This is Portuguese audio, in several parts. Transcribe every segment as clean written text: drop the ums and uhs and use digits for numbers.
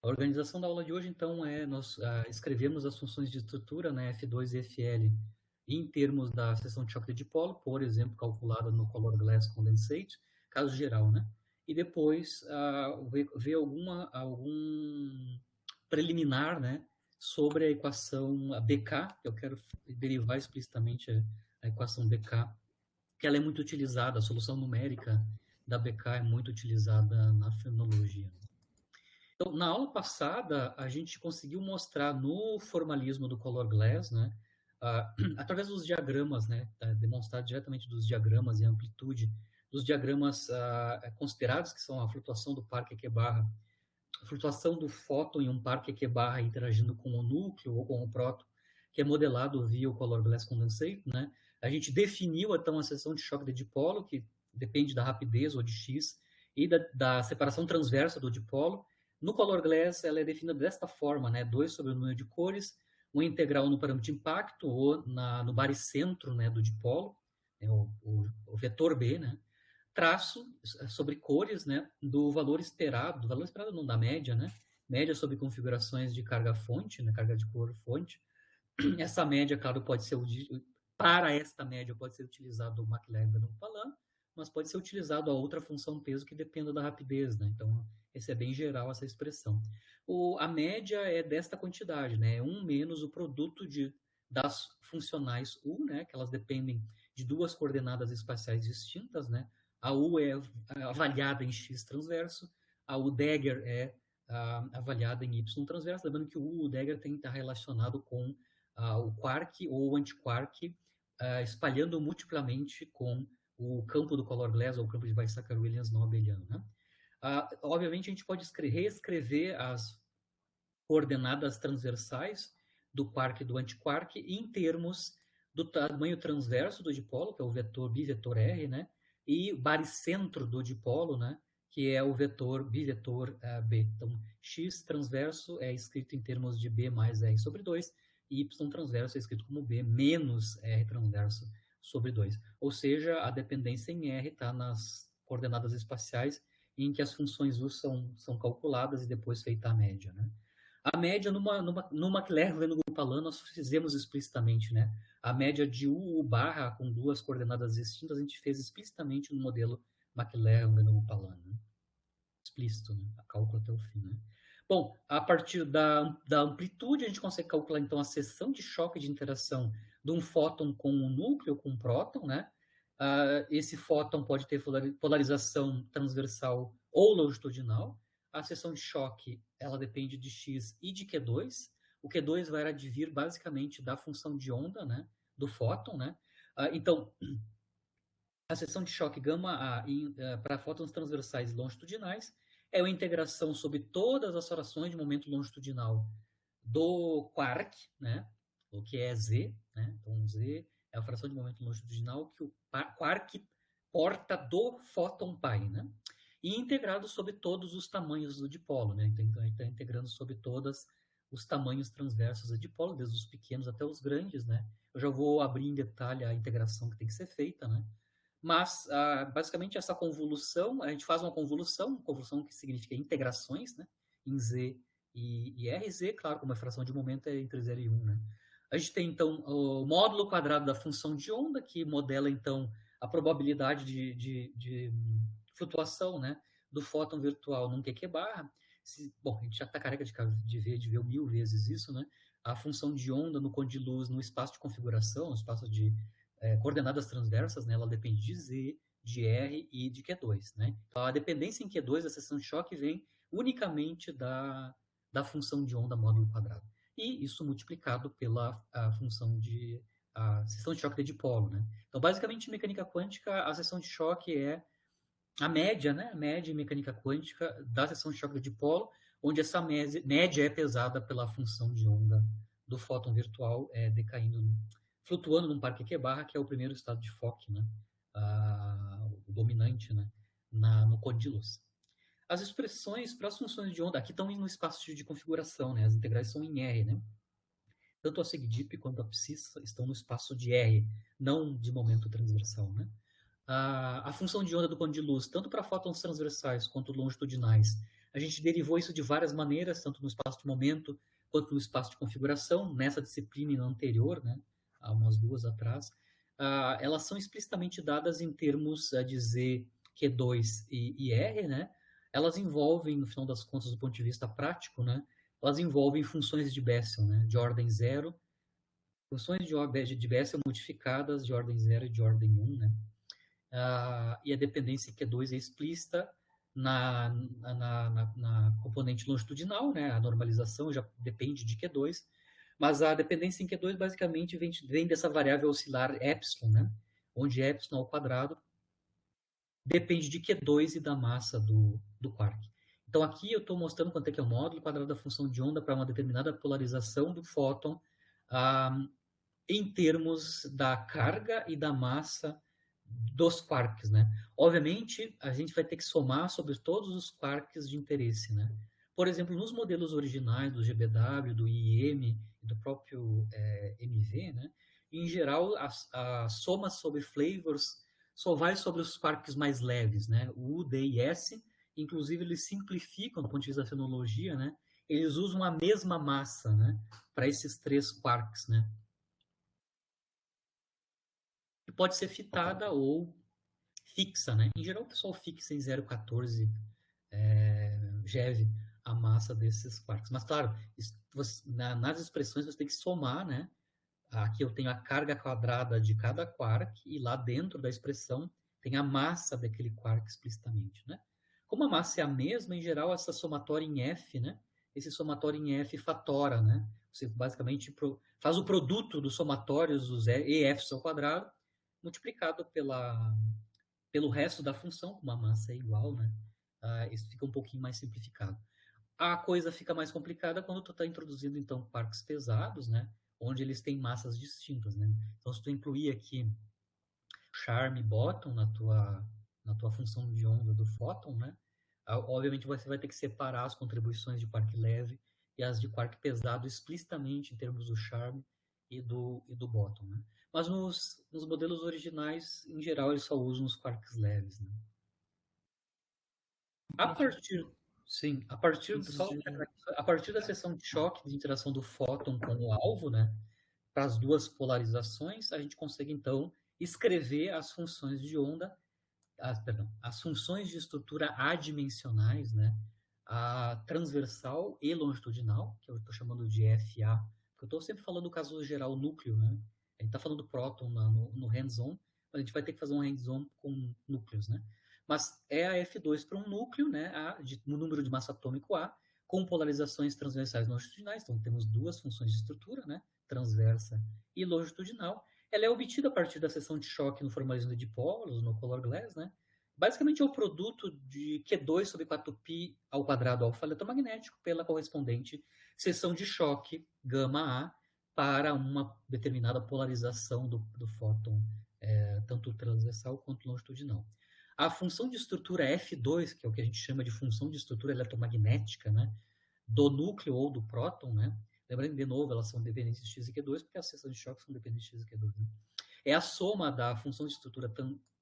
A organização da aula de hoje, então, nós escrevemos as funções de estrutura, né, F2 e FL, em termos da seção de choque de dipolo, por exemplo, calculada no Color Glass Condensate, caso geral, né? E depois ver algum preliminar, né, sobre a equação BK, que eu quero derivar explicitamente a equação BK, que ela é muito utilizada, a solução numérica da BK é muito utilizada na fenomenologia. Então, na aula passada, a gente conseguiu mostrar no formalismo do Color Glass, né, através dos diagramas, né, demonstrar diretamente dos diagramas e a amplitude dos diagramas considerados, que são a flutuação do par Q-barra, a flutuação do fóton em um par Q-barra interagindo com o núcleo ou com o próton, que é modelado via o Color Glass Condensate, né. A gente definiu, então, a seção de choque de dipolo, que depende da rapidez ou de X, e da separação transversa do dipolo. No Color Glass, ela é definida desta forma, né? 2 sobre o número de cores, uma integral no parâmetro de impacto, ou no baricentro, né, do dipolo, né, o vetor B, né? Traço sobre cores, né, do valor esperado não, da média, né? Média sobre configurações de carga-fonte, né, carga de cor-fonte. Essa média, claro, pode ser para esta média pode ser utilizado o McLaren-Palan, mas pode ser utilizado a outra função peso que dependa da rapidez, né? Então, esse é bem geral essa expressão. A média é desta quantidade, né? É 1 menos o produto das funcionais U, né? Que elas dependem de duas coordenadas espaciais distintas, né? A U é avaliada em X transverso, a U Dagger é avaliada em Y transverso, lembrando que o U Dagger tem que estar relacionado com o quark ou o antiquark espalhando multiplamente com o campo do Color Glass ou o campo de Weizsäcker-Williams não abeliano. Né? Obviamente, a gente pode reescrever as coordenadas transversais do quark e do antiquark em termos do tamanho transverso do dipolo, que é o vetor bivetor R, né? E baricentro do dipolo, né? Que é o vetor bivetor B. Então, x transverso é escrito em termos de B mais R sobre 2, e y transverso é escrito como B menos R transverso sobre 2. Ou seja, a dependência em R está nas coordenadas espaciais em que as funções U são calculadas e depois feita a média, né? A média numa Clerc-Venn-Gupalin nós fizemos explicitamente, né? A média de U barra com duas coordenadas distintas a gente fez explicitamente no modelo Maclaurin-Venn-Gupalin, né? Explícito, né? A cálculo até o fim, né? Bom, a partir da amplitude a gente consegue calcular então a seção de choque de interação de um fóton com um núcleo, com um próton, né? Esse fóton pode ter polarização transversal ou longitudinal. A seção de choque ela depende de x e de Q2. O Q2 vai advir basicamente da função de onda, né, do fóton, né? Então, a seção de choque gama-A para fótons transversais e longitudinais é uma integração sobre todas as frações de momento longitudinal do quark, né? O que é Z, né? Então, Z é a fração de momento longitudinal que o quark porta do fóton pi, né? E integrado sobre todos os tamanhos do dipolo, né? Então, a gente está integrando sobre todos os tamanhos transversos do dipolo, desde os pequenos até os grandes, né? Eu já vou abrir em detalhe a integração que tem que ser feita, né? Mas, basicamente, essa convolução, a gente faz uma convolução que significa integrações, né? Em Z e RZ, claro, como a fração de momento é entre 0 e 1, né? A gente tem, então, o módulo quadrado da função de onda, que modela, então, a probabilidade de flutuação, né, do fóton virtual num QQ barra. Bom, a gente já está careca de ver 1000 vezes isso, né? A função de onda no cône de luz no espaço de configuração, no espaço de coordenadas transversas, né, ela depende de Z, de R e de Q2. Né? Então, a dependência em Q2 da seção de choque vem unicamente da função de onda módulo quadrado. E isso multiplicado pela função de seção de choque de dipolo. Né? Então, basicamente, em mecânica quântica, a seção de choque é a média, né? A média em mecânica quântica da seção de choque de dipolo, onde essa média é pesada pela função de onda do fóton virtual decaindo, flutuando num parque Q-barra, que é o primeiro estado de Fock, né? O dominante, né? No cône de luz. As expressões para as funções de onda aqui estão no espaço de configuração, né? As integrais são em R, né? Tanto a SIGDIP quanto a PSIS estão no espaço de R, não de momento transversal, né? A função de onda do cône de luz, tanto para fótons transversais quanto longitudinais, A gente derivou isso de várias maneiras, tanto no espaço de momento quanto no espaço de configuração. Nessa disciplina anterior, né, há umas duas atrás, elas são explicitamente dadas em termos de Z, Q2 e R, né? Elas envolvem, no final das contas, do ponto de vista prático, né, elas envolvem funções de Bessel, né, de ordem zero, funções de Bessel modificadas de ordem zero e de ordem 1, né? E a dependência Q2 é explícita na componente longitudinal, né? A normalização já depende de Q2, mas a dependência em Q2 basicamente vem dessa variável oscilar epsilon, né? Onde epsilon ao quadrado depende de Q2 e da massa do quark. Então aqui eu estou mostrando quanto é que é o módulo quadrado da função de onda para uma determinada polarização do fóton em termos da carga e da massa dos quarks, né? Obviamente, a gente vai ter que somar sobre todos os quarks de interesse, né? Por exemplo, nos modelos originais do GBW, do IEM e do próprio MV, né? Em geral, a soma sobre flavors só vai sobre os quarks mais leves, né? O U, D e S, inclusive eles simplificam do ponto de vista da fenologia, né? Eles usam a mesma massa, né? Para esses três quarks, né? Que pode ser fitada ou fixa, né? Em geral, o pessoal fixa em 0,14 GeV a massa desses quarks. Mas, claro, nas expressões você tem que somar, né? Aqui eu tenho a carga quadrada de cada quark e lá dentro da expressão tem a massa daquele quark explicitamente, né? Como a massa é a mesma, em geral, essa somatória em F, né? Esse somatório em F fatora, né? Você basicamente faz o produto dos somatórios dos EFs ao quadrado multiplicado pelo resto da função, como a massa é igual, né? Isso fica um pouquinho mais simplificado. A coisa fica mais complicada quando tu está introduzindo, então, quarks pesados, né? Onde eles têm massas distintas, né? Então, se tu incluir aqui charm e bottom na tua função de onda do fóton, né? Obviamente, você vai ter que separar as contribuições de quark leve e as de quark pesado explicitamente em termos do charm e do bottom, né? Mas nos modelos originais, em geral, eles só usam os quarks leves, né? A partir, sim, a partir da seção de choque de interação do fóton com o alvo, né, para as duas polarizações, a gente consegue então escrever as funções de onda, as funções de estrutura adimensionais, né, a transversal e longitudinal, que eu estou chamando de FA, porque eu estou sempre falando do caso geral núcleo, né? A gente está falando do próton no hands-on, mas a gente vai ter que fazer um hands-on com núcleos, né? Mas é a F2 para um núcleo, né? No número de massa atômico A, com polarizações transversais e longitudinais. Então temos duas funções de estrutura, né? Transversa e longitudinal. Ela é obtida a partir da seção de choque no formalismo de dipólos, no color glass, né? Basicamente é o produto de Q2 sobre 4π ao quadrado alfa eletromagnético pela correspondente seção de choque gama A para uma determinada polarização do fóton, tanto transversal quanto longitudinal. A função de estrutura F2, que é o que a gente chama de função de estrutura eletromagnética, né, do núcleo ou do próton, né? Lembrando, de novo, elas são dependentes de x e Q2, porque as seções de choque são dependentes de x e Q2. Né? É a soma da função de estrutura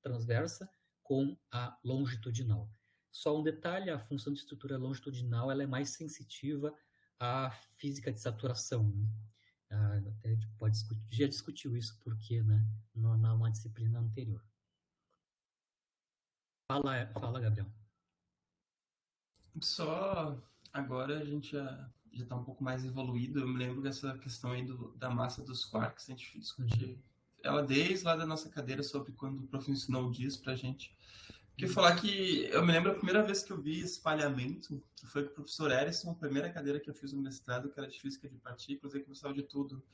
transversa com a longitudinal. Só um detalhe, a função de estrutura longitudinal ela é mais sensitiva à física de saturação. Né? Até a gente já discutiu isso porque, né, numa disciplina anterior. Fala, Gabriel. Só agora a gente já está um pouco mais evoluído. Eu me lembro dessa questão aí da massa dos quarks, a gente discutir ela desde lá da nossa cadeira sobre quando o professor ensinou o DIS pra gente. Porque falar que eu me lembro a primeira vez que eu vi espalhamento, que foi com o professor Erison, a primeira cadeira que eu fiz no mestrado, que era de física de partículas, e que gostava de tudo.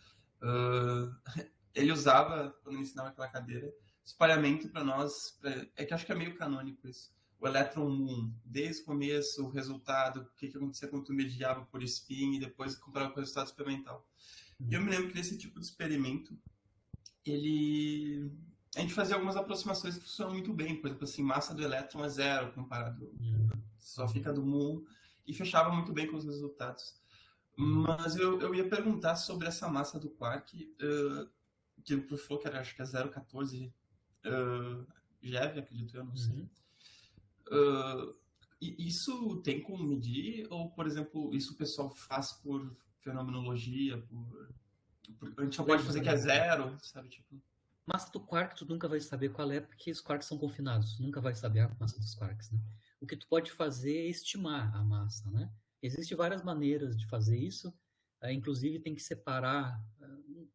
Ele usava, quando me ensinava aquela cadeira, espalhamento para nós, é que acho que é meio canônico isso. O elétron 1, desde o começo, o resultado, o que acontecia quando tu mediava por spin e depois comparava com o resultado experimental. E eu me lembro que nesse tipo de experimento, a gente fazia algumas aproximações que funcionam muito bem. Por exemplo, assim, massa do elétron é zero comparado, só fica do muon, e fechava muito bem com os resultados. Mas eu ia perguntar sobre essa massa do quark, que o professor falou que era, acho que é 0,14 GeV, acredito eu, não sei. E isso tem como medir? Ou, por exemplo, isso o pessoal faz por fenomenologia, a gente não pode fazer que é Lembra, zero, sabe? Tipo, massa do quark tu nunca vai saber qual é, porque os quarks são confinados. Tu nunca vai saber a massa dos quarks, né? O que tu pode fazer é estimar a massa, né? Existem várias maneiras de fazer isso. Inclusive tem que separar.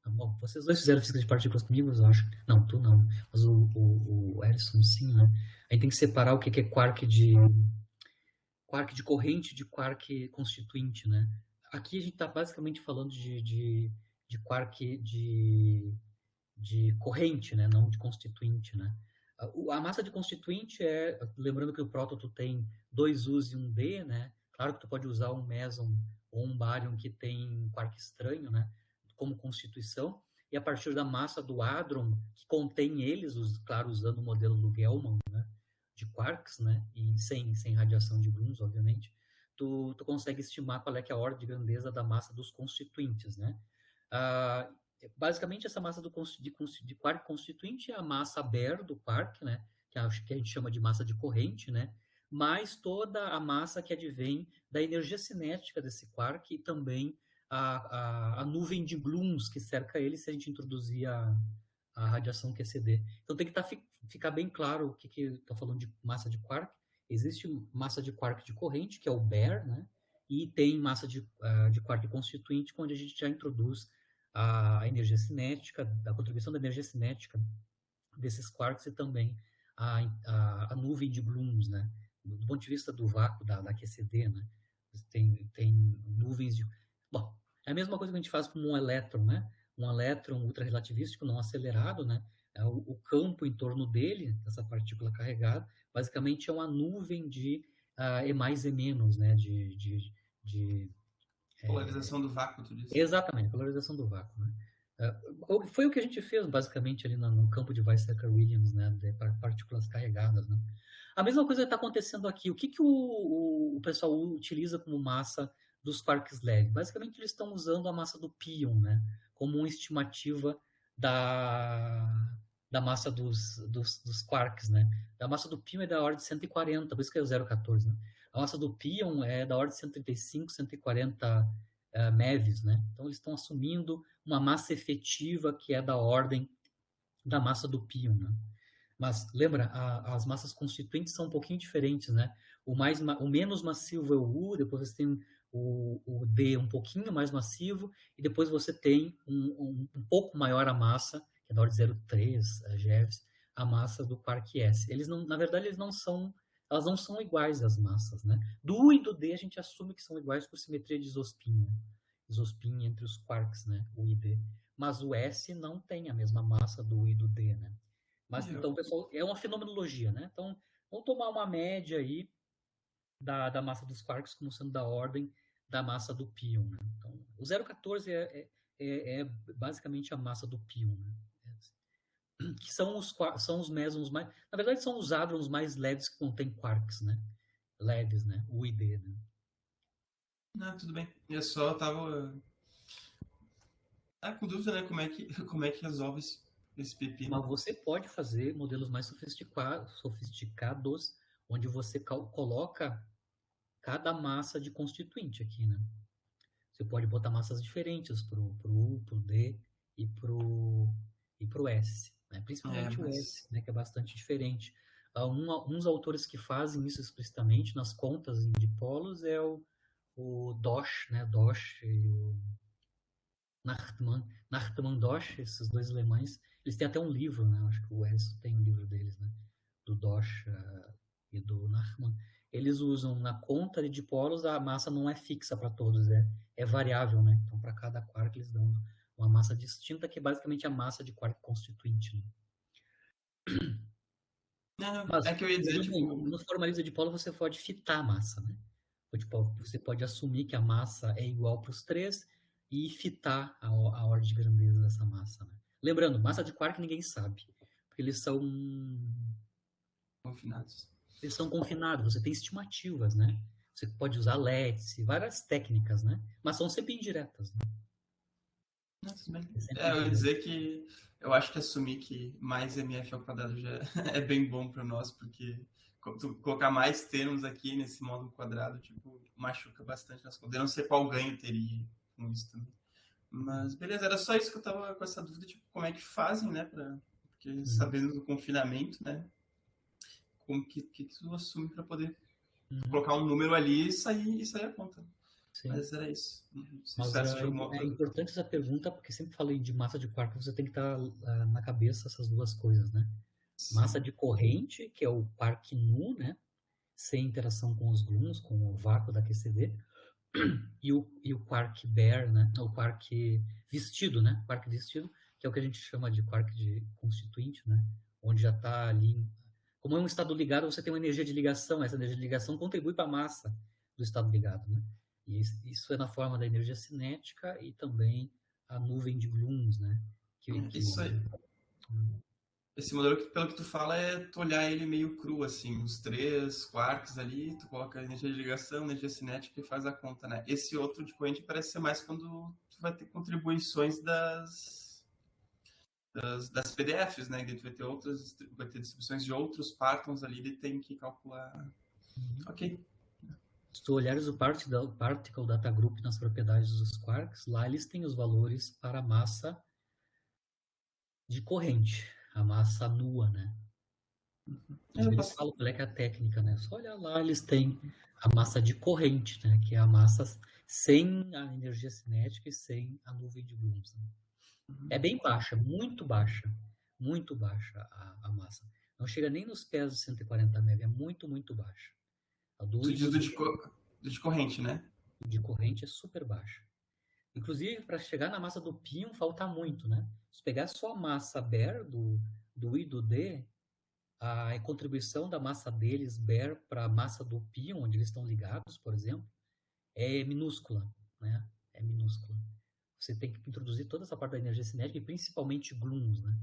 Bom, vocês dois fizeram física de partículas comigo, eu acho. Não, tu não. Mas o Ellison sim, né? Aí tem que separar o que é quark de corrente de quark constituinte, né? Aqui a gente está basicamente falando de quark de corrente, né? Não de constituinte, né? A massa de constituinte é, lembrando que o próton tem dois U's e um D, né? Claro que tu pode usar um meson ou um bárion que tem quark estranho, né? Como constituição. E a partir da massa do hadron, que contém eles, claro, usando o modelo do Gell-Mann, né? De quarks, né? E sem radiação de Grunz, obviamente, tu consegue estimar qual é que é a ordem de grandeza da massa dos constituintes, né? Ah, basicamente, essa massa de quark constituinte é a massa Baer do quark, né? Que a gente chama de massa de corrente, né? Mais toda a massa que advém da energia cinética desse quark e também a nuvem de gluons que cerca ele se a gente introduzir a radiação QCD. Então tem que ficar bem claro o que está falando de massa de quark. Existe massa de quark de corrente, que é o Baer, né? E tem massa de quark constituinte, onde a gente já introduz a energia cinética, a contribuição da energia cinética desses quarks e também a nuvem de gluons, né? Do ponto de vista do vácuo da QCD, né? Tem nuvens de... Bom, é a mesma coisa que a gente faz com um elétron, né? Um elétron ultrarrelativístico não acelerado, né? O campo em torno dele, dessa partícula carregada, basicamente é uma nuvem de E mais E menos, né? polarização do vácuo, tu disse. Exatamente, polarização do vácuo, né? Foi o que a gente fez basicamente ali no campo de Weizsäcker-Williams, né, de partículas carregadas, né? A mesma coisa está acontecendo aqui. O que o pessoal utiliza como massa dos quarks leves? Basicamente eles estão usando a massa do pion, né, como uma estimativa da massa dos quarks, né? A massa do pion é da ordem de 140, por isso que é o 0,14, né? A massa do pion é da ordem de 135, 140 MeVs, né? Então eles estão assumindo uma massa efetiva que é da ordem da massa do pion, né? Mas lembra, as massas constituintes são um pouquinho diferentes, né? O menos massivo é o U, depois você tem o D um pouquinho mais massivo, e depois você tem um pouco maior a massa, que é da ordem de 0,3 GeVs, a massa do quark S. Eles não, na verdade, elas não são iguais as massas, né? Do U e do D a gente assume que são iguais por simetria de isospin entre os quarks, né? U e D. Mas o S não tem a mesma massa do U e do D, né? Mas então, pessoal, é uma fenomenologia, né? Então, vamos tomar uma média aí da massa dos quarks como sendo da ordem da massa do pion, né? Então, o 0,14 é basicamente a massa do pion, né? Que são os mesons mais... Na verdade, são os hadrons mais leves que contêm quarks, né? Leves, né? U e D, né? Não, tudo bem. Eu só tava com dúvida, né? Como é que resolve esse pepino. Mas você pode fazer modelos mais sofisticados onde você coloca cada massa de constituinte aqui, né? Você pode botar massas diferentes pro U, pro D e pro S, né? Principalmente o S, né? Que é bastante diferente. Uns autores que fazem isso explicitamente nas contas em dipolos é o Dosch, né? Dosch e o Nachtmann Dosch, esses dois alemães, eles têm até um livro, né? Acho que o Edison tem um livro deles, né? Do Dosch e do Nachtmann. Eles usam na conta de dipolos, a massa não é fixa para todos, é variável, né? Então, para cada quark, eles dão uma massa distinta, que é basicamente a massa de quark constituinte, né? Não, Mas, é que eu ia dizer, tipo... nos formalismos de dipolo, você pode fitar a massa, né? Você pode assumir que a massa é igual para os três e fitar a ordem de grandeza dessa massa, né? Lembrando, massa de quark ninguém sabe, porque confinados. eles são confinados, você tem estimativas, né? Você pode usar LETs, várias técnicas, né? Mas são sempre indiretas, né? Não, tudo bem. Sempre Eu ia indiretas. dizer que eu acho que assumir que mais MF ao quadrado já é bem bom para nós, porque tu colocar mais termos aqui nesse módulo quadrado, tipo, machuca bastante nas contas. Eu não sei qual ganho teria com isso também. Mas beleza, era só isso que eu tava com essa dúvida, tipo, como é que fazem, né, porque sabendo do confinamento, né, como que tu assume para poder colocar um número ali e sair a conta. Sim. Mas era isso. Mas é importante essa pergunta, porque sempre falei de massa de quark, você tem que estar na cabeça essas duas coisas, né? Sim. Massa de corrente, que é o quark nu, né? Sem interação com os gluons, com o vácuo da QCD, e o quark bare, né? O quark vestido, né? Quark vestido, que é o que a gente chama de quark de constituinte, né? Onde já está ali. Como é um estado ligado, você tem uma energia de ligação. Essa energia de ligação contribui para a massa do estado ligado, né? E isso é na forma da energia cinética e também a nuvem de gluons, né? Isso aí. Esse modelo, pelo que tu fala, é tu olhar ele meio cru, assim, os 3 quarks ali, tu coloca a energia de ligação, energia cinética e faz a conta, né? Esse outro de corrente parece ser mais quando tu vai ter contribuições das PDFs, né? Que tu vai ter distribuições de outros partons ali e tem que calcular. Ok. Se tu olhares o Particle Data Group nas propriedades dos quarks, lá eles têm os valores para a massa de corrente, a massa nua, né? Eles falam qual é que é a técnica, né? Só olhar lá, eles têm a massa de corrente, né? Que é a massa sem a energia cinética e sem a nuvem de gluons. Né? É bem baixa, muito baixa a massa. Não chega nem nos pés de 140 MeV, é muito, muito baixa. Tu diz do de corrente, né? De corrente é super baixa. Inclusive, para chegar na massa do pion, falta muito, né? Se pegar só a massa bare do I e do D, a contribuição da massa deles, bare, para a massa do pion, onde eles estão ligados, por exemplo, é minúscula, né? É minúscula. Você tem que introduzir toda essa parte da energia cinética e principalmente gluons, né?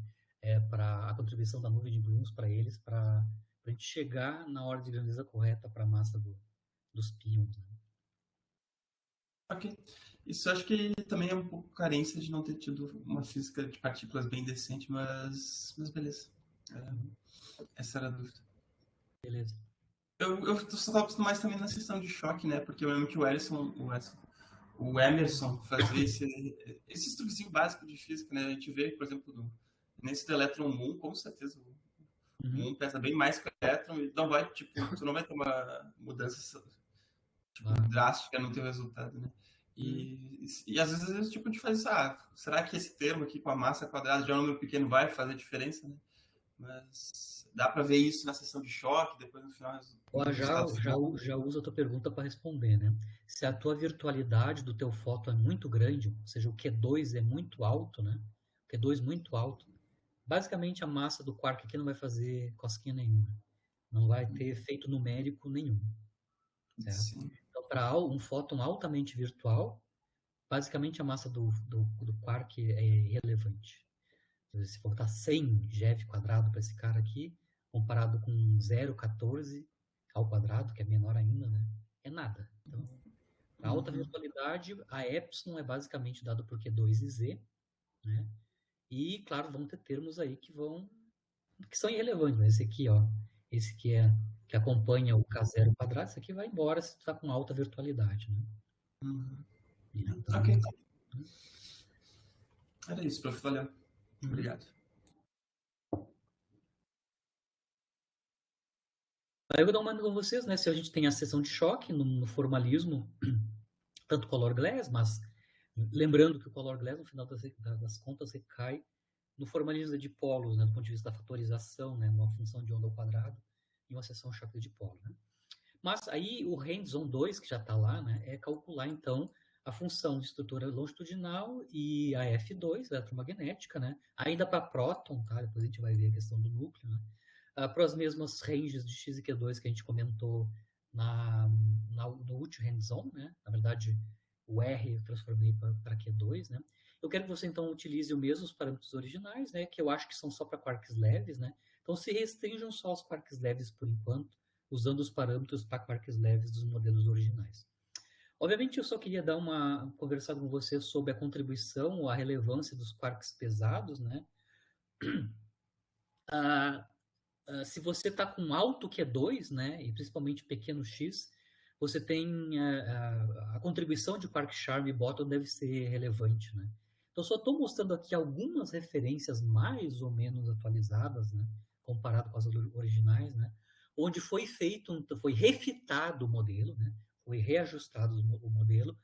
Para a contribuição da nuvem de gluons para eles, para a gente chegar na ordem de grandeza correta para a massa dos pions. Né? Ok. Isso acho que também é um pouco carência de não ter tido uma física de partículas bem decente, mas beleza. Essa era a dúvida. Beleza. Eu só estava acostumado mais também na sessão de choque, né? Porque eu lembro que o Emerson fazia esse truquezinho básico de física, né? A gente vê, por exemplo, nesse do elétron Moon, com certeza o Moon pesa bem mais que o elétron e não vai, tipo, tu não vai ter uma mudança drástica no teu resultado, né? E às vezes tipo, a gente faz isso, será que esse termo aqui com a massa quadrada de um número pequeno vai fazer diferença, né? Mas dá para ver isso na sessão de choque, depois no final... Já uso a tua pergunta para responder, né? Se a tua virtualidade do teu fóton é muito grande, ou seja, o Q2 é muito alto, né? O Q2 muito alto, basicamente a massa do quark aqui não vai fazer cosquinha nenhuma. Não vai ter efeito numérico nenhum. Certo? Então, para um fóton altamente virtual, basicamente a massa do quark é irrelevante. Se for botar 100 GeV quadrado para esse cara aqui, comparado com 0,14 ao quadrado, que é menor ainda, né? É nada. Então, para alta virtualidade, a epsilon é basicamente dado por Q2 e Z, né? E, claro, vão ter termos aí que são irrelevantes, mas esse aqui, ó, esse que acompanha o K0 quadrado, esse aqui vai embora se tu tá com alta virtualidade, né? Então, ok. Era isso, prof. Valeu. Obrigado. Aí eu vou dar uma com vocês, né? Se a gente tem a seção de choque no formalismo, tanto color glass, mas lembrando que o color glass, no final das contas, recai no formalismo de dipolos, né? Do ponto de vista da fatorização, né? Uma função de onda ao quadrado e uma seção choque de dipolo, né? Mas aí o Hands-on 2, que já está lá, né? É calcular, então, a função de estrutura longitudinal e a F2, eletromagnética, né? Ainda para próton, tá? Depois a gente vai ver a questão do núcleo, né? Para as mesmas ranges de X e Q2 que a gente comentou no último hands-on, né? Na verdade, o R eu transformei para Q2, né? Eu quero que você, então, utilize os mesmos parâmetros originais, né? Que eu acho que são só para quarks leves, né? Então, se restringam só aos quarks leves por enquanto, usando os parâmetros para quarks leves dos modelos originais. Obviamente, eu só queria dar uma conversada com você sobre a contribuição ou a relevância dos quarks pesados, né? se você está com alto Q2, né, e principalmente pequeno x, você tem a contribuição de quark, charm e bóton deve ser relevante, né? Então, só estou mostrando aqui algumas referências mais ou menos atualizadas, né, comparado com as originais, né, onde foi feito, foi refitado o modelo, né, foi reajustado o modelo,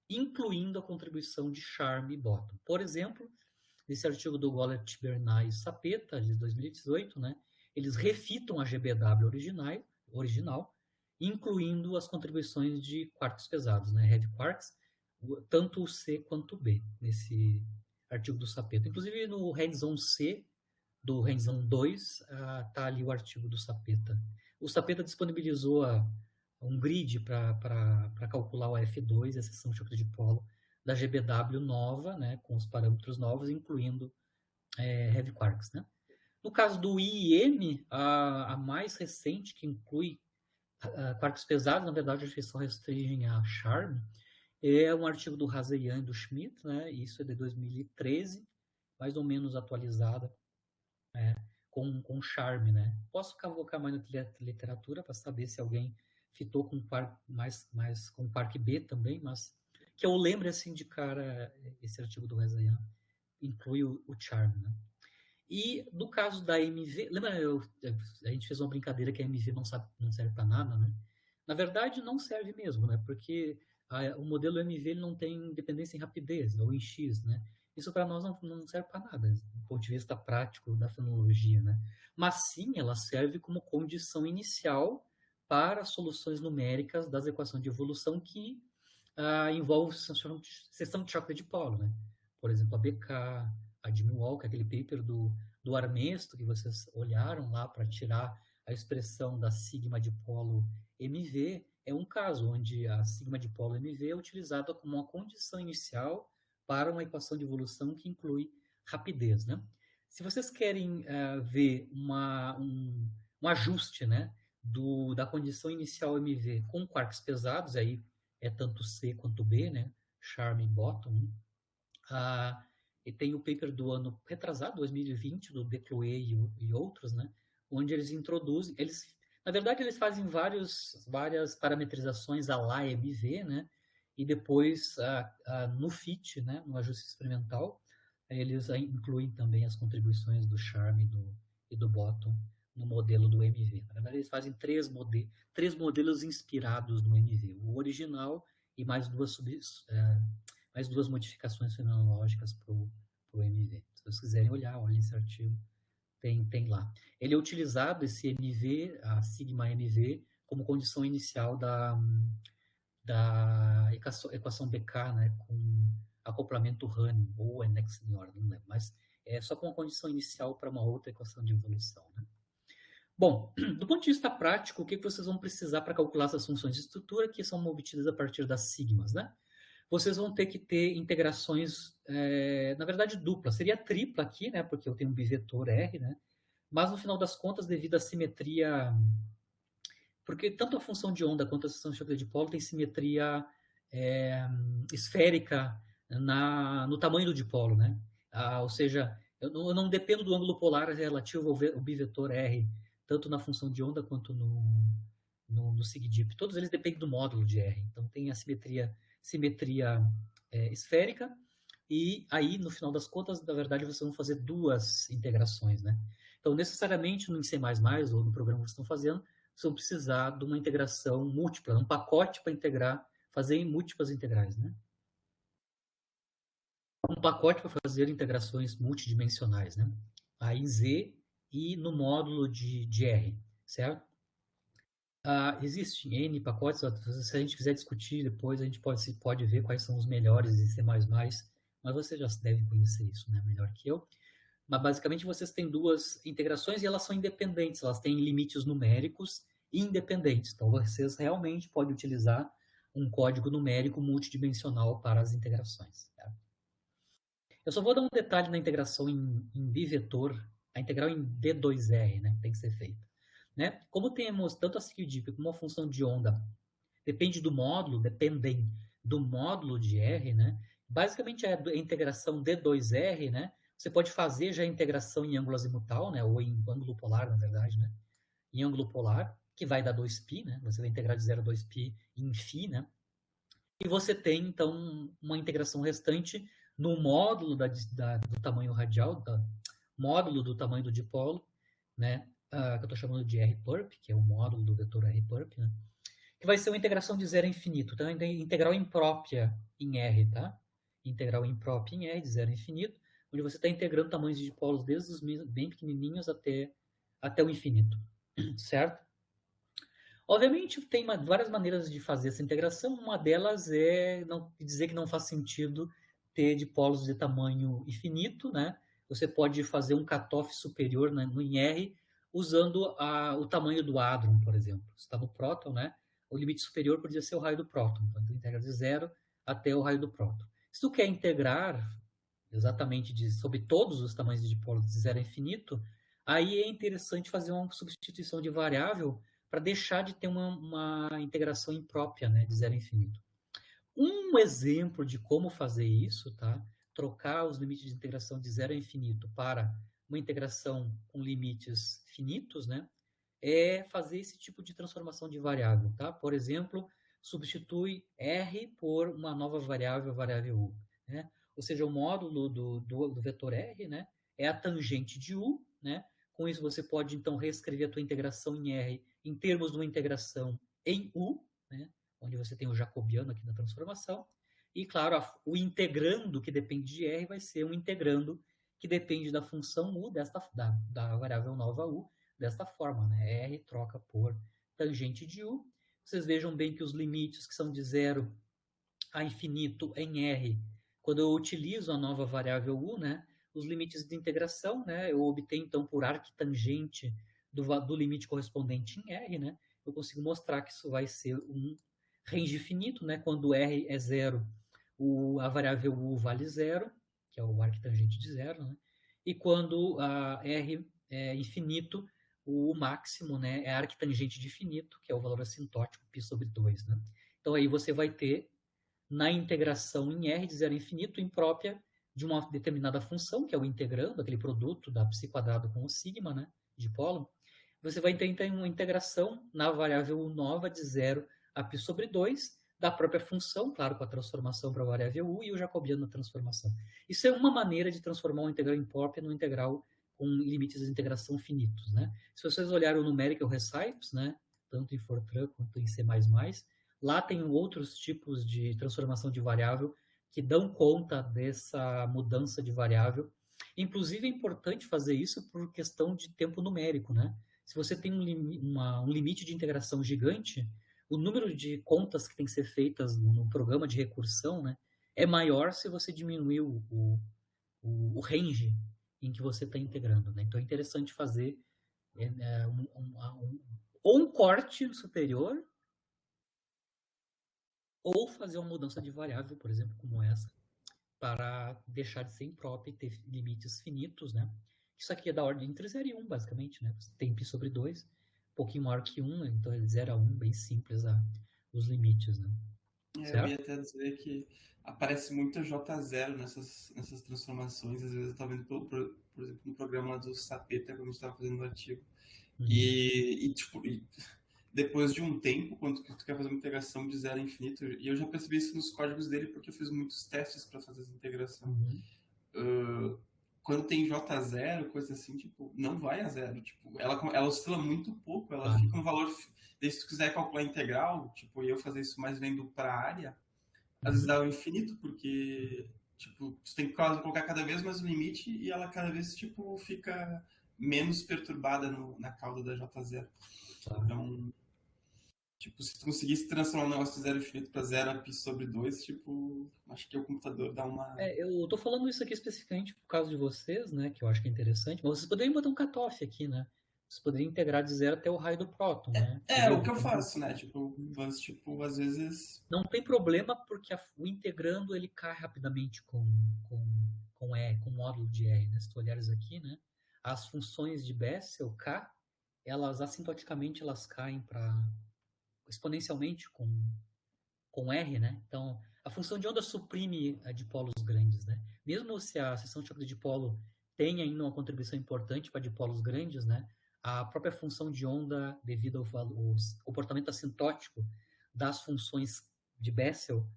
incluindo a contribuição de charm e bóton. Por exemplo, nesse artigo do Gollet, Bernay e Sapeta, de 2018, né, eles refitam a GBW original, incluindo as contribuições de quarks pesados, né, heavy quarks, tanto o C quanto o B, nesse artigo do Sapeta. Inclusive, no hands-on C, do hands-on 2, está ali o artigo do Sapeta. O Sapeta disponibilizou um grid para calcular o F2, a seção de choque de dipolo, da GBW nova, né, com os parâmetros novos, incluindo heavy quarks. Né? No caso do IEM, a mais recente, que inclui quarks pesados, na verdade, eles só restringem a Charm, é um artigo do Hazeyan e do Schmidt, né? Isso é de 2013, mais ou menos atualizada, com Charm. Né? Posso cavocar mais na literatura para saber se alguém fitou com quark, mais com quark B também, mas que eu lembre assim de cara, esse artigo do Hazeyan inclui o Charm. Né? E no caso da MV, lembra, a gente fez uma brincadeira que a MV não serve para nada, né? Na verdade, não serve mesmo, né? Porque o modelo MV ele não tem dependência em rapidez, ou em X, né? Isso para nós não serve para nada, do ponto de vista prático da fenologia, né? Mas sim, ela serve como condição inicial para soluções numéricas das equações de evolução que envolvem seção de choque de dipolo, né? Por exemplo, a BK, a Jimmy Walker, aquele paper do Armesto que vocês olharam lá para tirar a expressão da sigma dipolo MV, é um caso onde a sigma dipolo MV é utilizada como uma condição inicial para uma equação de evolução que inclui rapidez. Né? Se vocês querem ver um ajuste, né, da condição inicial MV com quarks pesados, aí é tanto C quanto B, né, Charm e Bottom, e tem o paper do ano retrasado, 2020, do Decloé e outros, né, onde eles introduzem, na verdade, eles fazem várias parametrizações a lá MV, né, e depois no FIT, né, no ajuste experimental, eles incluem também as contribuições do Charm e do Bottom no modelo do MV. Na verdade, eles fazem três modelos inspirados no MV, o original e mais duas modificações fenomenológicas para o MV. Se vocês quiserem olhar, olhem esse artigo, tem lá. Ele é utilizado, esse MV, a sigma MV, como condição inicial da equação BK, né, com acoplamento Running, ou NX-NOR, não lembro, mas é só com uma condição inicial para uma outra equação de evolução. Né? Bom, do ponto de vista prático, o que vocês vão precisar para calcular essas funções de estrutura que são obtidas a partir das sigmas, né? Vocês vão ter que ter integrações, na verdade, dupla. Seria tripla aqui, né? Porque eu tenho um bivetor R, né? Mas, no final das contas, devido à simetria... Porque tanto a função de onda quanto a seção de choque de dipolo tem simetria esférica no tamanho do dipolo, né? Ou seja, eu não dependo do ângulo polar relativo ao bivetor R, tanto na função de onda quanto no SIGDIP. Todos eles dependem do módulo de R. Então, tem a simetria esférica, e aí, no final das contas, na verdade, vocês vão fazer duas integrações, né? Então, necessariamente, no C++ ou no programa que vocês estão fazendo, vocês vão precisar de uma integração múltipla, um pacote para integrar, fazer múltiplas integrais, né? Um pacote para fazer integrações multidimensionais, né? Aí Z e no módulo de R, certo? Existem N pacotes, se a gente quiser discutir depois, a gente pode ver quais são os melhores em C++, mas vocês já devem conhecer isso, né? Melhor que eu. Mas basicamente vocês têm duas integrações e elas são independentes, elas têm limites numéricos independentes. Então vocês realmente podem utilizar um código numérico multidimensional para as integrações. Tá? Eu só vou dar um detalhe na integração em bivetor, a integral em D2R, né? Tem que ser feita. Né? Como temos tanto a SIGDIP como a função de onda, dependem do módulo de R, né? Basicamente a integração D2R, né? Você pode fazer já a integração em ângulo azimutal, né? Ou em ângulo polar, na verdade, né? Em ângulo polar, que vai dar 2π, né? Você vai integrar de 0 a 2π em φ, né? E você tem, então, uma integração restante no módulo do tamanho radial, módulo do tamanho do dipolo, né? Que eu estou chamando de R-perp, que é o módulo do vetor R-perp, né? Que vai ser uma integração de zero a infinito. Então, integral imprópria em R, tá? Integral imprópria em R, de zero a infinito, onde você está integrando tamanhos de dipolos desde os bem pequenininhos até o infinito, certo? Obviamente, tem várias maneiras de fazer essa integração. Uma delas é dizer que não faz sentido ter dipolos de tamanho infinito, né? Você pode fazer um cutoff superior, né, em R usando o tamanho do hadron, por exemplo. Você está no próton, né? O limite superior poderia ser o raio do próton. Então, tu integra de zero até o raio do próton. Se tu quer integrar exatamente sobre todos os tamanhos de dipolos de zero a infinito, aí é interessante fazer uma substituição de variável para deixar de ter uma integração imprópria, né, de zero a infinito. Um exemplo de como fazer isso, tá? Trocar os limites de integração de zero a infinito para uma integração com limites finitos, né? É fazer esse tipo de transformação de variável, tá? Por exemplo, substitui R por uma nova variável, a variável U, né? Ou seja, o módulo do vetor R, né? É a tangente de U, né? Com isso você pode, então, reescrever a tua integração em R em termos de uma integração em U, né? Onde você tem o jacobiano aqui na transformação. E, claro, o integrando que depende de R vai ser um integrando que depende da função U, da variável nova U, desta forma, né? R troca por tangente de U. Vocês vejam bem que os limites que são de zero a infinito em R, quando eu utilizo a nova variável U, né? Os limites de integração, né? Eu obtenho, então, por arctangente do limite correspondente em R, né? Eu consigo mostrar que isso vai ser um range finito, né? Quando R é zero, a variável U vale zero, que é o arctangente de zero, né? E quando a R é infinito, o máximo, né, é a arctangente de infinito, que é o valor assintótico π sobre 2, né? Então aí você vai ter na integração em R de zero a infinito imprópria de uma determinada função, que é o integrando, aquele produto da psi quadrado com o sigma, né, de dipolo, você vai ter então uma integração na variável nova de 0 a π sobre 2 da própria função, claro, com a transformação para a variável u e o jacobiano na transformação. Isso é uma maneira de transformar uma integral imprópria numa integral com limites de integração finitos, né? Se vocês olharem o Numerical Recipes, né, tanto em Fortran quanto em C++, lá tem outros tipos de transformação de variável que dão conta dessa mudança de variável. Inclusive, é importante fazer isso por questão de tempo numérico, né? Se você tem um limite de integração gigante, o número de contas que tem que ser feitas no programa de recursão, né, é maior se você diminuir o range em que você está integrando, né? Então é interessante fazer ou um corte superior ou fazer uma mudança de variável, por exemplo, como essa, para deixar de ser imprópria e ter limites finitos, né? Isso aqui é da ordem entre 0 e 1, basicamente, né? Você tem π sobre 2, um pouquinho maior que 1, então é 0 a 1, bem simples os limites, né? Eu ia Certo? até dizer que aparece muito J0 nessas transformações. Às vezes eu estava vendo, por exemplo, no programa lá do Sapeta, quando a gente estava fazendo o artigo. Tipo, depois de um tempo, quando tu quer fazer uma integração de zero a infinito, e eu já percebi isso nos códigos dele porque eu fiz muitos testes para fazer essa integração. Quando tem J0, coisa assim, tipo, não vai a zero. Tipo, ela oscila muito pouco, ela fica um valor. Se tu quiser calcular integral, tipo, e eu fazer isso mais vendo para a área, às vezes dá o infinito, porque tipo, tu tem que colocar cada vez mais o limite e ela cada vez tipo, fica menos perturbada na cauda da J0. Então, tipo, se tu conseguisse transformar um negócio de zero infinito para zero a π sobre 2, tipo, acho que o computador dá uma. Eu tô falando isso aqui especificamente por causa de vocês, né? Que eu acho que é interessante, mas vocês poderiam botar um cutoff aqui, né? Vocês poderiam integrar de 0 até o raio do próton, né? O que eu faço, né? Tipo, às vezes. Não tem problema porque o integrando ele cai rapidamente com R, com o módulo de R, né? Se tu olhares aqui, né? As funções de Bessel, K, elas assintoticamente elas caem para exponencialmente com R, né? Então, a função de onda suprime a dipolos grandes, né? mesmo se a seção de choque de dipolo tem ainda uma contribuição importante para dipolos grandes, né, a própria função de onda, devido ao comportamento assintótico das funções de Bessel,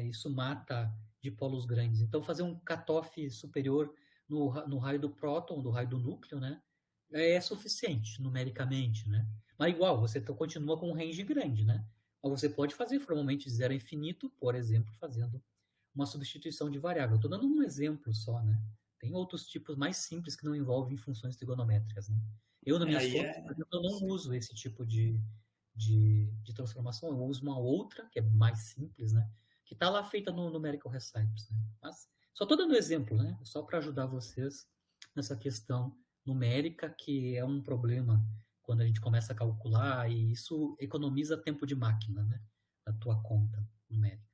isso mata dipolos grandes. Então, fazer um cutoff superior no raio do próton, do raio do núcleo, né, é suficiente numericamente, né? Mas igual, você continua com um range grande, né? Mas você pode fazer formalmente de zero a infinito, por exemplo, fazendo uma substituição de variável. Estou dando um exemplo só, né? Tem outros tipos mais simples que não envolvem funções trigonométricas, né? Eu, nas minhas contas, por exemplo, eu não uso esse tipo de transformação. Eu uso uma outra, que é mais simples, né? Que está lá feita no Numerical Recipes, né? Mas só estou dando exemplo, né? Só para ajudar vocês nessa questão numérica, que é um problema quando a gente começa a calcular, e isso economiza tempo de máquina, né? Da tua conta numérica.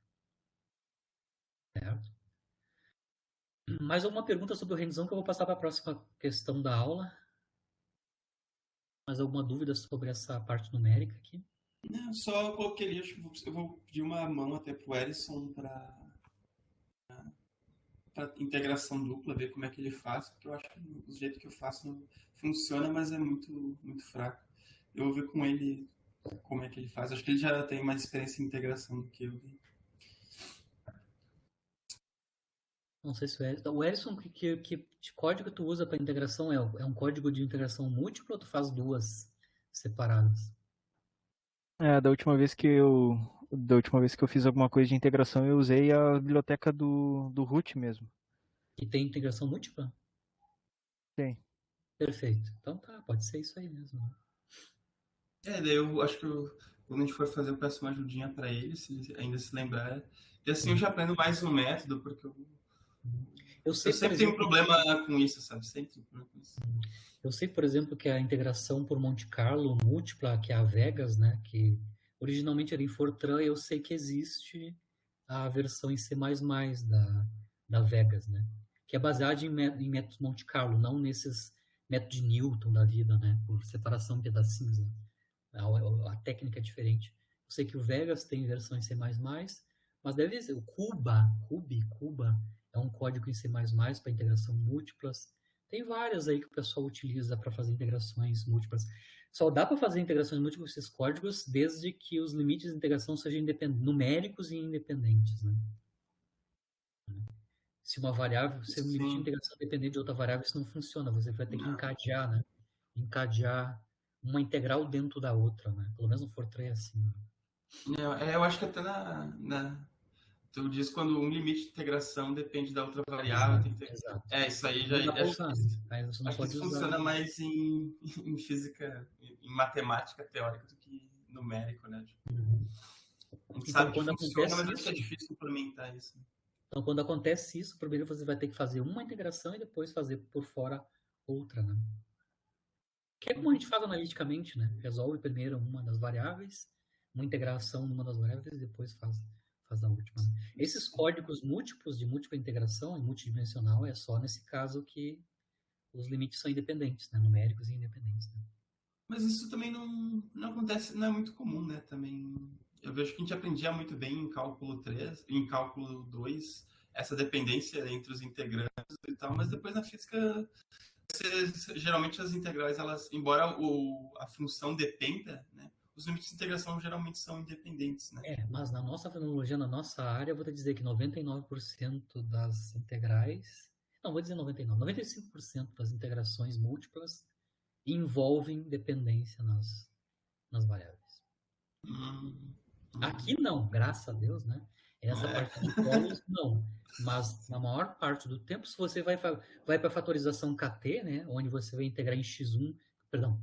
Certo? Mais alguma pergunta sobre o hands-on que eu vou passar para a próxima questão da aula? Mais alguma dúvida sobre essa parte numérica aqui? Não, só coloquei ali, acho que eu vou pedir uma mão até pro Erison para integração dupla, ver como é que ele faz, porque eu acho que do jeito que eu faço não funciona, mas é muito, muito fraco. Eu vou ver com ele como é que ele faz. Acho que ele já tem mais experiência em integração do que eu. Não sei se o Erison, que código tu usa para integração é um código de integração múltipla ou tu faz duas separadas? Da última vez que eu fiz alguma coisa de integração, eu usei a biblioteca do root mesmo. Que tem integração múltipla? Tem. Perfeito. Então tá, pode ser isso aí mesmo. Daí eu acho que quando a gente for fazer, eu peço uma ajudinha para ele, se ele ainda se lembrar. E assim eu já aprendo mais um método, porque eu sempre tenho um problema com isso, sabe? Sempre tenho um problema com isso. Eu sei, por exemplo, que a integração por Monte Carlo múltipla, que é a Vegas, né, que originalmente era em Fortran, eu sei que existe a versão em C++ da Vegas, né, que é baseada em métodos Monte Carlo, não nesses métodos de Newton da vida, né, por separação de pedacinhos. Né? A técnica é diferente. Eu sei que o Vegas tem versão em C++, mas deve ser o Cuba é um código em C++ para integração múltiplas. Tem várias aí que o pessoal utiliza para fazer integrações múltiplas. Só dá para fazer integrações múltiplas com esses códigos desde que os limites de integração sejam numéricos e independentes. Né? Se uma variável, se um limite de integração depender de outra variável, isso não funciona. Você vai ter que encadear, né? Encadear uma integral dentro da outra, né? Pelo menos no Fortran é assim. Né? Eu acho que até tu diz quando um limite de integração depende da outra variável. Exato. Isso aí já acho que isso funciona mais em física, em matemática teórica do que numérico, né? A gente sabe que funciona, mas acho que é difícil implementar isso. Então, quando acontece isso, primeiro você vai ter que fazer uma integração e depois fazer por fora outra, né? Que é como a gente faz analiticamente, né? Resolve primeiro uma das variáveis, uma integração numa das variáveis e depois faz a última. Né? Esses códigos múltiplos de múltipla integração e multidimensional é só nesse caso que os limites são independentes, né? Numéricos e independentes. Né? Mas isso também não acontece, não é muito comum, né? Também eu vejo que a gente aprendia muito bem em cálculo 3, em cálculo 2, essa dependência entre os integrantes e tal, mas depois na física geralmente as integrais, elas, embora a função dependa, né? Os limites de integração geralmente são independentes, né? Mas na nossa fenomenologia, na nossa área, eu vou te dizer que 99% das integrais, não, vou dizer 99%, 95% das integrações múltiplas envolvem dependência nas variáveis. Aqui não, graças a Deus, né? Essa parte de polos, não. Mas na maior parte do tempo, se você vai para a fatorização KT, né? Onde você vai integrar em X1, perdão,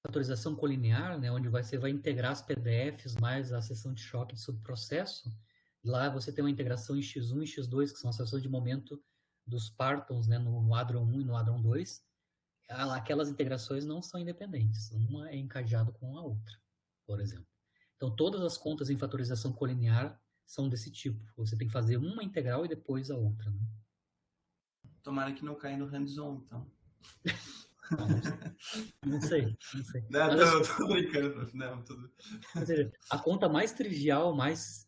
fatorização colinear, né, onde você vai integrar as PDFs mais a seção de choque de subprocesso. Lá você tem uma integração em X1 e X2, que são as seções de momento dos partons, né, no Hadron 1 e no Hadron 2. Aquelas integrações não são independentes. Uma é encadeada com a outra, por exemplo. Então, todas as contas em fatorização colinear são desse tipo. Você tem que fazer uma integral e depois a outra. Né? Tomara que não caia no hands-on, então. Não sei. Não, tô brincando. Não, tudo. A conta mais trivial, mais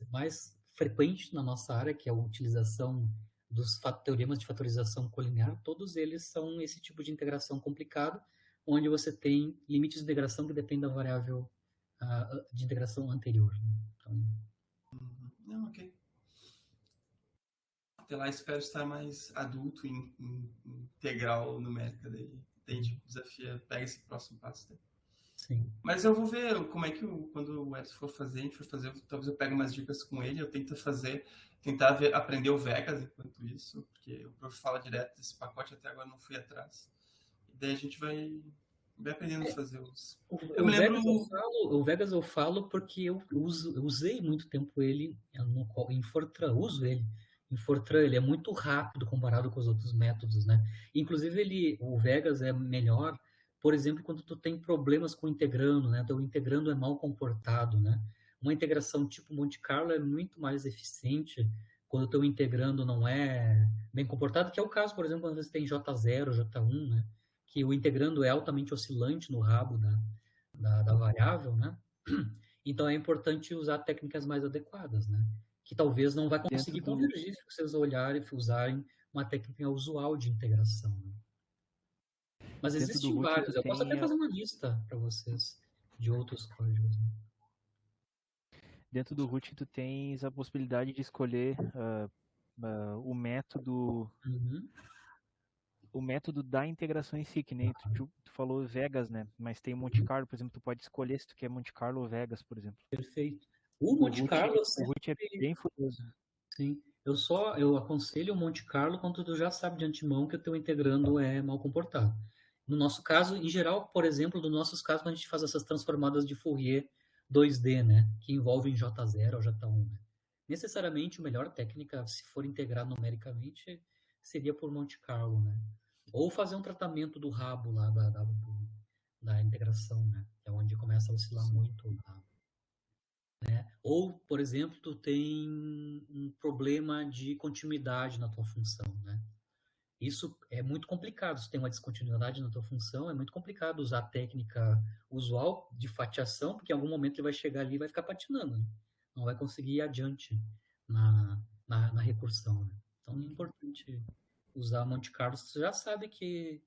frequente na nossa área, que é a utilização dos teoremas de fatorização colinear, todos eles são esse tipo de integração complicado, onde você tem limites de integração que dependem da variável de integração anterior. Né? Então, não, ok. Até lá espero estar mais adulto em integral numérica, daí tipo, desafia, pega esse próximo passo. Daí. Sim. Mas eu vou ver como é que quando o Edson for fazer, a gente for fazer, talvez eu pegue umas dicas com ele, eu tento tentar aprender o Vegas enquanto isso, porque o prof fala direto desse pacote, até agora não fui atrás. E daí a gente vai aprendendo a fazer os... Eu me lembro... O Vegas eu falo porque eu usei muito tempo ele em Fortran, uso ele. Em Fortran ele é muito rápido comparado com os outros métodos, né? Inclusive o Vegas é melhor, por exemplo, quando tu tem problemas com o integrando, né? Então o integrando é mal comportado, né? Uma integração tipo Monte Carlo é muito mais eficiente quando o teu integrando não é bem comportado, que é o caso, por exemplo, quando você tem J0, J1, né? Que o integrando é altamente oscilante no rabo da variável, né? Então é importante usar técnicas mais adequadas, né? Que talvez não vai conseguir convergir se vocês olharem e usarem uma técnica usual de integração. Né? Mas existem vários. Eu posso até fazer uma lista para vocês de outros códigos. Né? Dentro do root tu tens a possibilidade de escolher o método o método da integração em si, que nem tu falou Vegas, né? Mas tem Monte Carlo, por exemplo, tu pode escolher se tu quer Monte Carlo ou Vegas, por exemplo. Perfeito. O Monte Carlo... O root é bem furioso. Sim. Eu aconselho o Monte Carlo quando tu já sabe de antemão que o teu integrando é mal comportado. No nosso caso, em geral, por exemplo, nos nossos casos, quando a gente faz essas transformadas de Fourier 2D, né, que envolvem J0 ou J1, né? Necessariamente, a melhor técnica, se for integrar numericamente, seria por Monte Carlo, né? Ou fazer um tratamento do rabo lá da integração, né? Que é onde começa a oscilar muito o rabo. Né? Ou, por exemplo, tu tem um problema de continuidade na tua função, né? Isso é muito complicado. Se tem uma descontinuidade na tua função, é muito complicado usar a técnica usual de fatiação, porque em algum momento ele vai chegar ali e vai ficar patinando. Né? Não vai conseguir ir adiante na recursão. Né? Então é importante usar Monte Carlo. Você já sabe que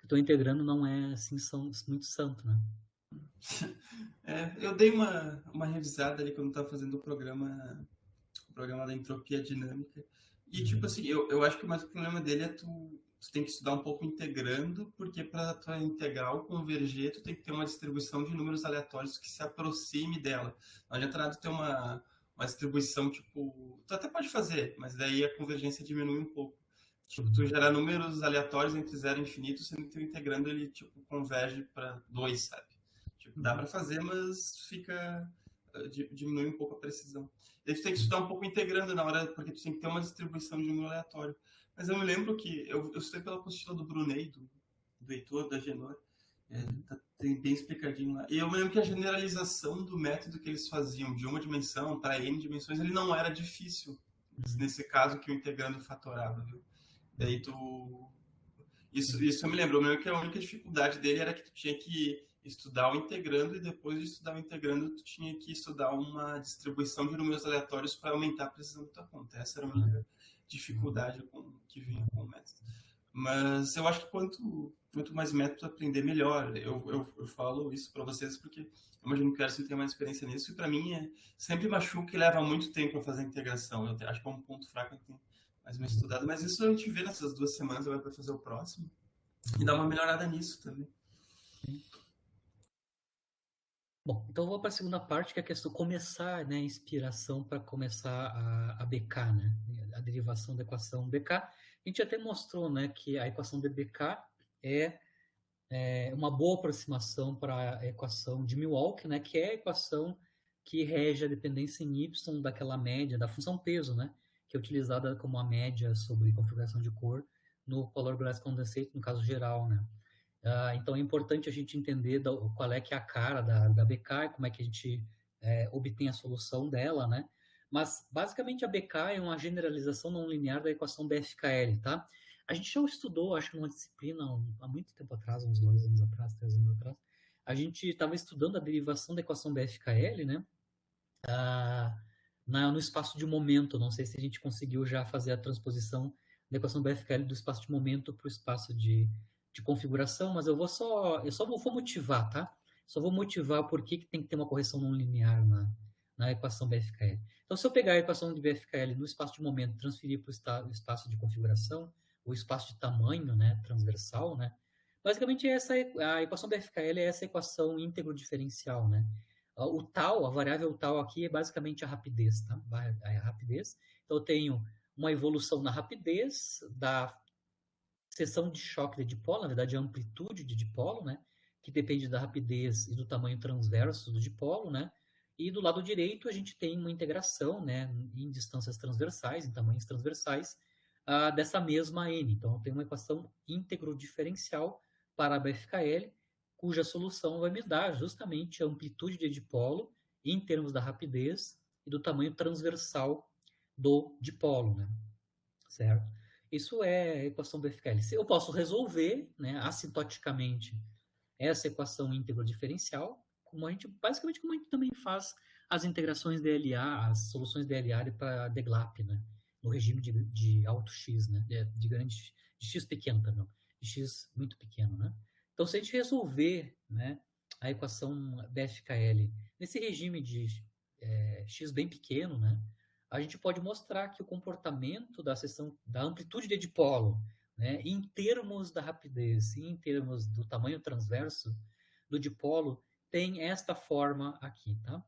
o teu integrando não é assim muito santo, né? Eu dei uma revisada ali quando estava fazendo o programa da entropia dinâmica. E, tipo assim, eu acho que o mais problema dele é tu tem que estudar um pouco integrando, porque para tua integral converger, tu tem que ter uma distribuição de números aleatórios que se aproxime dela. Não adianta nada ter uma distribuição, tipo... Tu até pode fazer, mas daí a convergência diminui um pouco. Tipo, tu gerar números aleatórios entre 0 e infinito, sendo que tu integrando ele, tipo, converge para 2, sabe? Tipo, dá para fazer, mas diminui um pouco a precisão. E tu tem que estudar um pouco integrando na hora, porque tu tem que ter uma distribuição de número aleatório. Mas eu me lembro que eu estudei pela apostila do Brunet, do Heitor, da Genor. Tem bem explicadinho lá. E eu me lembro que a generalização do método que eles faziam de uma dimensão para n dimensões, ele não era difícil. Nesse caso que o integrando fatorava, viu? Daí Isso eu me lembro. Eu me lembro que a única dificuldade dele era que tu tinha que estudar o integrando e depois de estudar o integrando tu tinha que estudar uma distribuição de números aleatórios para aumentar a precisão da tua conta. Essa era a única dificuldade que vinha com o método. Mas eu acho que quanto mais método aprender, melhor. Eu falo isso para vocês porque eu imagino que o Erson tem mais experiência nisso e para mim sempre machuca e leva muito tempo a fazer a integração. Eu acho que é um ponto fraco que tem mais estudado. Mas isso a gente vê nessas 2 semanas, vai para fazer o próximo e dar uma melhorada nisso também. Bom, então eu vou para a segunda parte, que é a questão de começar, né, a inspiração para começar a BK, né, a derivação da equação BK. A gente até mostrou, né, que a equação de BK é uma boa aproximação para a equação de Milwaukee, né, que é a equação que rege a dependência em y daquela média, da função peso, né, que é utilizada como a média sobre configuração de cor no Polar Glass Condensate, no caso geral, né. Então é importante a gente entender qual é que é a cara da BK, como é que a gente obtém a solução dela, né? Mas basicamente a BK é uma generalização não linear da equação BFKL, tá? A gente já estudou, acho que numa disciplina há muito tempo atrás, uns 2 anos atrás, 3 anos atrás, a gente estava estudando a derivação da equação BFKL, né? no espaço de momento. Não sei se a gente conseguiu já fazer a transposição da equação BFKL do espaço de momento para o espaço de configuração, mas eu só vou motivar, tá? Só vou motivar por que tem que ter uma correção não linear na equação BFKL. Então, se eu pegar a equação de BFKL no espaço de momento e transferir para o espaço de configuração, o espaço de tamanho, né, transversal, né, basicamente a equação BFKL é essa equação íntegro diferencial, né? O tal, a variável tal aqui é basicamente a rapidez, tá? A rapidez. Então, eu tenho uma evolução na rapidez da seção de choque de dipolo, na verdade, a amplitude de dipolo, né? Que depende da rapidez e do tamanho transverso do dipolo, né? E do lado direito, a gente tem uma integração, né? Em distâncias transversais, em tamanhos transversais, dessa mesma n. Então, eu tenho uma equação íntegro diferencial para a BFKL, cuja solução vai me dar justamente a amplitude de dipolo em termos da rapidez e do tamanho transversal do dipolo, né? Certo? Isso é a equação BFKL. Eu posso resolver, né, assintoticamente essa equação íntegro diferencial, basicamente como a gente também faz as integrações DLA, as soluções DLA para DGLAP, né, no regime de alto x, né, de x pequeno, perdão, de x muito pequeno, né. Então, se a gente resolver, né, a equação BFKL nesse regime de x bem pequeno, né, a gente pode mostrar que o comportamento da seção da amplitude de dipolo, né, em termos da rapidez e em termos do tamanho transverso do dipolo, tem esta forma aqui, tá?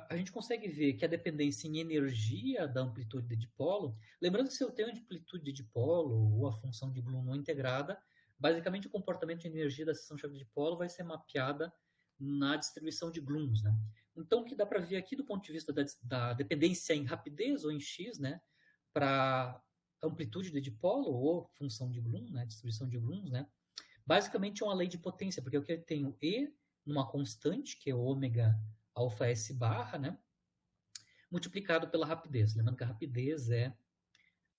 A gente consegue ver que a dependência em energia da amplitude de dipolo, lembrando que se eu tenho a amplitude de dipolo ou a função de Bloom não integrada, basicamente o comportamento de energia da seção choque de dipolo vai ser mapeada na distribuição de Glooms, né? Então, o que dá para ver aqui do ponto de vista da dependência em rapidez ou em x, né, para amplitude de dipolo ou função de Bloom, né, distribuição de Glooms, né, basicamente é uma lei de potência, porque eu tenho E numa constante, que é ômega alfa S barra, né, multiplicado pela rapidez. Lembrando que a rapidez é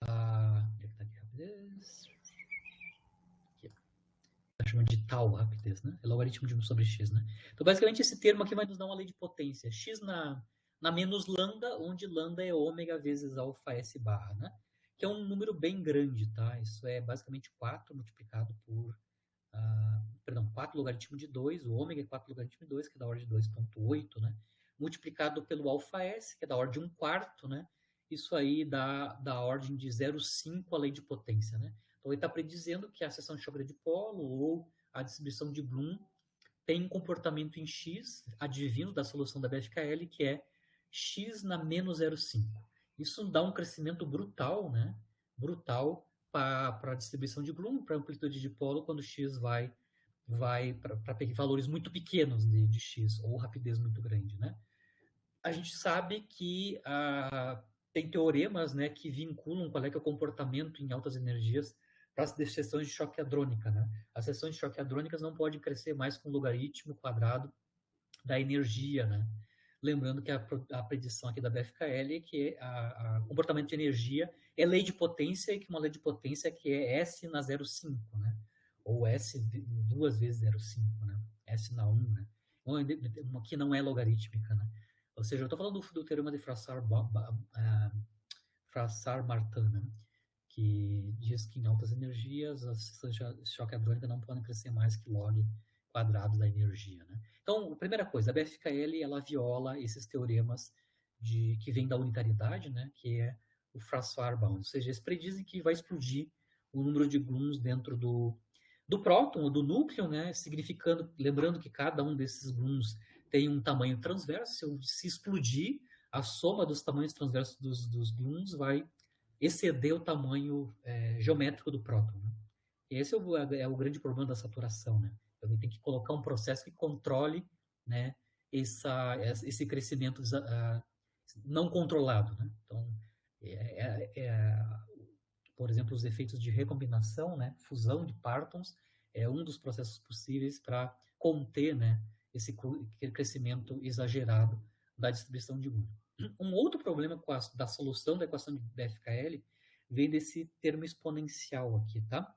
onde é que está aqui a rapidez? Está chamando de tal rapidez, né? É logaritmo de 1 sobre x, né? Então, basicamente, esse termo aqui vai nos dar uma lei de potência. X na menos lambda, onde lambda é ômega vezes alfa S barra, né? Que é um número bem grande, tá? Isso é basicamente 4 multiplicado por... 4 logaritmo de 2, o ômega é 4 logaritmo de 2, que é da ordem de 2,8, né? Multiplicado pelo alfa S, que é da ordem de 1 quarto, né? Isso aí dá da ordem de 0,5 a lei de potência, né? Então, ele está predizendo que a seção de choque de dipolo ou a distribuição de Bloom tem um comportamento em x, advindo da solução da BFKL, que é x na menos 0,5. Isso dá um crescimento brutal, né? Brutal para a distribuição de Bloom, para a amplitude de dipolo, quando x vai para valores muito pequenos de x, ou rapidez muito grande, né? A gente sabe que tem teoremas, né, que vinculam qual é que é o comportamento em altas energias para as seções de choque hadrônica, né? As seções de choque hadrônicas não podem crescer mais com o logaritmo quadrado da energia, né? Lembrando que a predição aqui da BFKL é que o comportamento de energia é lei de potência e que uma lei de potência que é S na 0,5, né? Ou S 2 vezes 0,5, né? S na 1, né? Uma que não é logarítmica, né? Ou seja, eu estou falando do teorema de Froissart-Martin, né? Que diz que em altas energias as seções de choque hadrônica não podem crescer mais que log quadrado da energia, né? Então, a primeira coisa, a BFKL ela viola esses teoremas que vêm da unitariedade, né? Que é o Froissart bound, ou seja, eles predizem que vai explodir o número de gluons dentro do próton ou do núcleo, né? Significando, lembrando que cada um desses gluons tem um tamanho transverso. Se explodir, a soma dos tamanhos transversos dos gluons vai exceder o tamanho geométrico do próton, né? E esse é o grande problema da saturação, né? Então, tem que colocar um processo que controle, né, esse crescimento não controlado, né? Então, por exemplo, os efeitos de recombinação, né, fusão de partons, é um dos processos possíveis para conter, né, esse crescimento exagerado da distribuição de Bloom. Um outro problema da solução da equação de BFKL vem desse termo exponencial aqui, tá?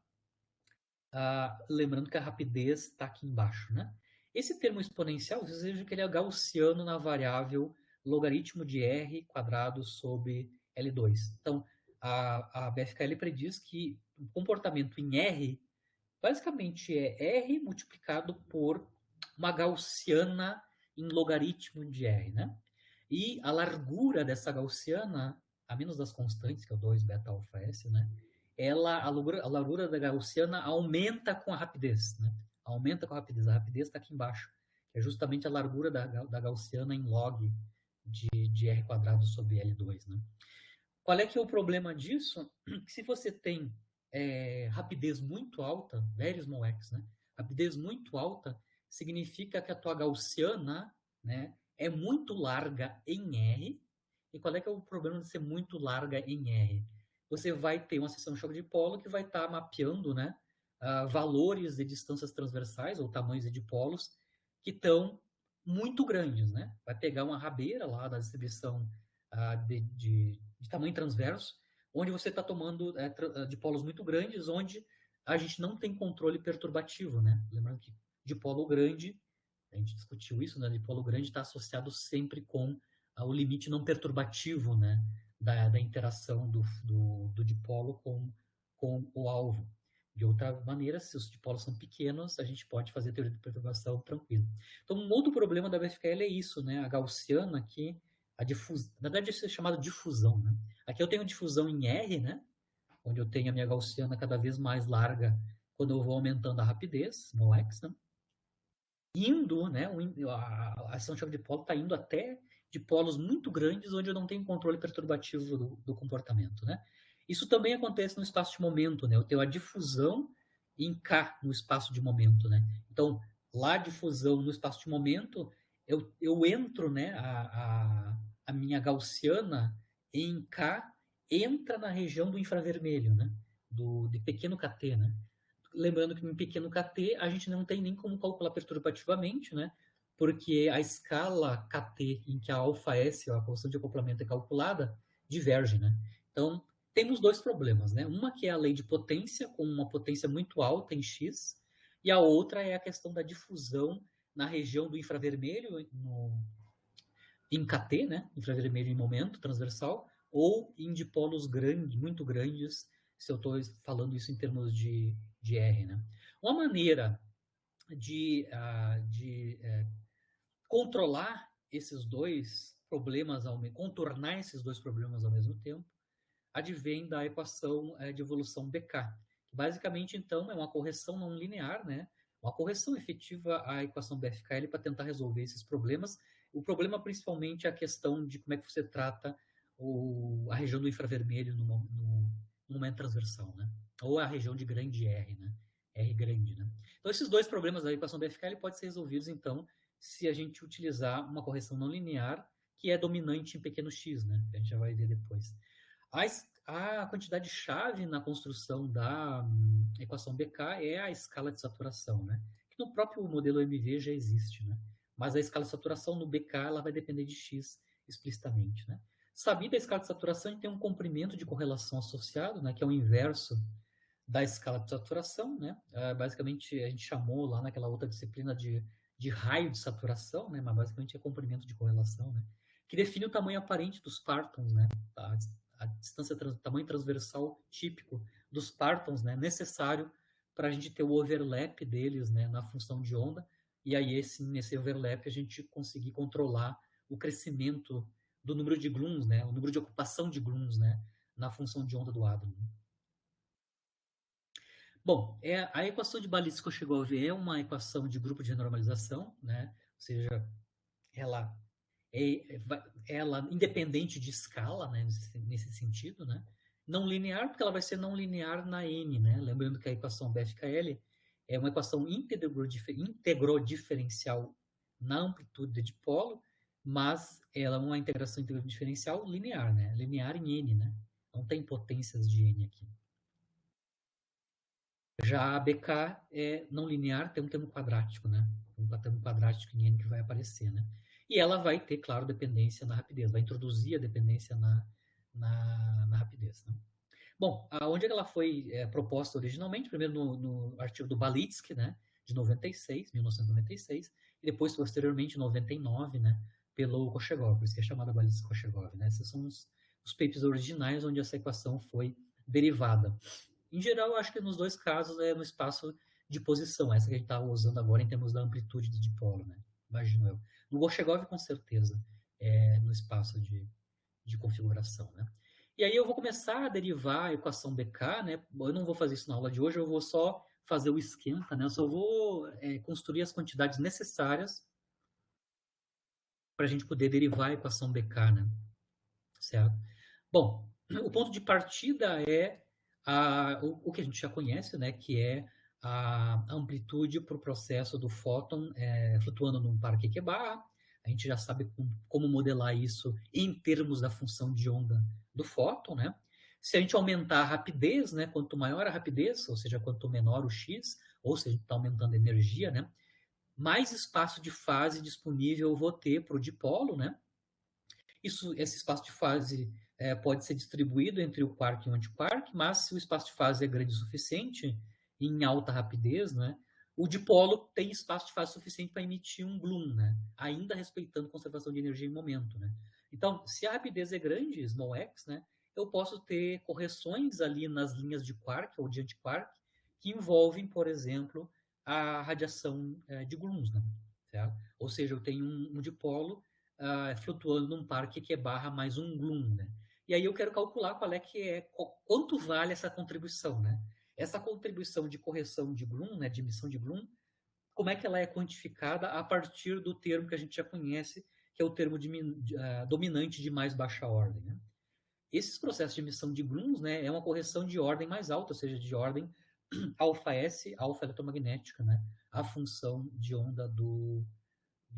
Lembrando que a rapidez está aqui embaixo, né? Esse termo exponencial, vocês vejam que ele é gaussiano na variável logaritmo de R quadrado sobre L2. Então, a BFKL prediz que o comportamento em R basicamente é R multiplicado por uma gaussiana em logaritmo de R, né? E a largura dessa gaussiana, a menos das constantes, que é o 2 beta alfa S, né? A largura da gaussiana aumenta com a rapidez, né? Aumenta com a rapidez está aqui embaixo, que é justamente a largura da gaussiana em log de R quadrado sobre L2, né? Qual é que é o problema disso? Que se você tem rapidez muito alta, very small x, né? Rapidez muito alta significa que a tua gaussiana, né, é muito larga em R. E qual é que é o problema de ser muito larga em R? Você vai ter uma seção de choque de dipolo que vai estar mapeando, né, valores de distâncias transversais ou tamanhos de dipolos que estão muito grandes, né? Vai pegar uma rabeira lá da distribuição de tamanho transverso, onde você está tomando dipolos muito grandes, onde a gente não tem controle perturbativo, né? Lembrando que dipolo grande, a gente discutiu isso, né? Dipolo grande está associado sempre com o limite não perturbativo, né? Da interação do dipolo com o alvo. De outra maneira, se os dipolos são pequenos, a gente pode fazer teoria de perturbação tranquilo. Então, um outro problema da BFKL é isso, né? A gaussiana aqui, na verdade, isso é chamado difusão, né? Aqui eu tenho difusão em R, né? Onde eu tenho a minha gaussiana cada vez mais larga quando eu vou aumentando a rapidez, no X, né? Indo, né? A ação de choque de polo está indo até dipolos muito grandes, onde eu não tenho controle perturbativo do comportamento, né? Isso também acontece no espaço de momento, né? Eu tenho a difusão em K no espaço de momento, né? Então, lá a difusão no espaço de momento, eu entro, né? A minha gaussiana em K entra na região do infravermelho, né? De pequeno KT, né? Lembrando que em pequeno KT a gente não tem nem como calcular perturbativamente, né? Porque a escala KT em que a alfa S, a constante de acoplamento, é calculada, diverge, né? Então, temos dois problemas, né? Uma que é a lei de potência, com uma potência muito alta em X, e a outra é a questão da difusão na região do infravermelho, em KT, né? Infravermelho em momento transversal, ou em dipolos grandes, muito grandes, se eu estou falando isso em termos de R, né? Uma maneira de controlar esses dois problemas, contornar esses dois problemas ao mesmo tempo, advém da equação de evolução BK, que basicamente, então, é uma correção não linear, né? Uma correção efetiva à equação BFKL para tentar resolver esses problemas. O problema, principalmente, é a questão de como é que você trata a região do infravermelho no momento transversal, né? Ou a região de grande R, né? R grande, né? Então, esses dois problemas da equação BFKL podem ser resolvidos, então, se a gente utilizar uma correção não linear que é dominante em pequeno x, né? A gente já vai ver depois. A quantidade-chave na construção da equação BK é a escala de saturação, né? Que no próprio modelo MV já existe, né? Mas a escala de saturação no BK ela vai depender de x explicitamente, né? Sabida a escala de saturação, a gente tem um comprimento de correlação associado, né? Que é o inverso da escala de saturação, né? Basicamente, a gente chamou lá naquela outra disciplina de raio de saturação, né? Mas basicamente é comprimento de correlação, né? Que define o tamanho aparente dos partons, né? A distância, tamanho transversal típico dos partons, né? Necessário para a gente ter o overlap deles, né? Na função de onda. E aí, nesse overlap, a gente conseguir controlar o crescimento do número de gluons, né? O número de ocupação de gluons, né? Na função de onda do hadron. Bom, a equação de Balice que eu chegou a ver é uma equação de grupo de renormalização, né? Ou seja, ela independente de escala, né? Nesse sentido, né? Não linear, porque ela vai ser não linear na N, né? Lembrando que a equação BFKL é uma equação integrodiferencial na amplitude de dipolo, mas ela é uma integração integrodiferencial linear, né? Linear em N, né? Não tem potências de N aqui. Já a BK é não linear, tem um termo quadrático, né? Um termo quadrático em N que vai aparecer, né? E ela vai ter, claro, dependência na rapidez, vai introduzir a dependência na rapidez. Né? Bom, onde ela foi proposta originalmente? Primeiro no artigo do Balitsky, né? De 1996, e depois, posteriormente, em 99, né? pelo Kochegov, por isso que é chamada baliza Kochegov, né? Esses são os papers originais onde essa equação foi derivada. Em geral, eu acho que nos dois casos é no espaço de posição, essa que a gente está usando agora em termos da amplitude do dipolo, né? Imagino eu. No Kochegov, com certeza, é no espaço de configuração, né? E aí eu vou começar a derivar a equação BK, né? Eu não vou fazer isso na aula de hoje, eu vou só fazer o esquenta, né? Eu só vou construir as quantidades necessárias para a gente poder derivar a equação BK, né? Certo? Bom, o ponto de partida é o que a gente já conhece, né? Que é a amplitude para o processo do fóton flutuando num par Q-barra. A gente já sabe como modelar isso em termos da função de onda do fóton, né? Se a gente aumentar a rapidez, né? Quanto maior a rapidez, ou seja, quanto menor o x, ou seja, está aumentando a energia, né? Mais espaço de fase disponível eu vou ter para o dipolo, né? Esse espaço de fase pode ser distribuído entre o quark e o antiquark, mas se o espaço de fase é grande o suficiente, em alta rapidez, né, o dipolo tem espaço de fase suficiente para emitir um Bloom, né, ainda respeitando conservação de energia em momento. Né. Então, se a rapidez é grande, small x, né, eu posso ter correções ali nas linhas de quark ou de antiquark que envolvem, por exemplo, a radiação de Grooms. Né, certo? Ou seja, eu tenho um dipolo flutuando num par Q-barra mais um Bloom, né? E aí eu quero calcular quanto vale essa contribuição, né? Essa contribuição de correção de Bloom, né, de emissão de Bloom, como é que ela é quantificada a partir do termo que a gente já conhece, que é o termo dominante de mais baixa ordem, né? Esses processos de emissão de Blooms, né, é uma correção de ordem mais alta, ou seja, de ordem alfa-S, alfa eletromagnética, né? A função de onda do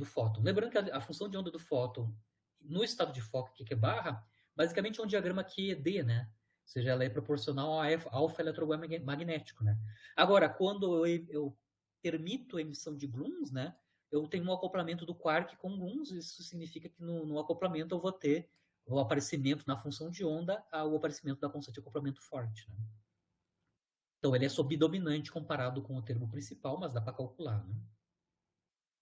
fóton. Lembrando que a função de onda do fóton no estado de foco Q-barra, basicamente é um diagrama QED, né? Ou seja, ela é proporcional ao alfa eletromagnético, né? Agora, quando eu permito a emissão de gluons, né? Eu tenho um acoplamento do quark com gluons, isso significa que no acoplamento eu vou ter o aparecimento na função de onda, o aparecimento da constante de acoplamento forte, né? Então, ele é subdominante comparado com o termo principal, mas dá para calcular, né?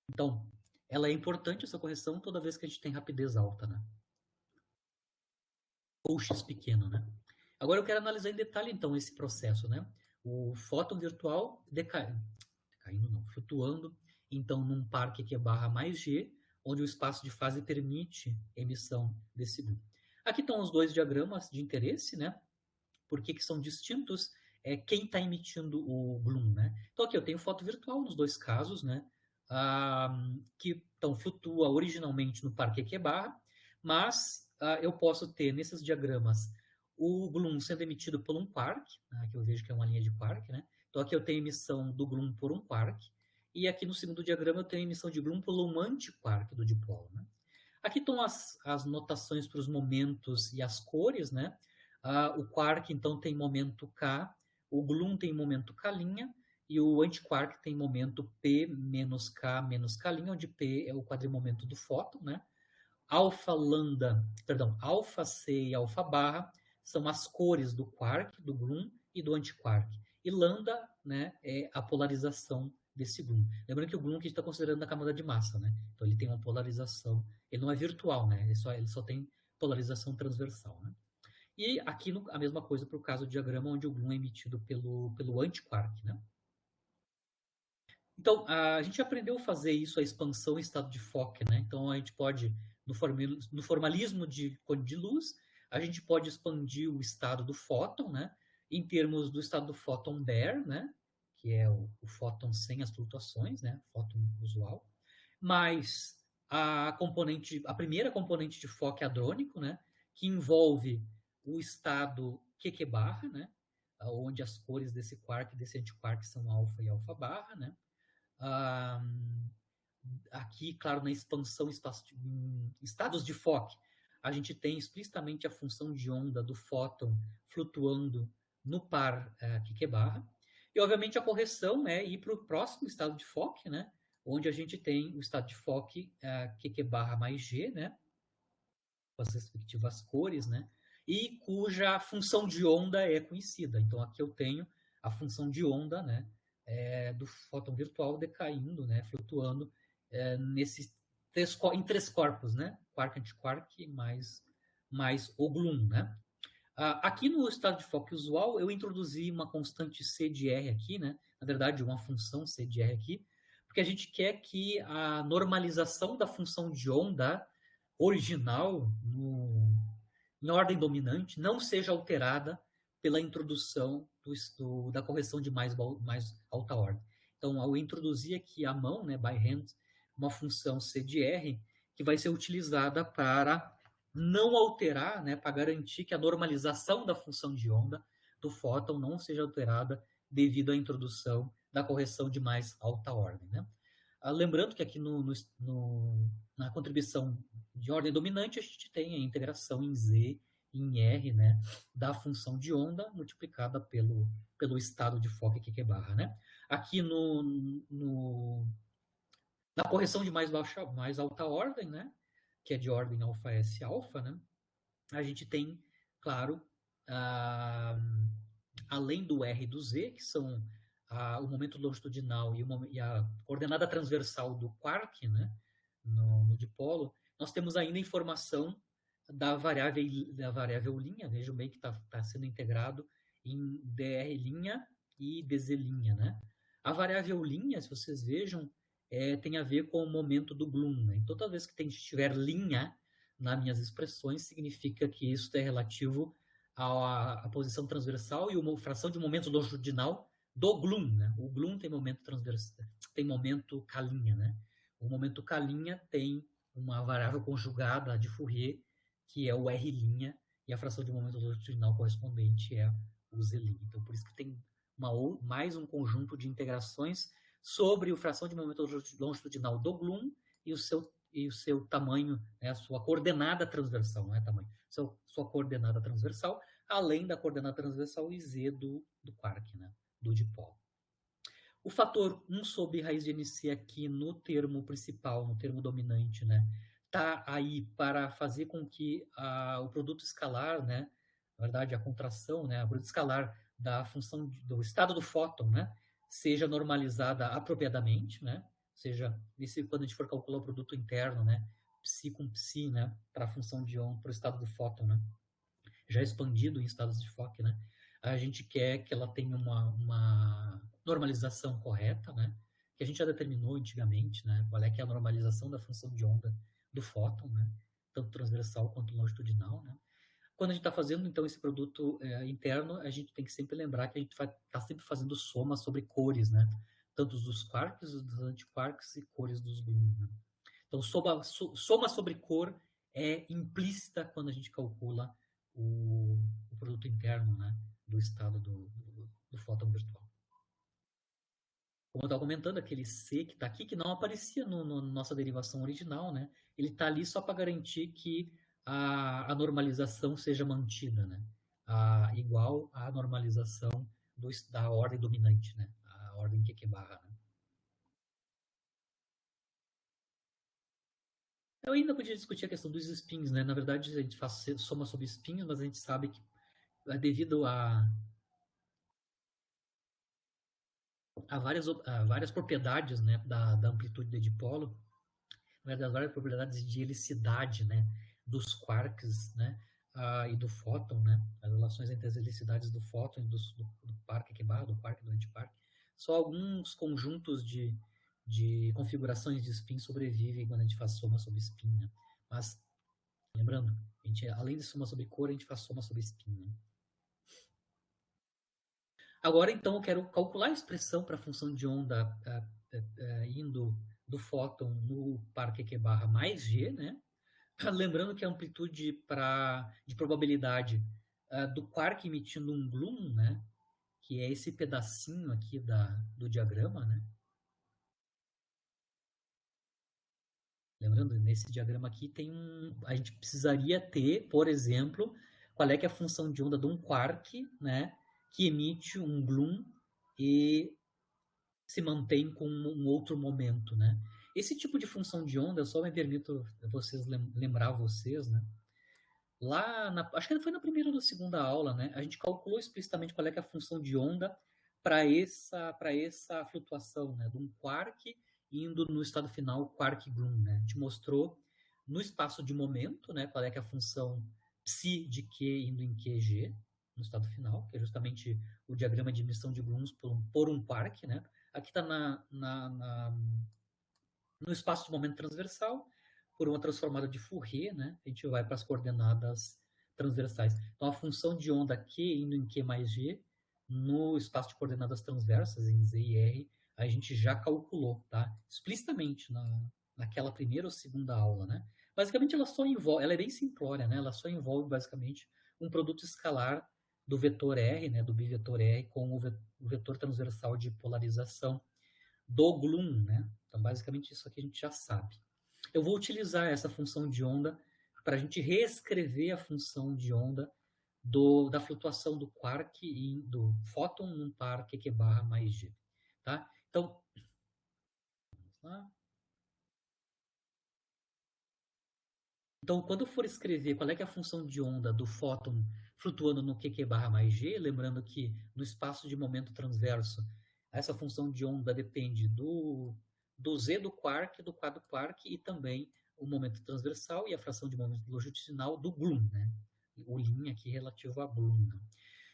Então, ela é importante, essa correção, toda vez que a gente tem rapidez alta, né? Ou x pequeno, né? Agora eu quero analisar em detalhe, então, esse processo, né? O fóton virtual decaindo não, flutuando, então, num par Q-barra mais G, onde o espaço de fase permite a emissão desse Bloom. Aqui estão os dois diagramas de interesse, né? Por que são distintos? Quem está emitindo o Bloom, né? Então, aqui eu tenho foto virtual nos dois casos, né? Que então, flutua originalmente no par Q-barra, mas eu posso ter nesses diagramas o Bloom sendo emitido por um quark, né, que eu vejo que é uma linha de quark, né? Então aqui eu tenho emissão do Bloom por um quark, e aqui no segundo diagrama eu tenho emissão de Bloom por um antiquark do dipolo. Né? Aqui estão as notações para os momentos e as cores, né? O quark então tem momento K, o Bloom tem momento K', e o antiquark tem momento P menos K, onde P é o quadrimomento do fóton, né? Alfa C e alfa barra são as cores do quark, do Bloom e do antiquark. E lambda, né, é a polarização desse Bloom. Lembrando que o Bloom que a gente está considerando na camada de massa, né? Então ele tem uma polarização, ele não é virtual, né? Ele só tem polarização transversal, né? E aqui a mesma coisa para o caso do diagrama onde o Bloom é emitido pelo antiquark, né? Então, a gente aprendeu a fazer isso, a expansão em estado de Fock, né? Então, a gente pode, no formalismo de luz, a gente pode expandir o estado do fóton, né? Em termos do estado do fóton bare, né? Que é o fóton sem as flutuações, né? Fóton usual. Mas a primeira componente de Fock hadrônico, né? Que envolve o estado Q-barra, né? Onde as cores desse quark e desse antiquark são alfa e alfa barra, né? Aqui, claro, na expansão em estados de Fock, a gente tem explicitamente a função de onda do fóton flutuando no par Q-barra. E, obviamente, a correção é ir para o próximo estado de Fock, né? Onde a gente tem o estado de Fock Q-barra mais G, né? Com as respectivas cores, né? E cuja função de onda é conhecida. Então, aqui eu tenho a função de onda, né? Do fóton virtual decaindo, né, flutuando nesses em três corpos, né? Quark, antiquark, mais o gluon, né? Aqui no estado de foco usual, eu introduzi uma constante C de R aqui, né? Na verdade, uma função C de R aqui, porque a gente quer que a normalização da função de onda original em ordem dominante não seja alterada pela introdução da correção de mais alta ordem. Então, ao introduzir aqui à mão, né, by hand, uma função C de R, que vai ser utilizada para não alterar, né, para garantir que a normalização da função de onda do fóton não seja alterada devido à introdução da correção de mais alta ordem. Né? Lembrando que aqui na contribuição de ordem dominante, a gente tem a integração em Z e em R, né, da função de onda multiplicada pelo estado de foco Q barra. Né? Aqui na correção de mais alta ordem, né, que é de ordem alfa S alfa, né, a gente tem, claro, além do R e do Z, que são o momento longitudinal e a coordenada transversal do quark, né, no dipolo, nós temos ainda informação da variável linha, vejam bem que está sendo integrado em dr' e dz', né? A variável linha, se vocês vejam, tem a ver com o momento do Bloom, né? Então, toda vez que tiver linha nas minhas expressões, significa que isso é relativo à posição transversal e uma fração de momento longitudinal do Bloom, né? O Bloom tem momento transversal, tem momento K', né? O momento K' tem uma variável conjugada de Fourier, que é o R', e a fração de momento longitudinal correspondente é o Z'. Então, por isso que tem mais um conjunto de integrações sobre a fração de momento longitudinal do Bloom e o seu tamanho, né, a sua coordenada transversal, não é tamanho, sua coordenada transversal, além da coordenada transversal e Z do quark, né, do dipolo. O fator 1 sobre raiz de NC aqui no termo principal, no termo dominante, né, está aí para fazer com que o produto escalar, né, na verdade a contração, né, o produto escalar da função do estado do fóton, né, seja normalizada apropriadamente, né, ou seja, quando a gente for calcular o produto interno, né, psi com psi, né, para a função de onda, para o estado do fóton, né, já expandido em estados de Fock, né, a gente quer que ela tenha uma normalização correta, né, que a gente já determinou antigamente, né, qual é que é a normalização da função de onda do fóton, né, tanto transversal quanto longitudinal, né. Quando a gente está fazendo, então, esse produto interno, a gente tem que sempre lembrar que a gente está sempre fazendo soma sobre cores, né? Tanto dos quarks, dos antiquarks e cores dos gluons. Né? Então, soma sobre cor é implícita quando a gente calcula o produto interno, né? Do estado do fóton virtual. Como eu estava comentando, aquele C que está aqui, que não aparecia na nossa derivação original, né? Ele está ali só para garantir que a normalização seja mantida, né? Igual à normalização da ordem dominante, né? A ordem Q barra. Né? Eu ainda podia discutir a questão dos spins, né? Na verdade, a gente faz soma sobre spins, mas a gente sabe que devido a várias propriedades, né, da amplitude de dipolo, das várias propriedades de helicidade, né, dos quarks, né, e do fóton, né, as relações entre as helicidades do fóton e do quark Q barra, do quark e do antiquark, só alguns conjuntos de configurações de spin sobrevivem quando a gente faz soma sobre spin, né? Mas, lembrando, além de soma sobre cor, a gente faz soma sobre spin, né? Agora, então, eu quero calcular a expressão para a função de onda indo do fóton no par Q barra mais G, né? Lembrando que a amplitude de probabilidade do quark emitindo um gluon, né? Que é esse pedacinho aqui do diagrama, né? Lembrando, nesse diagrama aqui a gente precisaria ter, por exemplo, qual é que é a função de onda de um quark, né? Que emite um gluon e se mantém com um outro momento, né? Esse tipo de função de onda, eu só me permito lembrar vocês, né? Lá, acho que foi na primeira ou na segunda aula, né? A gente calculou explicitamente qual é que é a função de onda para essa flutuação, né? De um quark indo no estado final quark-gluon, né? Te mostrou no espaço de momento, né, qual é que é a função psi de Q indo em QG, no estado final, que é justamente o diagrama de emissão de gluons por um quark, né? Aqui está no espaço de momento transversal, por uma transformada de Fourier, né? A gente vai para as coordenadas transversais. Então, a função de onda Q indo em Q mais G, no espaço de coordenadas transversas, em Z e R, a gente já calculou, tá? Explicitamente naquela primeira ou segunda aula, né? Basicamente, ela só envolve, ela é bem simplória, né? Ela só envolve, basicamente, um produto escalar do vetor R, né? Do bivetor R, com o vetor transversal de polarização do gluon, né? Então, basicamente, isso aqui a gente já sabe. Eu vou utilizar essa função de onda para a gente reescrever a função de onda da flutuação do quark e do fóton num par Q barra mais G. Tá? Então, vamos lá. Então, quando eu for escrever qual é que é a função de onda do fóton flutuando no Q barra mais G, lembrando que no espaço de momento transverso, essa função de onda depende do Z do quark, do K do quark e também o momento transversal e a fração de momento longitudinal do gluon, né? O linha aqui relativo a gluon. Né?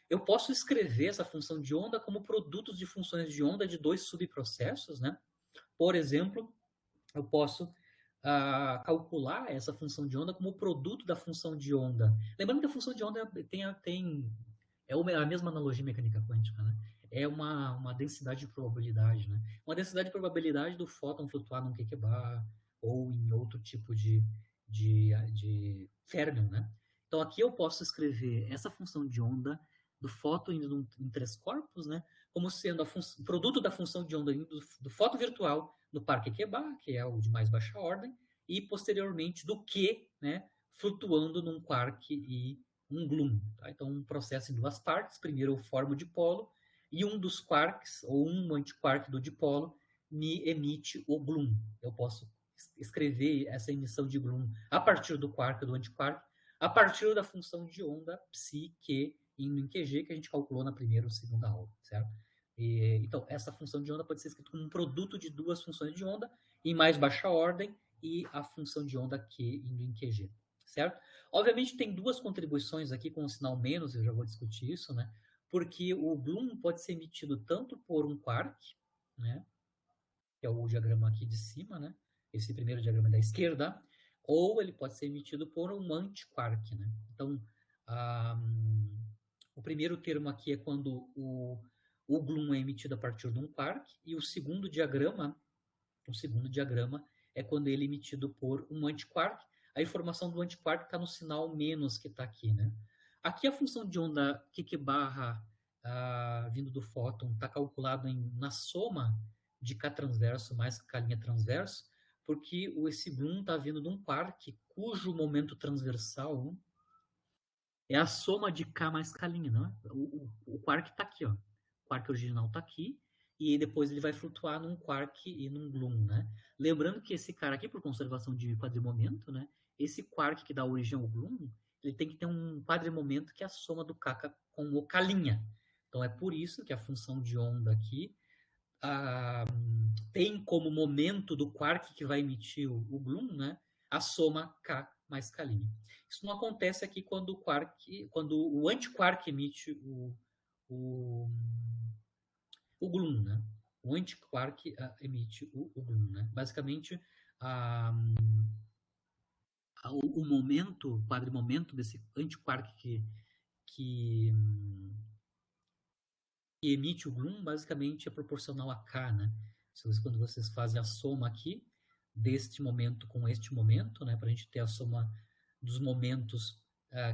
Eu posso escrever essa função de onda como produtos de funções de onda de dois subprocessos, né? Por exemplo, eu posso calcular essa função de onda como produto da função de onda. Lembrando que a função de onda é a mesma analogia mecânica quântica, né? É uma densidade de probabilidade, né? Uma densidade de probabilidade do fóton flutuar num Q bar ou em outro tipo de fermion, né? Então aqui eu posso escrever essa função de onda do fóton indo em três corpos, né? Como sendo o produto da função de onda indo do fóton virtual no par Q bar, que é o de mais baixa ordem, e posteriormente do Q, né? Flutuando num quark e um gluon. Tá? Então, um processo em duas partes. Primeiro eu formo o dipolo e um dos quarks, ou um antiquark do dipolo, me emite o gluon. Eu posso escrever essa emissão de gluon a partir do quark do antiquark, a partir da função de onda psi Q indo em QG, que a gente calculou na primeira ou segunda aula, certo? Então, essa função de onda pode ser escrita como um produto de duas funções de onda em mais baixa ordem e a função de onda Q indo em QG, certo? Obviamente, tem duas contribuições aqui com o sinal menos, eu já vou discutir isso, né? Porque o gluon pode ser emitido tanto por um quark, né? Que é o diagrama aqui de cima, né? Esse primeiro diagrama da esquerda, ou ele pode ser emitido por um antiquark, né? Então, o primeiro termo aqui é quando o gluon é emitido a partir de um quark, e o segundo diagrama é quando ele é emitido por um antiquark. A informação do antiquark está no sinal menos que está aqui, né? Aqui a função de onda Q barra vindo do fóton está calculado na soma de K transverso mais K linha transverso, porque esse gluon está vindo de um quark cujo momento transversal é a soma de K mais K linha, né? O quark está aqui, ó. O quark original está aqui, e depois ele vai flutuar num quark e num gluon, né? Lembrando que esse cara aqui, por conservação de quadrimomento, né? Esse quark que dá origem ao gluon, ele tem que ter um quadrimomento que é a soma do K com o K'. Então é por isso que a função de onda aqui tem como momento do quark que vai emitir o gluon, né? A soma K mais K'. Isso não acontece aqui quando o antiquark emite o gluon, né? O antiquark emite o gluon, né? Basicamente, o momento, o quadrimomento desse antiquark que emite o gluon, basicamente é proporcional a K, né? Quando vocês fazem a soma aqui, deste momento com este momento, né? Para a gente ter a soma dos momentos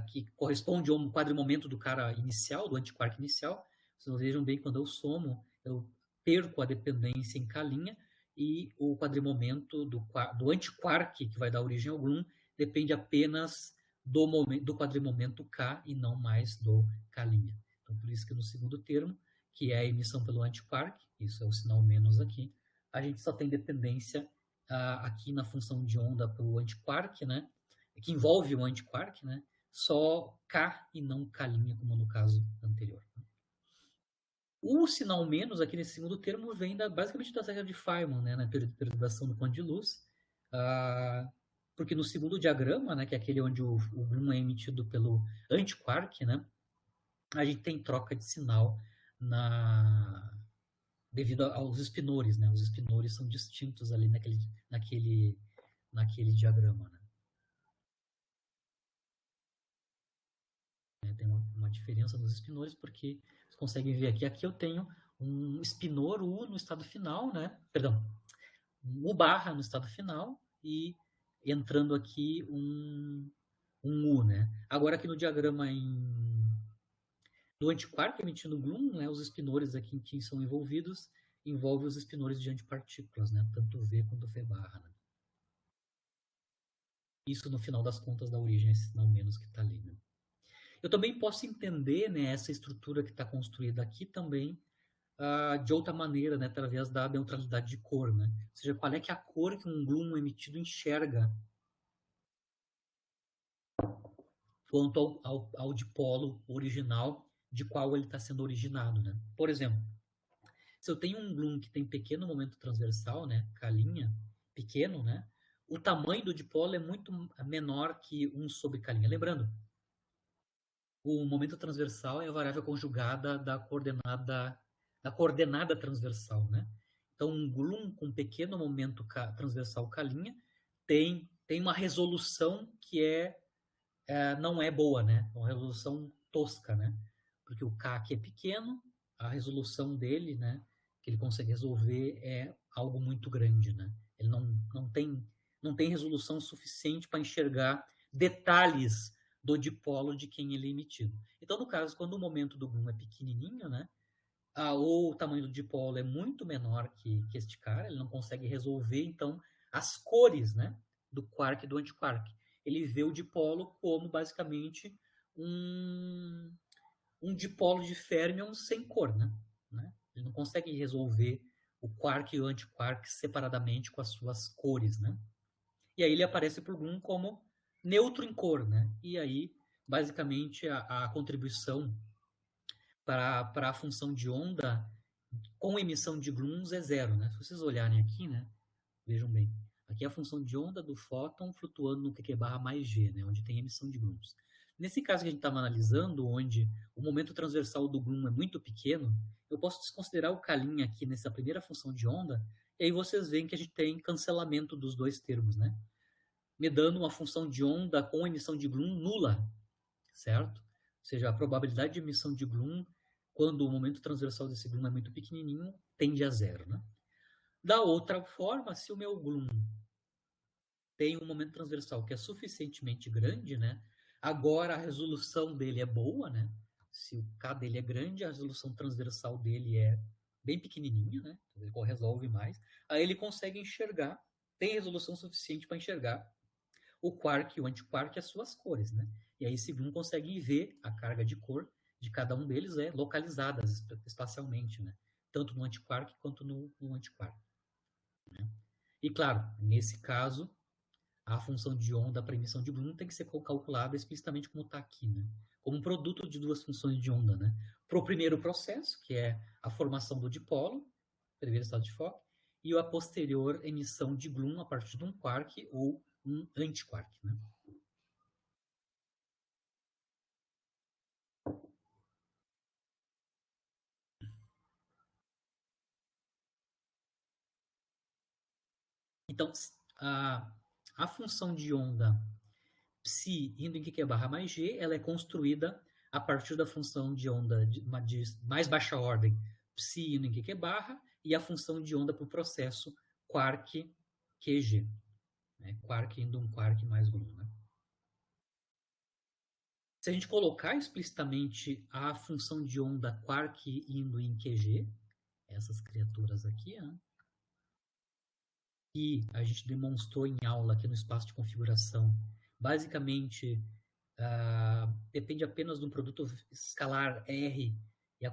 que corresponde ao quadrimomento do cara inicial, do antiquark inicial. Vocês vejam bem, quando eu somo, eu perco a dependência em K', e o quadrimomento do antiquark, que vai dar origem ao gluon, depende apenas do quadrimomento K e não mais do K'. Então, por isso que no segundo termo, que é a emissão pelo antiquark, isso é o sinal menos aqui, a gente só tem dependência aqui na função de onda para o antiquark, né? Que envolve o antiquark, né? Só K e não K', como no caso anterior. O sinal menos aqui nesse segundo termo vem basicamente da regra de Feynman, né, na perturbação do ponto de luz, porque no segundo diagrama, né, que é aquele onde o gluon é emitido pelo antiquark, né, a gente tem troca de sinal devido aos espinores, né? Os espinores são distintos ali naquele diagrama, né? Tem uma diferença nos espinores porque vocês conseguem ver aqui. Aqui eu tenho um espinor U no estado final, né? Perdão, um U barra no estado final e entrando aqui um U, né? Agora aqui no diagrama do antiquark emitindo gluon, né? Os espinores aqui que são envolvidos envolvem os espinores de antipartículas, né? Tanto V quanto V barra, né? Isso, no final das contas, dá origem a esse sinal menos que está ali, né? Eu também posso entender, né, essa estrutura que está construída aqui também de outra maneira, né, através da neutralidade de cor, né? Ou seja, qual é que é a cor que um gluon emitido enxerga quanto ao dipolo original de qual ele está sendo originado, né? Por exemplo, se eu tenho um gluon que tem pequeno momento transversal, né, calinha, pequeno, né, o tamanho do dipolo é muito menor que 1 sobre calinha. Lembrando, o momento transversal é a variável conjugada da coordenada transversal, né? Então, um gluon com pequeno momento transversal calinha tem uma resolução que não é boa, né? Uma resolução tosca, né? Porque o K aqui é pequeno, a resolução dele, né, que ele consegue resolver é algo muito grande, né? Ele não tem resolução suficiente para enxergar detalhes do dipolo de quem ele é emitido. Então, no caso, quando o momento do gluon é pequenininho, né, ou o tamanho do dipolo é muito menor que este cara, ele não consegue resolver, então, as cores, né, do quark e do antiquark. Ele vê o dipolo como, basicamente, um dipolo de férmions sem cor, né? Ele não consegue resolver o quark e o antiquark separadamente com as suas cores, né? E aí ele aparece para o gluon como neutro em cor, né? E aí, basicamente, a contribuição para a função de onda com emissão de gluons é zero, né? Se vocês olharem aqui, né? Vejam bem. Aqui é a função de onda do fóton flutuando no QQ barra mais G, né? Onde tem emissão de gluons. Nesse caso que a gente estava analisando, onde o momento transversal do gluon é muito pequeno, eu posso desconsiderar o K' aqui nessa primeira função de onda, e aí vocês veem que a gente tem cancelamento dos dois termos, né? Me dando uma função de onda com emissão de gluon nula, certo? Ou seja, a probabilidade de emissão de gluon, quando o momento transversal desse gluon é muito pequenininho, tende a zero, né? Da outra forma, se o meu gluon tem um momento transversal que é suficientemente grande, né? Agora a resolução dele é boa, né? Se o K dele é grande, a resolução transversal dele é bem pequenininha, né? Então ele resolve mais. Aí ele consegue enxergar, tem resolução suficiente para enxergar o quark e o antiquark e as suas cores, né? E aí esse gluon consegue ver a carga de cor de cada um deles localizadas espacialmente, né? Tanto no antiquark quanto no antiquark. Né? E claro, nesse caso, a função de onda para emissão de gluon tem que ser calculada explicitamente como está aqui, né? Como um produto de duas funções de onda, né? Para o primeiro processo, que é a formação do dipolo, primeiro estado de Fock, e a posterior emissão de gluon a partir de um quark ou um antiquark, né? Então, a função de onda psi indo em QQ barra mais G, ela é construída a partir da função de onda de mais baixa ordem, psi indo em QQ barra, e a função de onda para o processo quark QG. Né? Quark indo um quark mais gluon. Né? Se a gente colocar explicitamente a função de onda quark indo em QG, essas criaturas aqui, né? E a gente demonstrou em aula aqui no espaço de configuração, basicamente depende apenas de um produto escalar R e a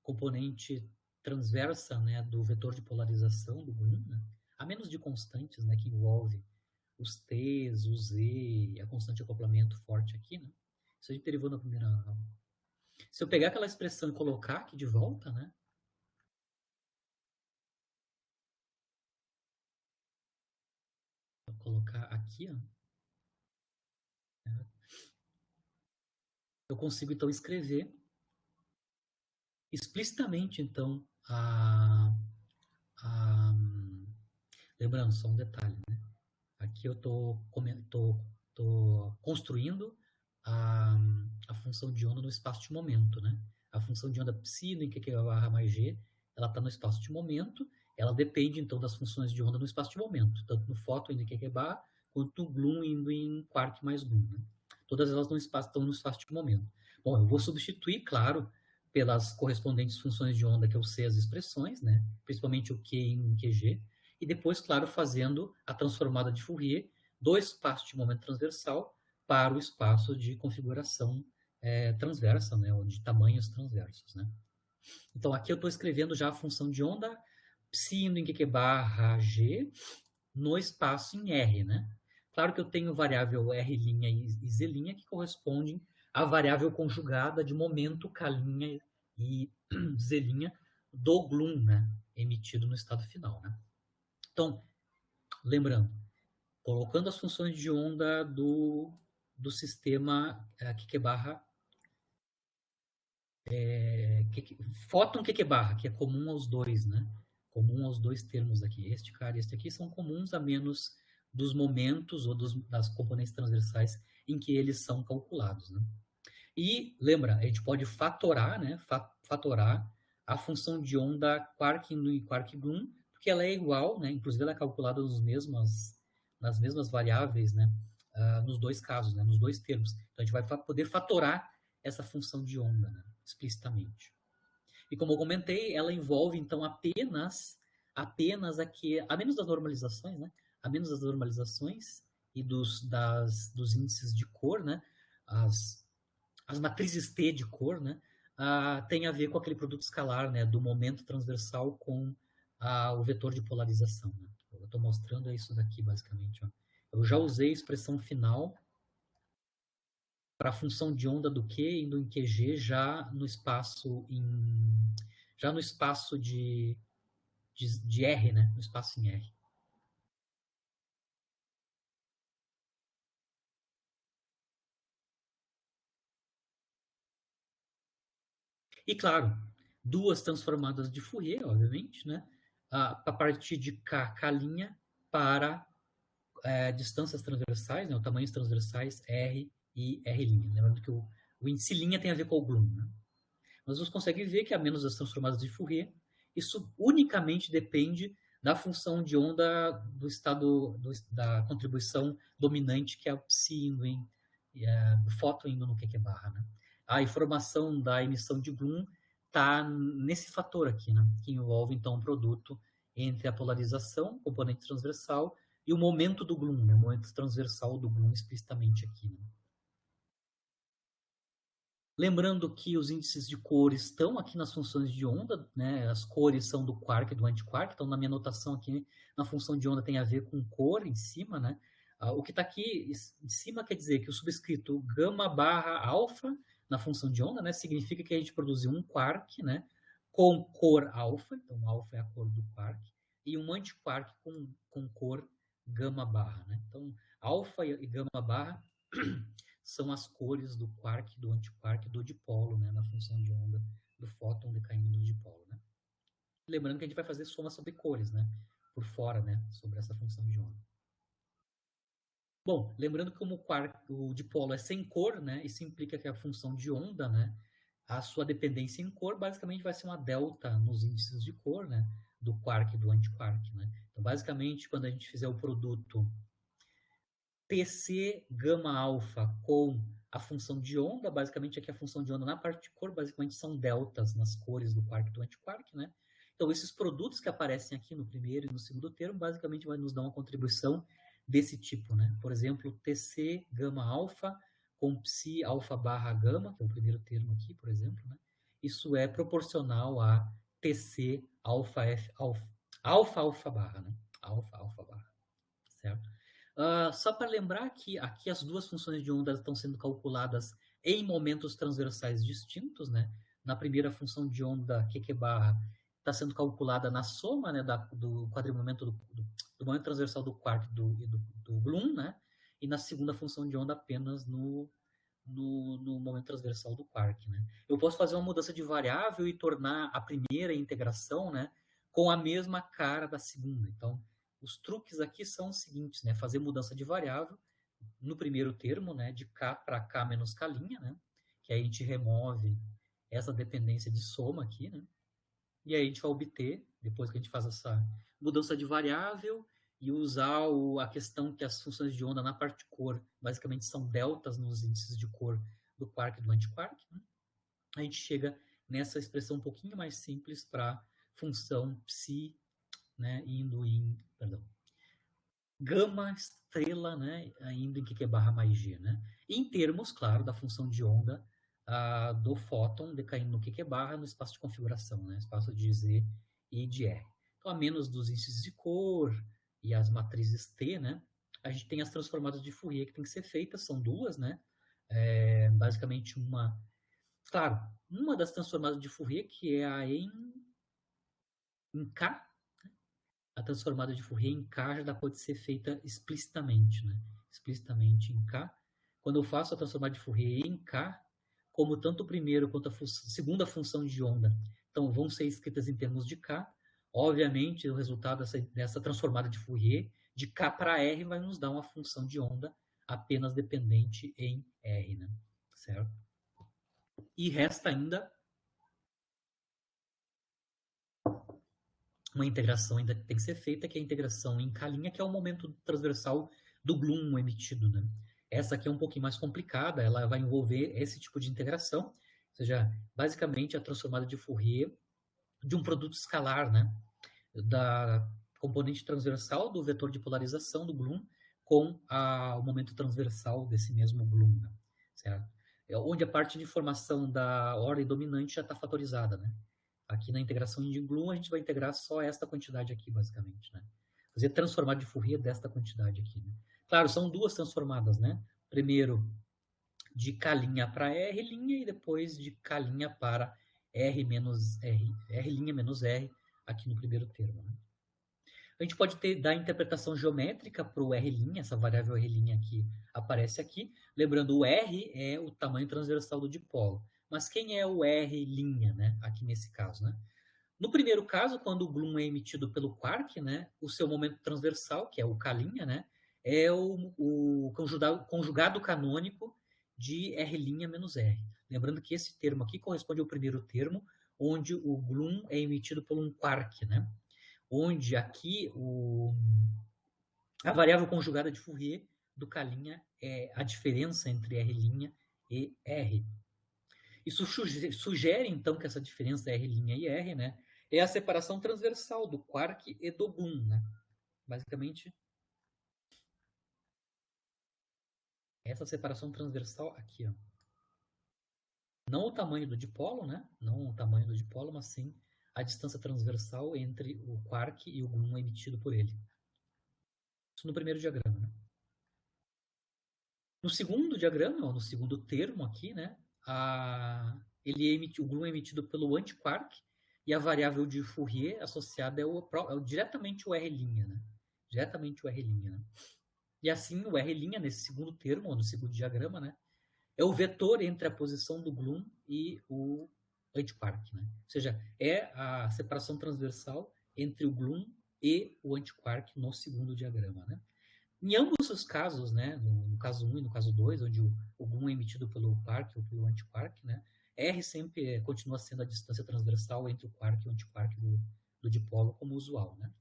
componente transversa, né, do vetor de polarização do gluon, né? A menos de constantes, né, que envolve os T's, o Z, a constante de acoplamento forte aqui, né? Isso a gente derivou na primeira aula. Se eu pegar aquela expressão e colocar aqui de volta, né? Vou colocar aqui, ó. Eu consigo, então, escrever explicitamente, então, lembrando, só um detalhe, né? Aqui eu estou construindo a função de onda no espaço de momento, né? A função de onda psi em Q barra mais G, ela está no espaço de momento, ela depende, então, das funções de onda no espaço de momento, tanto no fóton indo em Q barra, quanto no Glum indo em quark mais Glum, né? Todas elas estão no espaço de momento. Bom, eu vou substituir, claro, pelas correspondentes funções de onda que eu sei as expressões, né? Principalmente o Q em QG, e depois, claro, fazendo a transformada de Fourier do espaço de momento transversal para o espaço de configuração transversa, né, ou de tamanhos transversos. Né? Então, aqui eu estou escrevendo já a função de onda psi indo em Q barra G no espaço em R. Né? Claro que eu tenho variável R' e Z' que correspondem à variável conjugada de momento K' e Z' do Glum, né, emitido no estado final. Né? Então, lembrando, colocando as funções de onda do sistema Q barra fóton Q barra, que é comum aos dois, né? Comum aos dois termos aqui. Este cara e este aqui são comuns a menos dos momentos ou das componentes transversais em que eles são calculados, né? E lembra, a gente pode fatorar, né? Fatorar a função de onda quark e quark Glum, porque ela é igual, né? Inclusive ela é calculada nas mesmas variáveis, né? Nos dois casos, né? Nos dois termos. Então a gente vai poder fatorar essa função de onda, né? Explicitamente. E como eu comentei, ela envolve então apenas aqui, a menos das normalizações, né? A menos das normalizações e dos índices de cor, né? As matrizes T de cor, né, tem a ver com aquele produto escalar, né, do momento transversal com o vetor de polarização. Né? Eu estou mostrando isso daqui, basicamente. Ó. Eu já usei a expressão final para a função de onda do Q indo em QG já no espaço de R, né, no espaço em R. E, claro, duas transformadas de Fourier, obviamente, né? A partir de K' para distâncias transversais, né? Tamanhos transversais R e R'. Lembrando que o índice linha tem a ver com o Glum. Né? Mas você consegue ver que, a menos das transformadas de Fourier, isso unicamente depende da função de onda do estado da contribuição dominante, que é o psi indo do fóton indo no Q barra. Né? A informação da emissão de Glum está nesse fator aqui, né? Que envolve, então, um produto entre a polarização, componente transversal, e o momento do Glum, né? O momento transversal do Glum explicitamente aqui. Né? Lembrando que os índices de cor estão aqui nas funções de onda, né? As cores são do quark e do antiquark, então na minha notação aqui, na função de onda tem a ver com cor em cima, né? O que está aqui em cima quer dizer que o subscrito gama barra alfa na função de onda, né? Significa que a gente produziu um quark, né? Com cor alfa, então alfa é a cor do quark, e um antiquark com cor gama barra, né? Então alfa e gama barra são as cores do quark, do antiquark, do dipolo, né, na função de onda do fóton decaindo no dipolo, né. Lembrando que a gente vai fazer soma sobre cores, né, por fora, né, sobre essa função de onda. Bom, lembrando que como o dipolo é sem cor, né, isso implica que a função de onda, né, a sua dependência em cor basicamente vai ser uma delta nos índices de cor, né, do quark e do antiquark, né. Então, basicamente, quando a gente fizer o produto TC gama alfa com a função de onda, basicamente aqui a função de onda na parte de cor, basicamente são deltas nas cores do quark e do antiquark, né? Então, esses produtos que aparecem aqui no primeiro e no segundo termo, basicamente vai nos dar uma contribuição desse tipo, né? Por exemplo, TC gama alfa com psi alfa barra gama, que é o primeiro termo aqui, por exemplo, né? Isso é proporcional a TC alfa F alfa barra, né? Alfa barra, certo? Só para lembrar que aqui as duas funções de onda estão sendo calculadas em momentos transversais distintos, né? Na primeira função de onda Q barra está sendo calculada na soma, né, do quadrimomento do momento transversal do quark e do Bloom, né? E na segunda função de onda apenas no momento transversal do quark, né? Eu posso fazer uma mudança de variável e tornar a primeira integração, né, com a mesma cara da segunda. Então, os truques aqui são os seguintes, né? Fazer mudança de variável no primeiro termo, né, de K para K menos K', né? Que aí a gente remove essa dependência de soma aqui, né? E aí a gente vai obter, depois que a gente faz essa mudança de variável e usar a questão que as funções de onda na parte de cor basicamente são deltas nos índices de cor do quark e do antiquark, né? A gente chega nessa expressão um pouquinho mais simples para função psi, né, indo em, perdão, gama estrela, né, indo em Q barra mais G, né? Em termos, claro, da função de onda do fóton decaindo no Q barra no espaço de configuração, né, espaço de Z e de R. Então, a menos dos índices de cor e as matrizes T, né, a gente tem as transformadas de Fourier que tem que ser feitas, são duas, né? Basicamente claro, uma das transformadas de Fourier que é a em K. A transformada de Fourier em K já pode ser feita explicitamente, né? Explicitamente em K. Quando eu faço a transformada de Fourier em K, como tanto o primeiro quanto a segunda função de onda, então vão ser escritas em termos de K. Obviamente, o resultado dessa transformada de Fourier de K para R vai nos dar uma função de onda apenas dependente em R, né? Certo? E resta ainda uma integração ainda tem que ser feita, que é a integração em K', que é o momento transversal do Bloom emitido, né? Essa aqui é um pouquinho mais complicada, ela vai envolver esse tipo de integração, ou seja, basicamente a transformada de Fourier de um produto escalar, né? Da componente transversal do vetor de polarização do Bloom com o momento transversal desse mesmo Bloom, né? Certo? Onde a parte de formação da ordem dominante já está fatorizada, né? Aqui na integração de Bloom, a gente vai integrar só esta quantidade aqui, basicamente, né? Fazer transformada de Fourier desta quantidade aqui, né? Claro, são duas transformadas, né? Primeiro de K' para R' e depois de K' para R menos R, R' menos R, aqui no primeiro termo, né? A gente pode dar interpretação geométrica para o R', essa variável R' aqui aparece aqui. Lembrando, o R é o tamanho transversal do dipolo. Mas quem é o R', né? Aqui nesse caso, né? No primeiro caso, quando o Bloom é emitido pelo quark, né? O seu momento transversal, que é o K', né? É o conjugado canônico de R' menos R. Lembrando que esse termo aqui corresponde ao primeiro termo, onde o Bloom é emitido por um quark, né? Onde aqui a variável conjugada de Fourier do K' é a diferença entre R' e R. Isso sugere, então, que essa diferença R' e R, né, é a separação transversal do quark e do Bloom, né? Basicamente, essa separação transversal aqui, ó. Não o tamanho do dipolo, né? Não o tamanho do dipolo, mas sim a distância transversal entre o quark e o Bloom emitido por ele. Isso no primeiro diagrama, né? No segundo diagrama, ou no segundo termo aqui, né, o Bloom é emitido pelo antiquark e a variável de Fourier associada diretamente o R', né? Diretamente o R', né? E assim, o R' nesse segundo termo, ou no segundo diagrama, né, é o vetor entre a posição do Bloom e o antiquark, né? Ou seja, é a separação transversal entre o Bloom e o antiquark no segundo diagrama, né? Em ambos os casos, né, no caso 1 e no caso 2, onde o Bloom é emitido pelo quark ou pelo antiquark, né, R sempre continua sendo a distância transversal entre o quark e o antiquark do dipolo, como usual, né?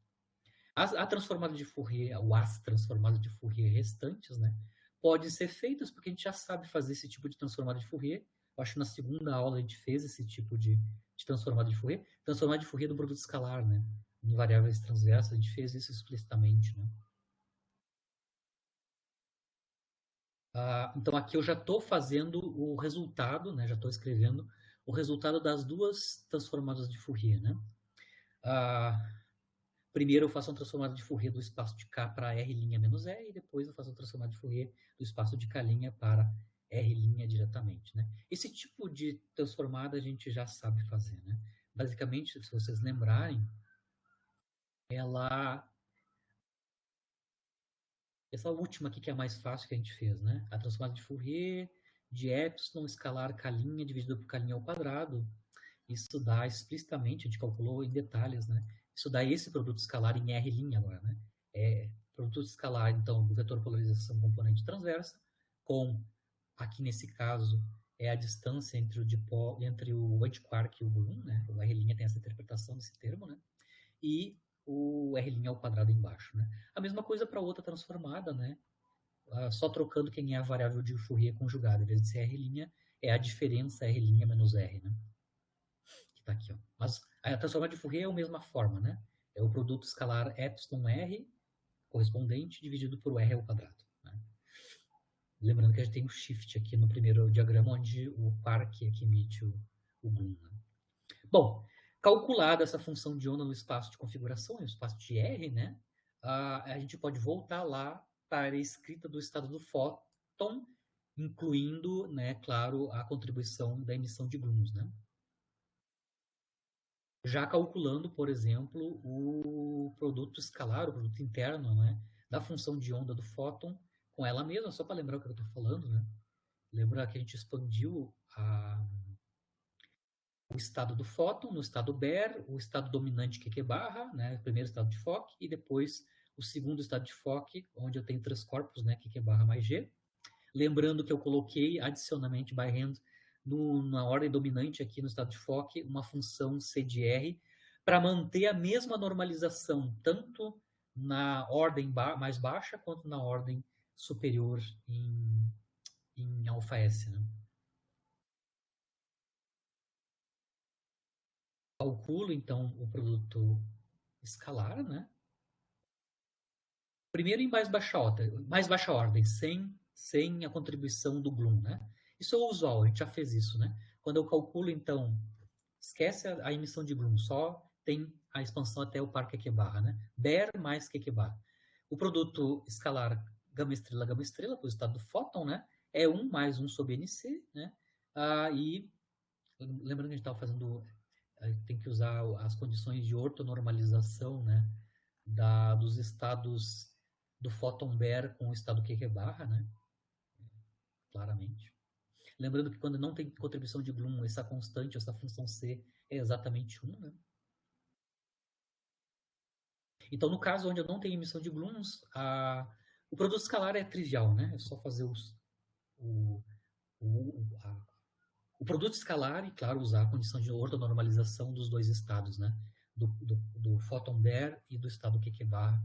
A transformada de Fourier, ou as transformadas de Fourier restantes, né, podem ser feitas porque a gente já sabe fazer esse tipo de transformada de Fourier. Eu acho que na segunda aula a gente fez esse tipo de transformada de Fourier. Transformada de Fourier do produto escalar, né? Em variáveis transversas, a gente fez isso explicitamente, né? Então aqui eu já estou fazendo o resultado, né? Já estou escrevendo o resultado das duas transformadas de Fourier, né? Primeiro eu faço uma transformada de Fourier do espaço de K para R' menos R, e depois eu faço uma transformada de Fourier do espaço de K' para R' diretamente, né? Esse tipo de transformada a gente já sabe fazer, né? Basicamente, se vocês lembrarem, essa última aqui que é a mais fácil que a gente fez, né? A transformada de Fourier de epsilon escalar k' dividido por k' ao quadrado. Isso dá explicitamente, a gente calculou em detalhes, né? Isso dá esse produto escalar em R' agora, né? Produto escalar, então, do vetor polarização componente transversa, com, aqui nesse caso, é a distância entre o antiquark e o gluon, né? O R' tem essa interpretação desse termo, né? E o R' ao quadrado embaixo, né? A mesma coisa para outra transformada, né? Só trocando quem é a variável de Fourier conjugada. Em vez de ser R', é a diferença R' menos R, né? Que está aqui, ó. Mas a transformada de Fourier é a mesma forma, né? É o produto escalar epsilon R correspondente dividido por R ao quadrado. Né? Lembrando que a gente tem um shift aqui no primeiro diagrama, onde o quark é que emite o gluon. Né? Bom, calculada essa função de onda no espaço de configuração, no espaço de R, né? A gente pode voltar lá para a escrita do estado do fóton, incluindo, né, claro, a contribuição da emissão de gluons, né? Já calculando, por exemplo, o produto escalar, o produto interno, né, da função de onda do fóton com ela mesma, só para lembrar o que eu estou falando, né? Lembra que a gente expandiu o estado do fóton no estado Baire, o estado dominante QQ barra, né, o primeiro estado de Fock, e depois o segundo estado de Fock, onde eu tenho 3 corpos, né, QQ barra mais G. Lembrando que eu coloquei adicionalmente by hand na ordem dominante aqui no estado de Fock uma função C de R para manter a mesma normalização, tanto na ordem mais baixa quanto na ordem superior em alfa S. Né? Calculo, então, o produto escalar, né? Primeiro em mais baixa ordem, sem a contribuição do gluon, né? Isso é o usual, a gente já fez isso, né? Quando eu calculo, então, esquece a emissão de gluon, só tem a expansão até o par QQ barra, né? Baire mais QQ barra. O produto escalar gama estrela, para o estado do fóton, né? É 1 mais 1 sobre NC, né? E lembrando que a gente estava fazendo, tem que usar as condições de ortonormalização, né? Dos estados do fóton Baire com o estado QQ barra, né? Claramente. Lembrando que quando não tem contribuição de gluon, essa constante, essa função C é exatamente 1, né? Então, no caso onde eu não tenho emissão de gluons, o produto escalar é trivial, né? É só fazer o produto escalar e, claro, usar a condição de ortonormalização dos dois estados, né? Do fóton Baire e do estado QQ barra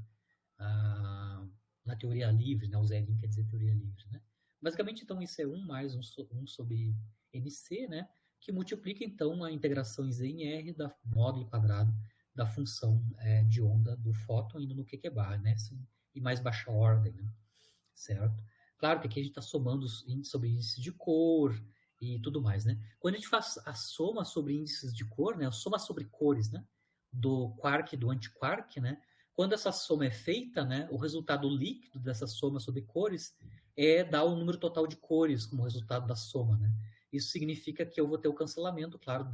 na teoria livre, né? O Zellin quer dizer teoria livre, né? Basicamente, então, isso é 1 mais 1 sobre NC, né? Que multiplica, então, a integração em Z em R da módulo quadrado da função de onda do fóton indo no QQ barra, né? E mais baixa ordem, né? Certo? Claro que aqui a gente está somando sobre índices de cor e tudo mais, né? Quando a gente faz a soma sobre índices de cor, né? A soma sobre cores, né? Do quark e do antiquark, né? Quando essa soma é feita, né? O resultado líquido dessa soma sobre cores dar o número total de cores como resultado da soma, né? Isso significa que eu vou ter o cancelamento, claro,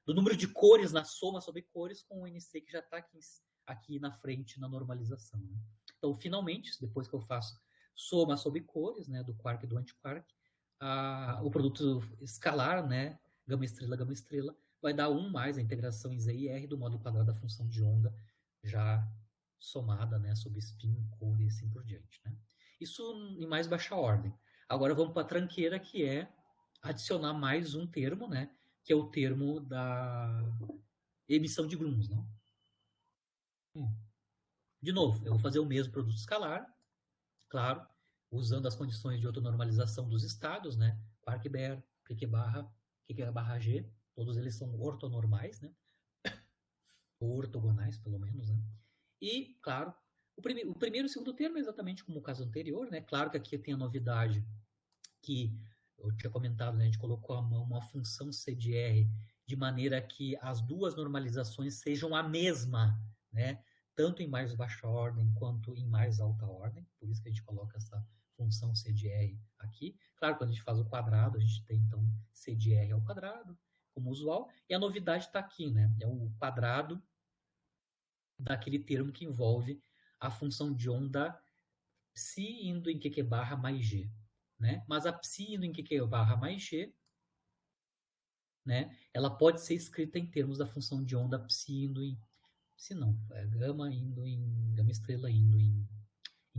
do número de cores na soma sobre cores com o NC que já está aqui na frente na normalização. Né? Então, finalmente, depois que eu faço soma sobre cores, né, do quark e do antiquark, o produto escalar, né, gama estrela, vai dar 1 mais a integração em Z e R do módulo quadrado da função de onda já somada, né, sobre spin, cor e assim por diante, né? Isso em mais baixa ordem. Agora vamos para a tranqueira, que é adicionar mais um termo, né, que é o termo da emissão de gluons, não? De novo, eu vou fazer o mesmo produto escalar, claro, usando as condições de ortonormalização dos estados, né? Quark Baire, QQ barra G, todos eles são ortonormais, né? Ou ortogonais, pelo menos, né? E, claro, o primeiro e o segundo termo é exatamente como o caso anterior, né? Claro que aqui tem a novidade que eu tinha comentado, né? A gente colocou à mão uma função C de R de maneira que as duas normalizações sejam a mesma, né? Tanto em mais baixa ordem quanto em mais alta ordem. Por isso que a gente coloca essa função C de R Aqui, claro, quando a gente faz o quadrado, a gente tem, então, C de R ao quadrado, como usual, e a novidade está aqui, né? É o quadrado daquele termo que envolve a função de onda psi indo em QQ barra mais G, né? Mas a psi indo em QQ barra mais G, né? Ela pode ser escrita em termos da função de onda psi indo em... Psi não, é gama indo em... Gama estrela indo em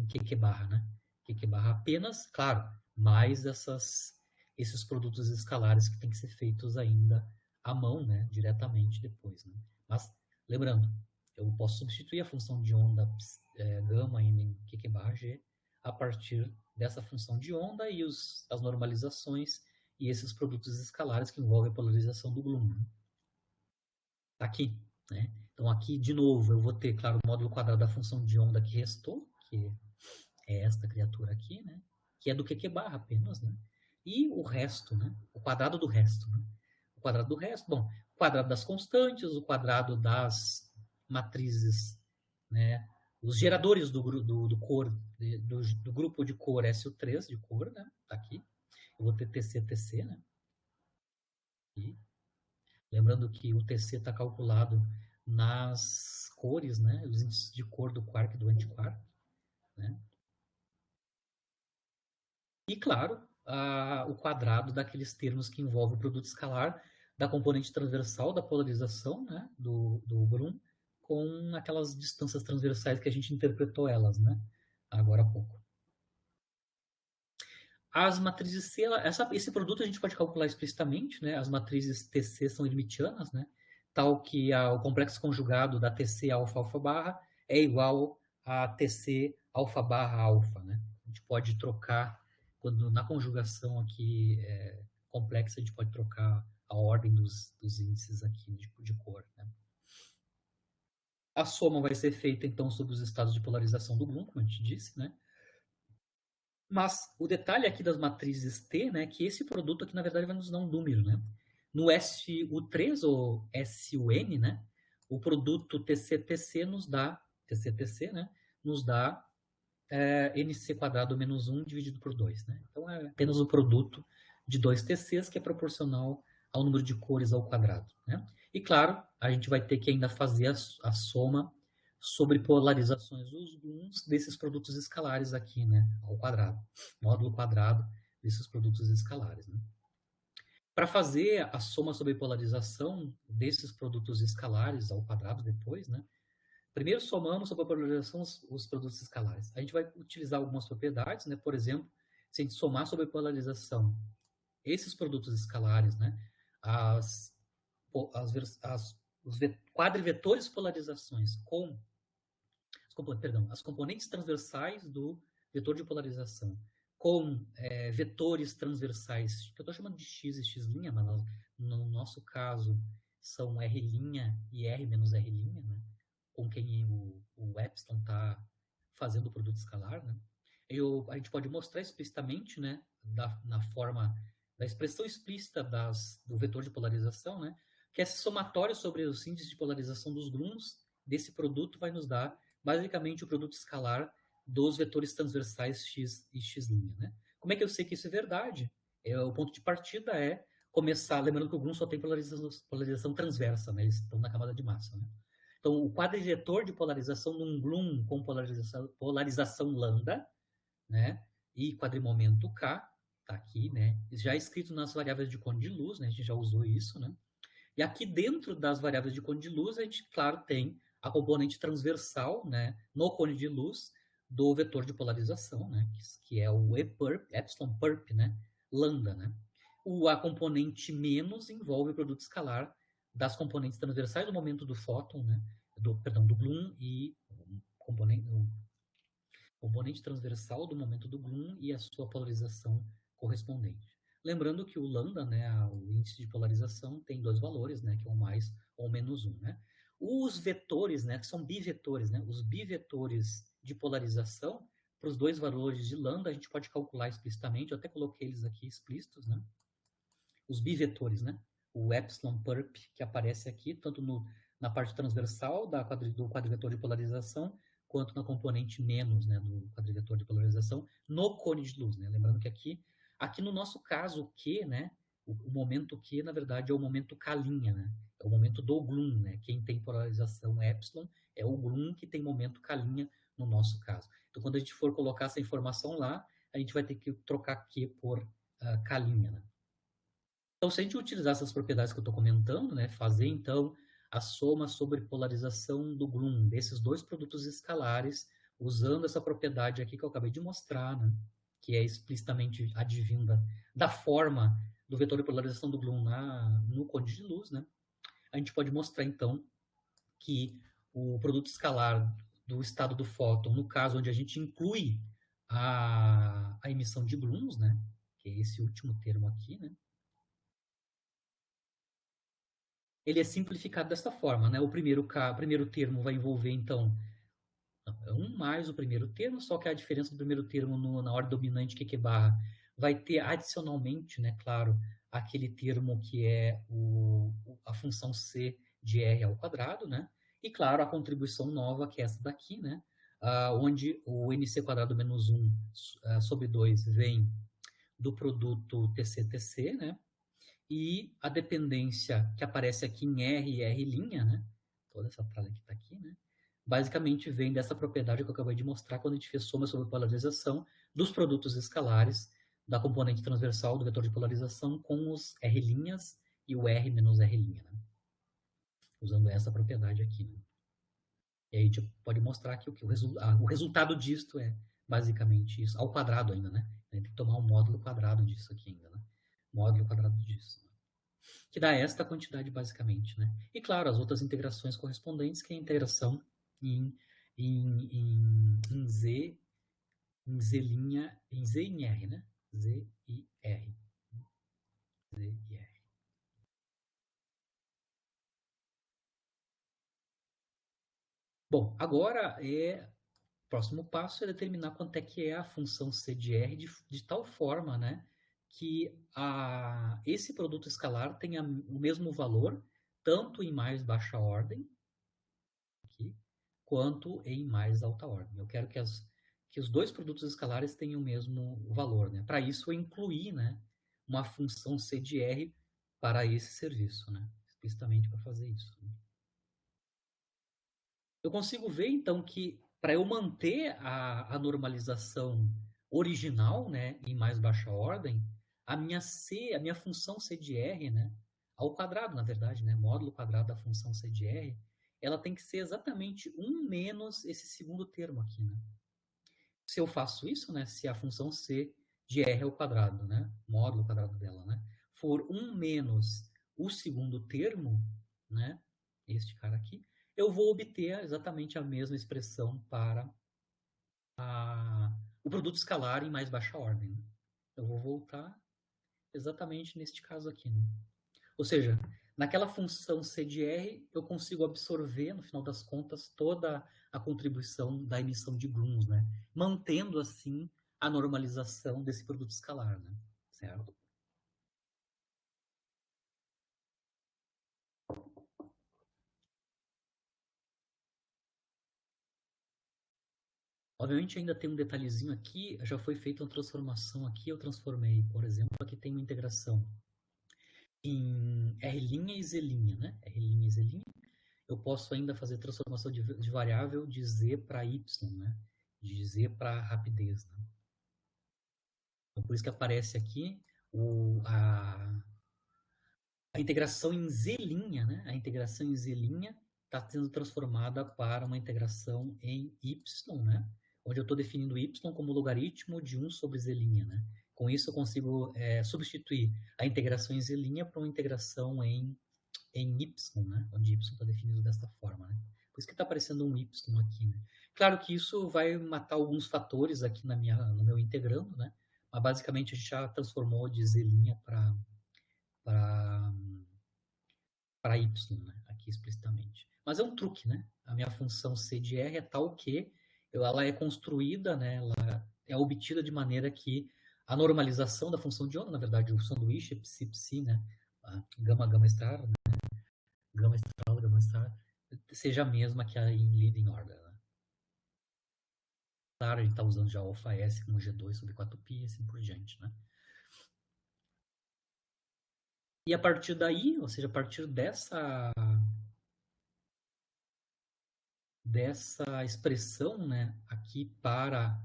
QQ barra, né? QQ barra apenas, claro, mais esses produtos escalares que têm que ser feitos ainda à mão, né? Diretamente depois, né? Mas, lembrando, eu posso substituir a função de onda gama em QQ barra G a partir dessa função de onda e as normalizações e esses produtos escalares que envolvem a polarização do Bloom. Né? Tá aqui, né? Então aqui, de novo, eu vou ter, claro, o módulo quadrado da função de onda que restou, que é esta criatura aqui, né? Que é do QQ barra apenas, né? E o resto, né? O quadrado do resto, né? O quadrado do resto, bom, o quadrado das constantes, o quadrado das matrizes, né? Os geradores do grupo de cor SU3 de cor, né? Tá aqui. Eu vou ter TC, TC, né? E lembrando que o TC está calculado nas cores, né? Os índices de cor do quark e do antiquark, né? E, claro, o quadrado daqueles termos que envolvem o produto escalar da componente transversal da polarização, né, do Bloom, com aquelas distâncias transversais que a gente interpretou elas, né, agora há pouco. As matrizes C, esse produto a gente pode calcular explicitamente, né, as matrizes TC são hermitianas, né, tal que o complexo conjugado da TC alfa alfa barra é igual a TC alfa barra alfa, né. A gente pode trocar quando na conjugação aqui complexa, a gente pode trocar a ordem dos índices aqui de cor. Né? A soma vai ser feita, então, sobre os estados de polarização do Bloom, como a gente disse, né? Mas o detalhe aqui das matrizes T, né, que esse produto aqui, na verdade, vai nos dar um número, né? No SU3 ou SUN, né, o produto TC-TC nos dá, TC-TC, né, nos dá NC quadrado menos 1 dividido por 2. Né? Então, é apenas o produto de 2 TCs que é proporcional ao número de cores ao quadrado. Né? E, claro, a gente vai ter que ainda fazer a soma sobre polarizações dos Blooms desses produtos escalares aqui, né? Ao quadrado. Módulo quadrado desses produtos escalares. Né? Para fazer a soma sobre polarização desses produtos escalares ao quadrado depois, né? Primeiro somamos sobre a polarização os produtos escalares. A gente vai utilizar algumas propriedades, né? Por exemplo, se a gente somar sobre a polarização esses produtos escalares, né? Os quadrivetores polarizações com as componentes transversais do vetor de polarização com vetores transversais, que eu estou chamando de x e x', mas no nosso caso são r' e r menos r', né? Com quem o epsilon está fazendo o produto escalar, né? A gente pode mostrar explicitamente, né, na forma da expressão explícita do vetor de polarização, né, que esse somatório sobre os índices de polarização dos grumos desse produto vai nos dar basicamente o produto escalar dos vetores transversais x e x'. Né? Como é que eu sei que isso é verdade? O ponto de partida é começar, lembrando que o grum só tem polarização transversa, né? Eles estão na camada de massa. Né? Então, o quadrivetor de polarização num Bloom com polarização lambda, né, e quadrimomento K, tá aqui, né, já escrito nas variáveis de cone de luz, né, a gente já usou isso, né, e aqui dentro das variáveis de cone de luz, a gente, claro, tem a componente transversal, né, no cone de luz do vetor de polarização, né, que é o epsilon perp, né, lambda, né. A componente menos envolve o produto escalar das componentes transversais do momento do fóton, né, do Bloom e o componente transversal do momento do Bloom e a sua polarização correspondente. Lembrando que o lambda, né, o índice de polarização, tem dois valores, né, que é o mais ou menos 1. Né? Os vetores, né, que são bivetores, né, os bivetores de polarização, para os dois valores de lambda, a gente pode calcular explicitamente, eu até coloquei eles aqui explícitos, né? Os bivetores, né? O epsilon perp, que aparece aqui, tanto na parte transversal do quadrivetor de polarização, quanto na componente menos, né, do quadrivetor de polarização, no cone de luz, né? Lembrando que aqui no nosso caso, o Q, né, o momento Q, na verdade, é o momento K', né? É o momento do gluon, né? Quem tem polarização epsilon é o gluon que tem momento K' no nosso caso. Então, quando a gente for colocar essa informação lá, a gente vai ter que trocar Q por K', né? Então, se a gente utilizar essas propriedades que eu estou comentando, né, fazer, então, a soma sobre polarização do gluon desses dois produtos escalares, usando essa propriedade aqui que eu acabei de mostrar, né, que é explicitamente advinda da forma do vetor de polarização do gluon no cone de luz, né, a gente pode mostrar, então, que o produto escalar do estado do fóton, no caso onde a gente inclui a emissão de gluons, né, que é esse último termo aqui, né, ele é simplificado desta forma, né? O primeiro termo vai envolver, então, 1 mais o primeiro termo, só que a diferença do primeiro termo na ordem dominante, que barra, vai ter adicionalmente, né, claro, aquele termo que é a função C de R ao quadrado, né? E, claro, a contribuição nova, que é essa daqui, né? Onde o NC quadrado menos 1 sobre 2 vem do produto TC-TC, né? E a dependência que aparece aqui em R e R', né? Toda essa frase que está aqui, né? Basicamente vem dessa propriedade que eu acabei de mostrar quando a gente fez soma sobre polarização dos produtos escalares da componente transversal do vetor de polarização com os R' e o R menos R', né? Usando essa propriedade aqui, né? E aí a gente pode mostrar que o resultado disto é basicamente isso, ao quadrado ainda, né? A gente tem que tomar um módulo quadrado disso aqui ainda, né? Módulo quadrado disso. Que dá esta quantidade basicamente, né? E claro, as outras integrações correspondentes, que é a integração em Z, em Z' em Z e em R, né? Z e R. Z e R. Bom, agora o próximo passo é determinar quanto é que é a função C de R de tal forma, né, que esse produto escalar tenha o mesmo valor, tanto em mais baixa ordem, aqui, quanto em mais alta ordem. Eu quero que os dois produtos escalares tenham o mesmo valor, né? Para isso, eu incluí, né, uma função C de R para esse serviço, né? Explicitamente para fazer isso. Né? Eu consigo ver, então, que para eu manter a normalização original, né, em mais baixa ordem, a minha função C de R, né, ao quadrado, na verdade, né, módulo quadrado da função C de R, ela tem que ser exatamente 1 menos esse segundo termo aqui, né? Se eu faço isso, né, se a função C de R ao quadrado, né, módulo quadrado dela, né, for 1 menos o segundo termo, né, este cara aqui, eu vou obter exatamente a mesma expressão para o produto escalar em mais baixa ordem. Né? Eu vou voltar exatamente neste caso aqui. Né? Ou seja, naquela função C de R, eu consigo absorver, no final das contas, toda a contribuição da emissão de gluons, né? Mantendo, assim, a normalização desse produto escalar. Né? Certo? Obviamente ainda tem um detalhezinho aqui, já foi feita uma transformação aqui, eu transformei, por exemplo, aqui tem uma integração em R' e Z', né? R' e Z'. Eu posso ainda fazer transformação de variável de Z para Y, né? De Z para rapidez, né? Então, por isso que aparece aqui a integração em Z', né? A integração em Z' está sendo transformada para uma integração em Y, né? Onde eu estou definindo Y como logaritmo de 1 sobre Z', né? Com isso eu consigo substituir a integração em Z' para uma integração em Y, né? Onde Y está definido desta forma, né? Por isso que está aparecendo um Y aqui, né? Claro que isso vai matar alguns fatores aqui no meu integrando, né? Mas basicamente a gente já transformou de Z' para Y, né? Aqui explicitamente. Mas é um truque, né? A minha função C de R é tal que ela é construída, né? Ela é obtida de maneira que a normalização da função de onda, na verdade, o sanduíche, psi, né? Gama star, né? Gama star, seja a mesma que a em leading order. Né? Claro, a gente está usando já o alfa S como G2 sobre 4π e assim por diante, né? E a partir daí, ou seja, a partir dessa expressão, né, aqui para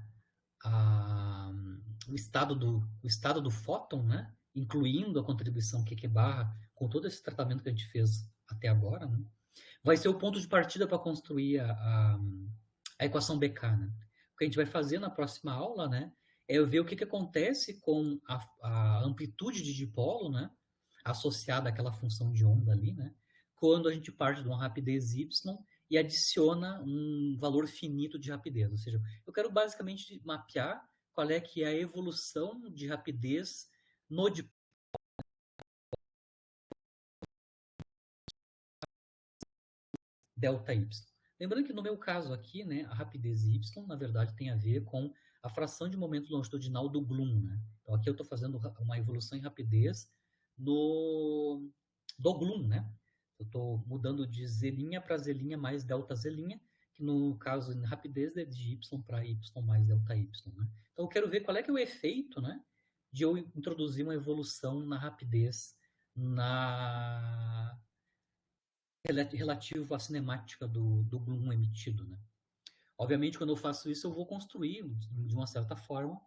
o estado do fóton, né, incluindo a contribuição Q barra, com todo esse tratamento que a gente fez até agora, né, vai ser o ponto de partida para construir a equação BK. Né? O que a gente vai fazer na próxima aula, né, é ver o que acontece com a amplitude de dipolo, né, associada àquela função de onda ali, né, quando a gente parte de uma rapidez y e adiciona um valor finito de rapidez. Ou seja, eu quero basicamente mapear qual é que é a evolução de rapidez no dipolo delta y. Lembrando que no meu caso aqui, né, a rapidez y, na verdade, tem a ver com a fração de momento longitudinal do Bloom. Né? Então, aqui eu estou fazendo uma evolução em rapidez do Bloom. Né? Eu estou mudando de z' para z' mais delta z', que no caso, em rapidez, é de y para y mais delta y. Né? Então, eu quero ver qual é que é o efeito, né, de eu introduzir uma evolução na rapidez relativo à cinemática do Bloom emitido. Né? Obviamente, quando eu faço isso, eu vou construir, de uma certa forma,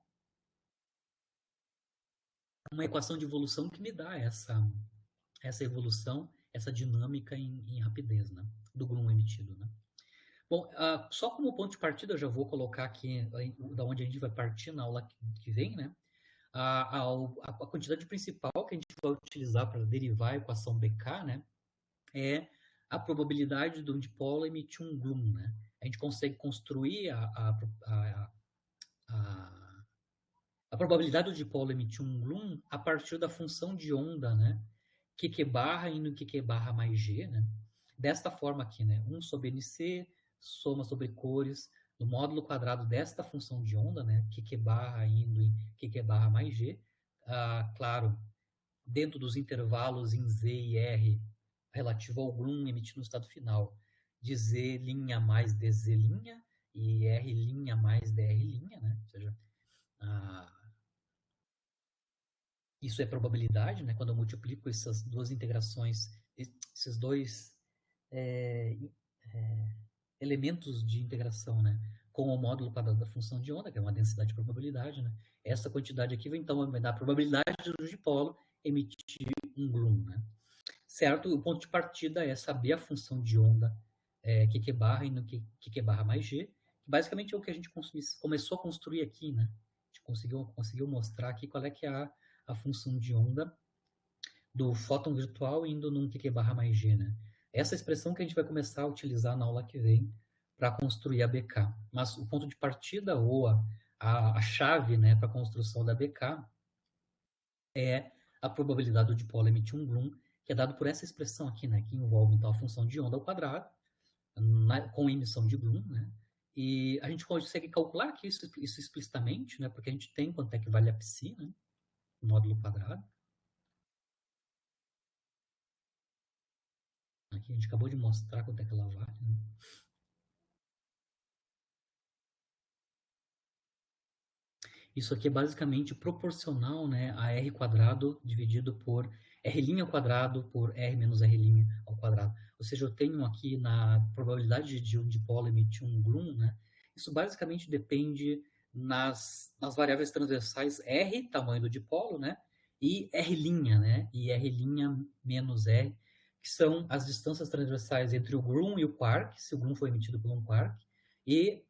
uma equação de evolução que me dá essa evolução, essa dinâmica em rapidez, né, do Bloom emitido. Né? Bom, só como ponto de partida, eu já vou colocar aqui da onde a gente vai partir na aula que vem, né? A quantidade principal que a gente vai utilizar para derivar a equação BK, né, é a probabilidade do dipolo emitir um Bloom. Né? A gente consegue construir a probabilidade do dipolo emitir um Bloom a partir da função de onda, né, QQ barra indo em QQ barra mais G, né? Desta forma aqui, né, 1 sobre NC, soma sobre cores, no módulo quadrado desta função de onda, né, QQ barra indo em QQ barra mais G, claro, dentro dos intervalos em Z e R, relativo ao Bloom emitido no estado final, de Z' mais DZ' e R' mais DR', né? Ou seja, isso é probabilidade, né? Quando eu multiplico essas duas integrações, esses dois elementos de integração, né, com o módulo quadrado da função de onda, que é uma densidade de probabilidade, né? Essa quantidade aqui então vai dar a probabilidade do dipolo emitir um Bloom, né? Certo? O ponto de partida é saber a função de onda QQ barra e no QQ barra mais G, que basicamente é o que a gente começou a construir aqui, né? A gente conseguiu mostrar aqui qual é que é a função de onda do fóton virtual indo num QQ barra mais G, né? Essa expressão que a gente vai começar a utilizar na aula que vem para construir a BK. Mas o ponto de partida ou a chave, né, para a construção da BK é a probabilidade do dipolo emitir um Bloom, que é dado por essa expressão aqui, né, que envolve então a função de onda ao quadrado, com emissão de Bloom, né? E a gente consegue calcular aqui isso explicitamente, né, porque a gente tem quanto é que vale a psi, né, no módulo quadrado. Aqui a gente acabou de mostrar quanto é que ela vale. Né? Isso aqui é basicamente proporcional, né, a R quadrado dividido por R' ao quadrado por R menos R' ao quadrado. Ou seja, eu tenho aqui na probabilidade de um dipolo emitir um Bloom, né, isso basicamente depende nas variáveis transversais R, tamanho do dipolo, né, e R', né, e R' menos R, que são as distâncias transversais entre o Bloom e o quark, se o Bloom for emitido por um quark, e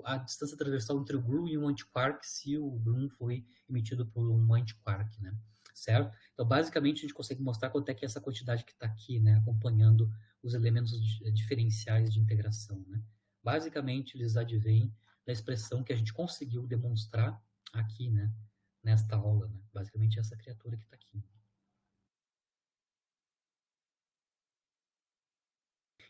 a distância transversal entre o Bloom e um antiquark, se o Bloom foi emitido por um antiquark, né? Certo? Então, basicamente, a gente consegue mostrar quanto é que essa quantidade que está aqui, né, acompanhando os elementos diferenciais de integração, né? Basicamente, eles advêm da expressão que a gente conseguiu demonstrar aqui, né, nesta aula, né? Basicamente, essa criatura que está aqui.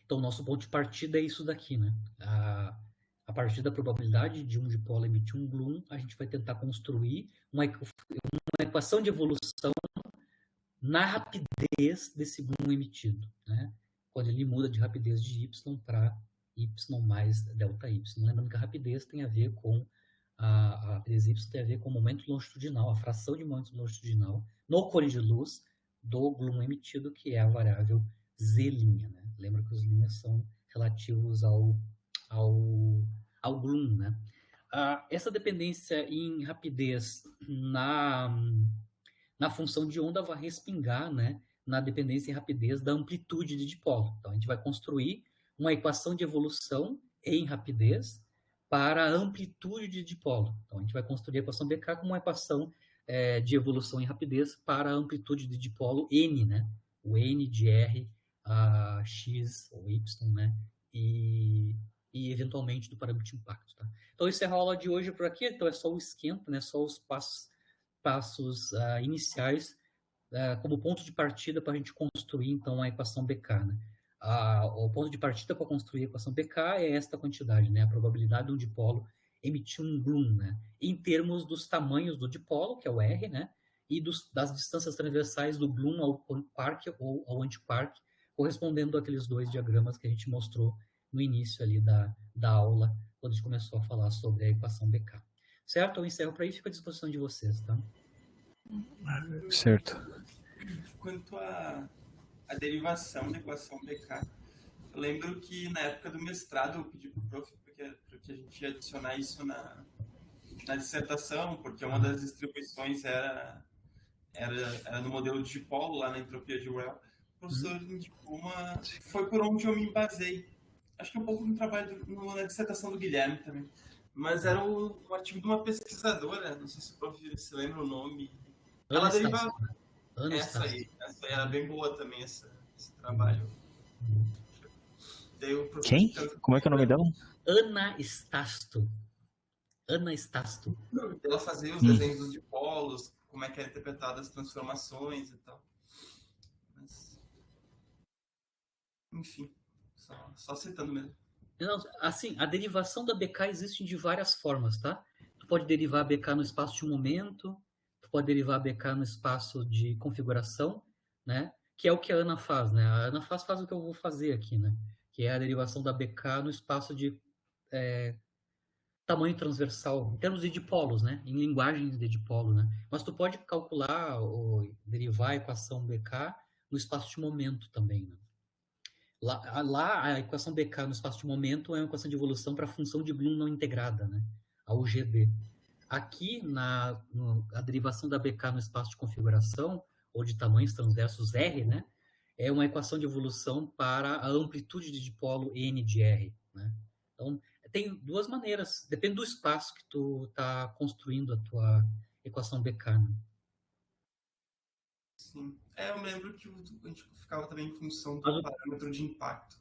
Então, o nosso ponto de partida é isso daqui, né? A partir da probabilidade de um dipolo emitir um Bloom, a gente vai tentar construir uma equação de evolução na rapidez desse Bloom emitido, né? Quando ele muda de rapidez de y para y mais ΔY. Lembrando que a rapidez tem a ver com a rapidez y tem a ver com o momento longitudinal, a fração de momento longitudinal no cone de luz do Gloom emitido, que é a variável z', né? Lembra que os linhas são relativos ao Gloom, né? Essa dependência em rapidez na função de onda vai respingar, né, na dependência em rapidez da amplitude de dipolo. Então, a gente vai construir uma equação de evolução em rapidez para a amplitude de dipolo. Então, a gente vai construir a equação BK como uma equação de evolução em rapidez para a amplitude de dipolo N, né? O N de R, X ou Y, né? E eventualmente do parâmetro de impacto, tá? Então, isso é a aula de hoje por aqui. Então, é só o esquenta, né? Só os passos iniciais como ponto de partida para a gente construir, então, a equação BK, né? O ponto de partida para construir a equação BK é esta quantidade, né? A probabilidade de um dipolo emitir um Gloom, né? Em termos dos tamanhos do dipolo, que é o R, né? E das distâncias transversais do Gloom ao quark ou ao antiquark, correspondendo àqueles dois diagramas que a gente mostrou no início ali da aula, quando a gente começou a falar sobre a equação BK. Certo? Eu encerro por aí e fico à disposição de vocês, tá? Certo. Quanto à derivação da equação BK, eu lembro que na época do mestrado eu pedi para o prof porque a gente ia adicionar isso na dissertação, porque uma das distribuições era no modelo de dipolo, lá na entropia de Well. O professor indicou foi por onde eu me basei. Acho que um pouco no trabalho, na dissertação do Guilherme também. Mas era um artigo de uma pesquisadora, não sei se o prof se lembra o nome. Ela derivava. Essa aí era bem boa também, esse trabalho. Quem? Como é que é o nome dela? Ana Stasto. Ela fazia os desenhos dos dipolos, como é que era interpretadas as transformações e tal. Mas, enfim, só citando mesmo. Assim, a derivação da BK existe de várias formas, tá? Tu pode derivar a BK no espaço de momento, tu pode derivar a BK no espaço de configuração, né? Que é o que a Ana faz, né? A Ana faz o que eu vou fazer aqui, né? Que é a derivação da BK no espaço de tamanho transversal, em termos de dipolos, né? Em linguagens de dipolo, né? Mas tu pode calcular ou derivar a equação BK no espaço de momento também, né? Lá, a equação BK no espaço de momento é uma equação de evolução para a função de Bloom não integrada, né? A UGD. Aqui, a derivação da BK no espaço de configuração, ou de tamanhos transversos R, né? É uma equação de evolução para a amplitude de dipolo N de R, né? Então, tem duas maneiras, depende do espaço que tu está construindo a tua equação BK, né? Sim. Eu me lembro que a gente ficava também em função do parâmetro de impacto.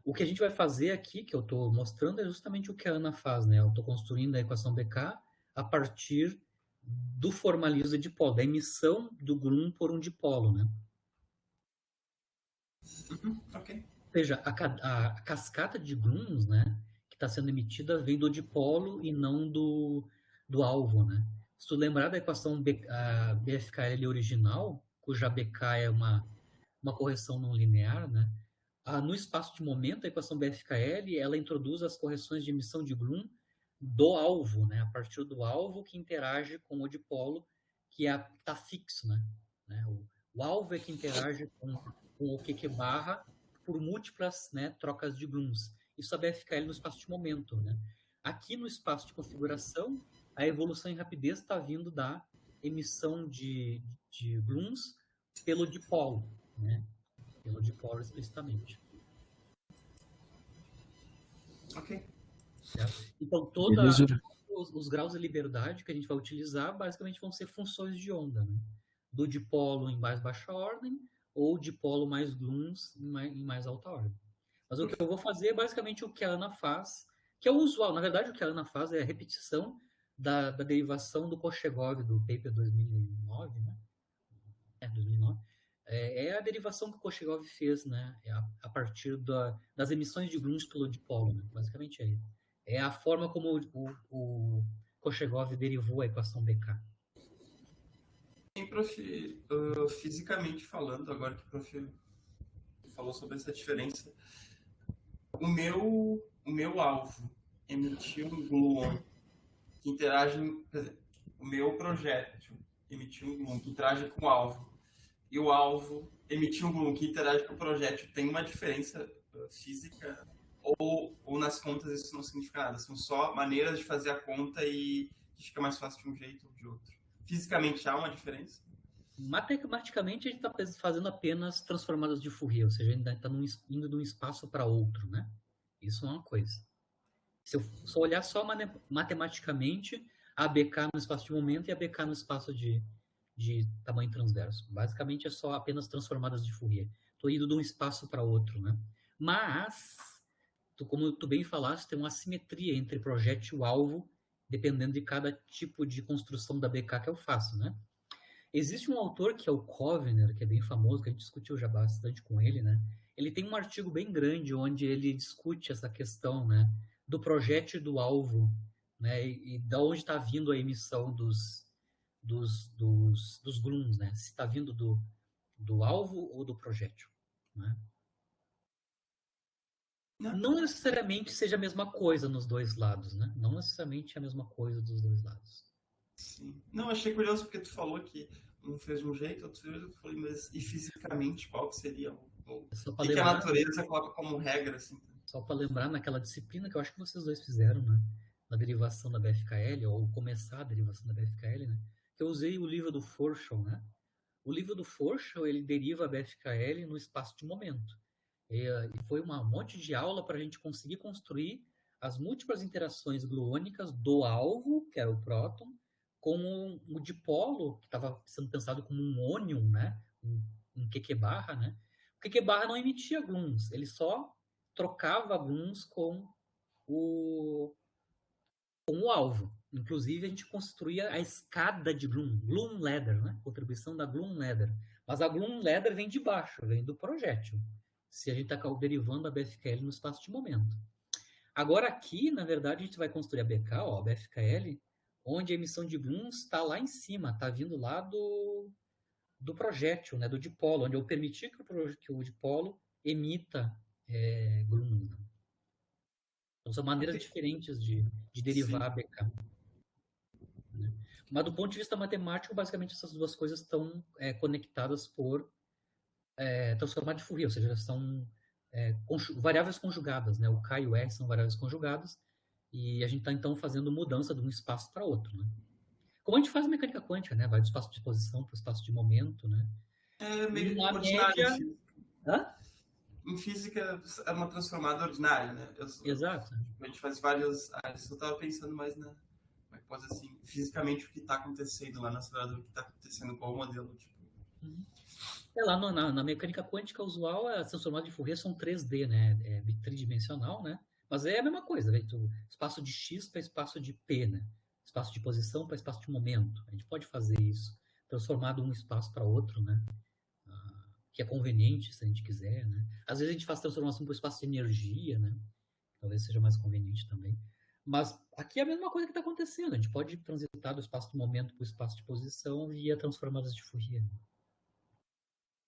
O que a gente vai fazer aqui, que eu estou mostrando, é justamente o que a Ana faz, né? Eu estou construindo a equação BK a partir do formalismo de dipolo, da emissão do Gloom por um dipolo, né? Ok. Ou seja, a cascata de Glooms, né, que está sendo emitida vem do dipolo e não do alvo, né? Se tu lembrar da equação BFKL original, cuja BK é uma correção não linear, né? No espaço de momento, a equação BFKL, ela introduz as correções de emissão de Gloom do alvo, né? A partir do alvo que interage com o dipolo, que está fixo, né? O alvo é que interage com o QQ barra por múltiplas, né, trocas de Glooms. Isso é BFKL no espaço de momento, né? Aqui no espaço de configuração, a evolução em rapidez está vindo da emissão de Glooms pelo dipolo, né? Pelo dipolo explicitamente. Ok. Certo? Então, os graus de liberdade que a gente vai utilizar, basicamente, vão ser funções de onda, né? Do dipolo em mais baixa ordem ou dipolo mais Glooms em mais alta ordem. Mas o que eu vou fazer é basicamente o que a Ana faz, que é o usual. Na verdade, o que a Ana faz é a repetição da derivação do Kochegov, do paper 2009, né? 2009. É a derivação que o Kochegov fez, né? A partir das emissões de Glooms pelo dipolo, né? Basicamente é isso. É a forma como o Kochegov derivou a equação BK. E, prof, fisicamente falando, agora que o prof falou sobre essa diferença, o meu alvo emitiu um gluon que interage, quer dizer, o meu projétil emitiu um gluon que interage com o alvo, e o alvo emitiu um gluon que interage com o projétil, tem uma diferença física? Ou nas contas isso não significa nada? São só maneiras de fazer a conta e que fica mais fácil de um jeito ou de outro. Fisicamente há uma diferença? Matematicamente, a gente está fazendo apenas transformadas de Fourier, ou seja, a gente está indo de um espaço para outro, né? Isso é uma coisa. Se eu só olhar só matematicamente, a BK no espaço de momento e a BK no espaço de tamanho transverso. Basicamente, é só apenas transformadas de Fourier. Estou indo de um espaço para outro, né? Mas, como tu bem falaste, tem uma assimetria entre projétil e alvo, dependendo de cada tipo de construção da BK que eu faço, né? Existe um autor que é o Kovner, que é bem famoso, que a gente discutiu já bastante com ele, né? Ele tem um artigo bem grande onde ele discute essa questão, né, do projétil e do alvo, né, e da onde está vindo a emissão dos gluons, né? Se está vindo do alvo ou do projétil, né? Não necessariamente seja a mesma coisa nos dois lados, né? Não necessariamente é a mesma coisa dos dois lados. Sim. Não, achei curioso porque tu falou que um fez de um jeito, outro fez de outro. Eu falei, mas e fisicamente qual que seria o que a natureza coloca como regra, assim? Só para lembrar, naquela disciplina que eu acho que vocês dois fizeram, né? Na derivação da BFKL, ou começar a derivação da BFKL, né? Que eu usei o livro do Forshall, né? O livro do Forshall, ele deriva a BFKL no espaço de momento. E foi um monte de aula para a gente conseguir construir as múltiplas interações gluônicas do alvo, que era o próton, com o dipolo, que estava sendo pensado como um ônion, né? Um QQ barra, né? O QQ barra não emitia gluons, ele só trocava gluons com o alvo. Inclusive, a gente construía a escada de Gloom Ladder, né? Contribuição da Gloom Ladder. Mas a Gloom Ladder vem de baixo, vem do projétil. Se a gente está derivando a BFKL no espaço de momento. Agora aqui, na verdade, a gente vai construir a BK, ó, a BFKL, onde a emissão de Glooms está lá em cima, está vindo lá do projétil, né? Do dipolo, onde eu permiti que o dipolo emita Glooms. Né? Então, são maneiras diferentes de derivar a BK. Né? Mas do ponto de vista matemático, basicamente essas duas coisas estão conectadas por transformar de Fourier, ou seja, são variáveis conjugadas, né? O K e o R são variáveis conjugadas, e a gente está então fazendo mudança de um espaço para outro. Né? Como a gente faz mecânica quântica, né? Vai do espaço de posição para o espaço de momento. Né? É meio ordinário. Em física é uma transformada ordinária, né? Exato. A gente faz várias áreas. Eu estava pensando mais na... Como é que pode assim? Fisicamente, o que está acontecendo lá na aceleradora, o que está acontecendo com o modelo. Tipo... Lá na mecânica quântica usual, as transformadas de Fourier são 3D, né? É tridimensional, né? Mas é a mesma coisa, né? Espaço de X para espaço de P, né? Espaço de posição para espaço de momento. A gente pode fazer isso, transformar de um espaço para outro, né? Que é conveniente, se a gente quiser, né? Às vezes a gente faz transformação para o espaço de energia, né? Talvez seja mais conveniente também. Mas aqui é a mesma coisa que está acontecendo. A gente pode transitar do espaço de momento para o espaço de posição via transformadas de Fourier.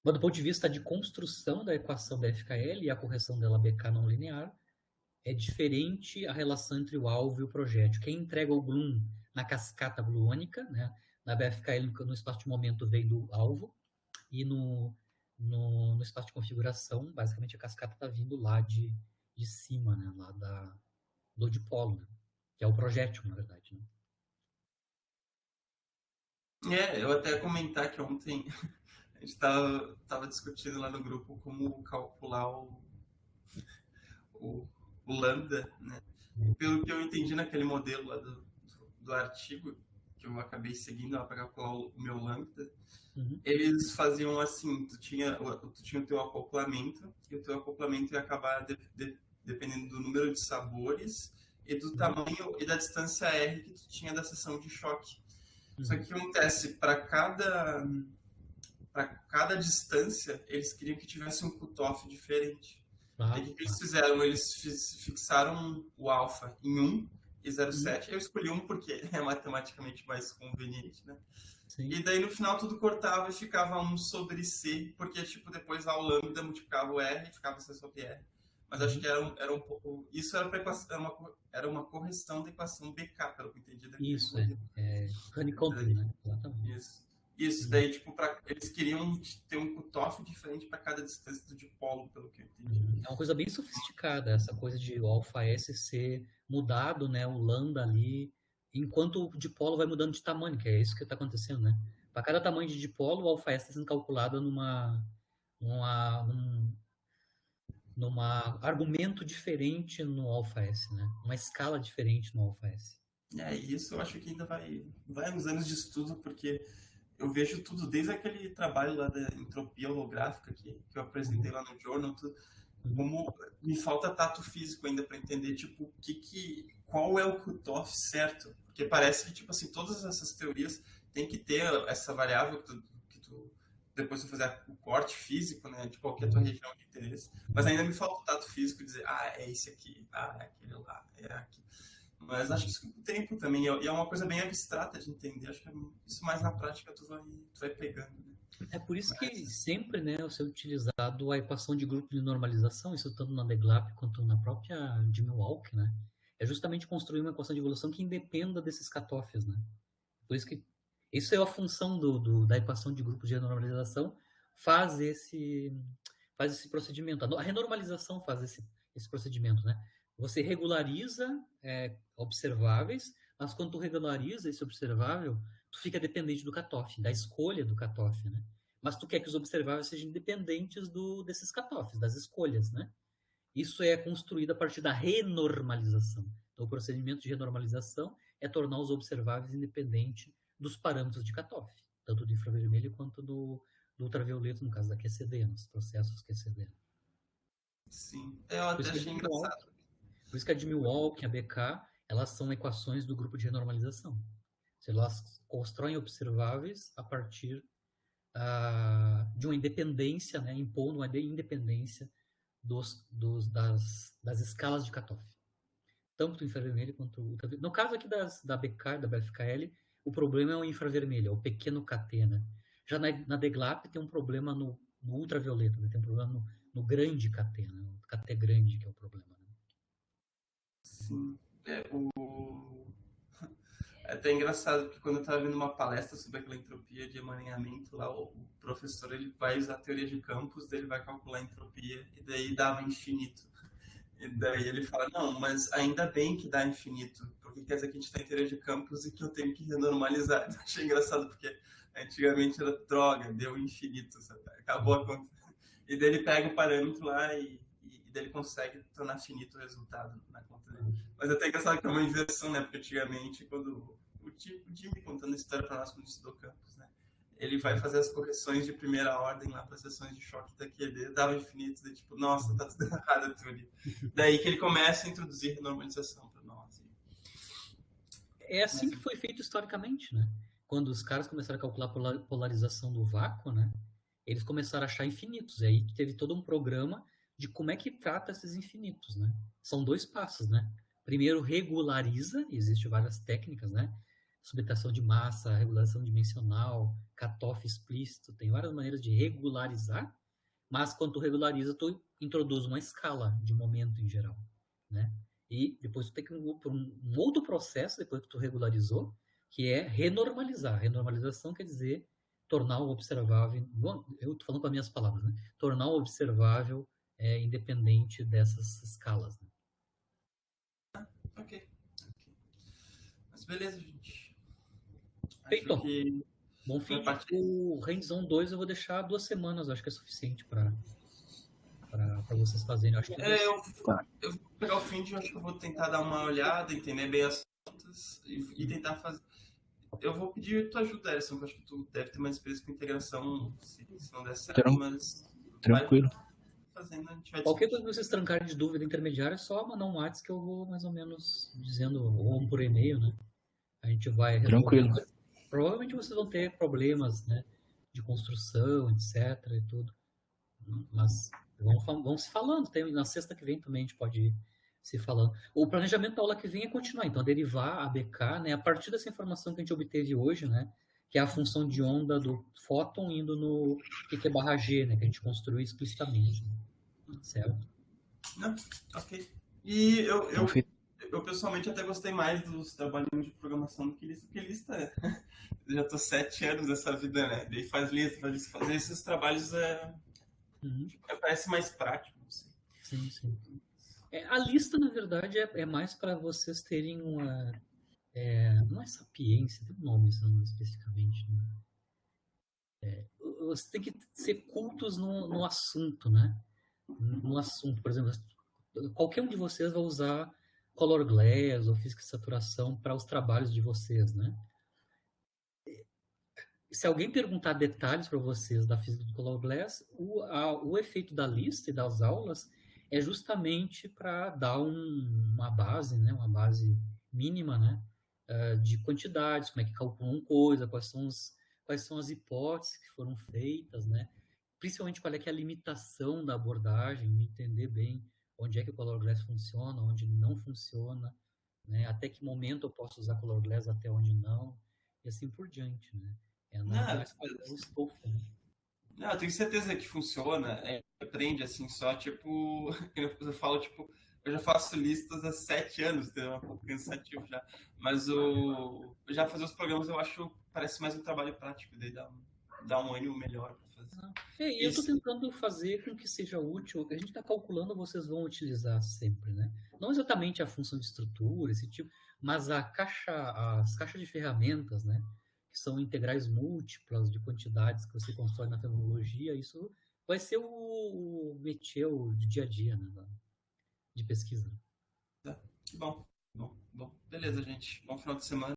Mas do ponto de vista de construção da equação da FKL e a correção dela BK não linear, é diferente a relação entre o alvo e o projétil. Quem entrega o Gloom na cascata gluônica, né? Na BFKL, no espaço de momento, vem do alvo, e no espaço de configuração, basicamente a cascata está vindo lá de cima, né? Lá do dipolo, né? Que é o projétil, na verdade. Né? Eu até ia comentar que ontem a gente estava discutindo lá no grupo como calcular o lambda, né? Pelo que eu entendi naquele modelo lá do artigo, que eu acabei seguindo para calcular o meu lambda, eles faziam assim, tu tinha o teu acoplamento, e o teu acoplamento ia acabar dependendo do número de sabores e do tamanho e da distância R que tu tinha da seção de choque. Só que o que acontece, para cada distância, eles queriam que tivesse um cutoff diferente. E o que eles fizeram? Eles fixaram o alfa em 1 e 0,7. Eu escolhi 1 porque é matematicamente mais conveniente, né? Sim. E daí no final tudo cortava e ficava 1 sobre C, porque tipo, depois lá o lambda multiplicava o R e ficava C sobre R. mas acho que era um pouco... Isso era uma correção da equação BK, pelo que eu entendi. Isso, honeycombing, né? Exatamente. Isso, daí, tipo, eles queriam ter um cutoff diferente para cada distância do dipolo, pelo que eu entendi. É uma coisa bem sofisticada, essa coisa de o alfa S ser mudado, né? O lambda ali, enquanto o dipolo vai mudando de tamanho, que é isso que está acontecendo, né? Para cada tamanho de dipolo, o alfa S está sendo calculado num argumento diferente no alfa S, né? Uma escala diferente no alfa S. Isso eu acho que ainda vai uns anos de estudo, porque eu vejo tudo desde aquele trabalho lá da entropia holográfica que eu apresentei lá no Journal, como me falta tato físico ainda para entender, tipo, qual é o cutoff certo, porque parece que, tipo assim, todas essas teorias tem que ter essa variável que tu depois tu fazer o corte físico, né, de qualquer tua região de interesse, mas ainda me falta o tato físico dizer, é esse aqui, é aquele lá, é aqui. Mas acho que isso com o tempo também, e é uma coisa bem abstrata de entender, acho que isso mais na prática tu vai pegando, né? É por isso que sempre, né, o ser utilizado a equação de grupo de normalização, isso tanto na DGLAP quanto na própria de Milwaukee, né, é justamente construir uma equação de evolução que independa desses cutoffs, né. Por isso que isso é a função da equação de grupos de normalização, faz esse procedimento. A renormalização faz esse procedimento, né. Você regulariza observáveis, mas quando tu regulariza esse observável, tu fica dependente do cutoff, da escolha do cutoff, né? Mas tu quer que os observáveis sejam independentes desses cutoffs, das escolhas, né? Isso é construído a partir da renormalização. Então, o procedimento de renormalização é tornar os observáveis independentes dos parâmetros de cutoff, tanto do infravermelho quanto do ultravioleta, no caso da QCD, nos processos QCD. Sim, eu até achei engraçado. Por isso que a de Milwaukee, a BK, elas são equações do grupo de renormalização. Elas constroem observáveis a partir de uma independência, né, impondo uma independência das escalas de cutoff. Tanto do infravermelho quanto do ultravioleta. No caso aqui da BK e da BFKL, o problema é o infravermelho, é o pequeno KT, né? Já na DGLAP tem um problema no ultravioleta, né? Tem um problema no grande KT, né? O KT grande que é o problema. Né? Sim. É até engraçado, porque quando eu estava vendo uma palestra sobre aquela entropia de emaranhamento lá, o professor ele vai usar a teoria de campos, daí ele vai calcular a entropia, e daí dava infinito. E daí ele fala, não, mas ainda bem que dá infinito, porque quer dizer que a gente está em teoria de campos e que eu tenho que renormalizar. Eu achei engraçado, porque antigamente era droga, deu infinito, sabe? Acabou a conta. E daí ele pega o parâmetro lá e daí ele consegue tornar finito o resultado na conta dele. Mas até engraçado que é uma inversão, né? Porque antigamente, quando o Jimmy contando a história para nós quando estudou campos, né? Ele vai fazer as correções de primeira ordem lá para as sessões de choque da QED, dava infinito, daí tipo, nossa, tá tudo errado a teoria. Daí que ele começa a introduzir renormalização para nós. É assim que foi feito historicamente, né? Quando os caras começaram a calcular a polarização do vácuo, né? Eles começaram a achar infinitos. E aí teve todo um programa de como é que trata esses infinitos, né? São 2 passos, né? Primeiro, regulariza, existem várias técnicas, né? Subtração de massa, regulação dimensional, cutoff explícito, tem várias maneiras de regularizar, mas quando tu regulariza, tu introduz uma escala de momento em geral, né? E depois tu tem que ir para um outro processo, depois que tu regularizou, que é renormalizar. Renormalização quer dizer tornar o observável, eu estou falando com as minhas palavras, né? Tornar o observável independente dessas escalas. Né? Ok. Mas beleza, gente. Feito. Bom fim. O Hands-on 2 eu vou deixar 2 semanas, acho que é suficiente para vocês fazerem. Eu acho que eu vou pegar o fim de, acho que eu vou tentar dar uma olhada, entender bem as contas e tentar fazer. Eu vou pedir tua ajuda, Erison, que eu acho que tu deve ter mais experiência com integração, se não der certo, mas... Tranquilo. Qualquer coisa que vocês trancarem de dúvida intermediária, é só mandar um WhatsApp que eu vou mais ou menos dizendo, ou por e-mail, né? A gente vai resolver. Tranquilo. Provavelmente vocês vão ter problemas, né? De construção, etc. e tudo. Mas vamos se falando. Na sexta que vem também a gente pode ir se falando. O planejamento da aula que vem é continuar. Então, derivar a BK, né? A partir dessa informação que a gente obteve hoje, né? Que é a função de onda do fóton indo no que é barra G, né? Que a gente construiu explicitamente. Né? Certo? Não, ok. E eu pessoalmente até gostei mais dos trabalhinhos de programação do que lista, porque lista eu já tô 7 anos nessa vida, né? Daí faz lista, fazer esses trabalhos parece mais prático, não sei. Sim, sim. A lista, na verdade, é mais para vocês terem uma. Não é sapiência, tem um nome especificamente. Né? Você tem que ser cultos no assunto, né? No assunto, por exemplo, qualquer um de vocês vai usar Color Glass ou física de saturação para os trabalhos de vocês, né? Se alguém perguntar detalhes para vocês da física do Color Glass, o efeito da lista e das aulas é justamente para dar uma base, né? Uma base mínima, né? De quantidades, como é que calculam coisa, quais são as hipóteses que foram feitas, né? Principalmente qual é que é a limitação da abordagem, entender bem onde é que o Color Glass funciona, onde ele não funciona, né? Até que momento eu posso usar Color Glass, até onde não, e assim por diante, né? Não, Mais o escopo, né? não, eu tenho certeza que funciona. Aprende assim só, tipo, eu falo, tipo, eu já faço listas há 7 anos, então é um pouco cansativo já. Mas já fazer os programas eu acho parece mais um trabalho prático, daí dá um ânimo melhor para fazer. E eu estou tentando fazer com que seja útil. A gente está calculando, vocês vão utilizar sempre, né? Não exatamente a função de estrutura, esse tipo, mas as caixas de ferramentas, né? Que são integrais múltiplas de quantidades que você constrói na tecnologia. Isso vai ser o métier do dia a dia, né? De pesquisa. Tá. Bom. Beleza, gente. Bom final de semana.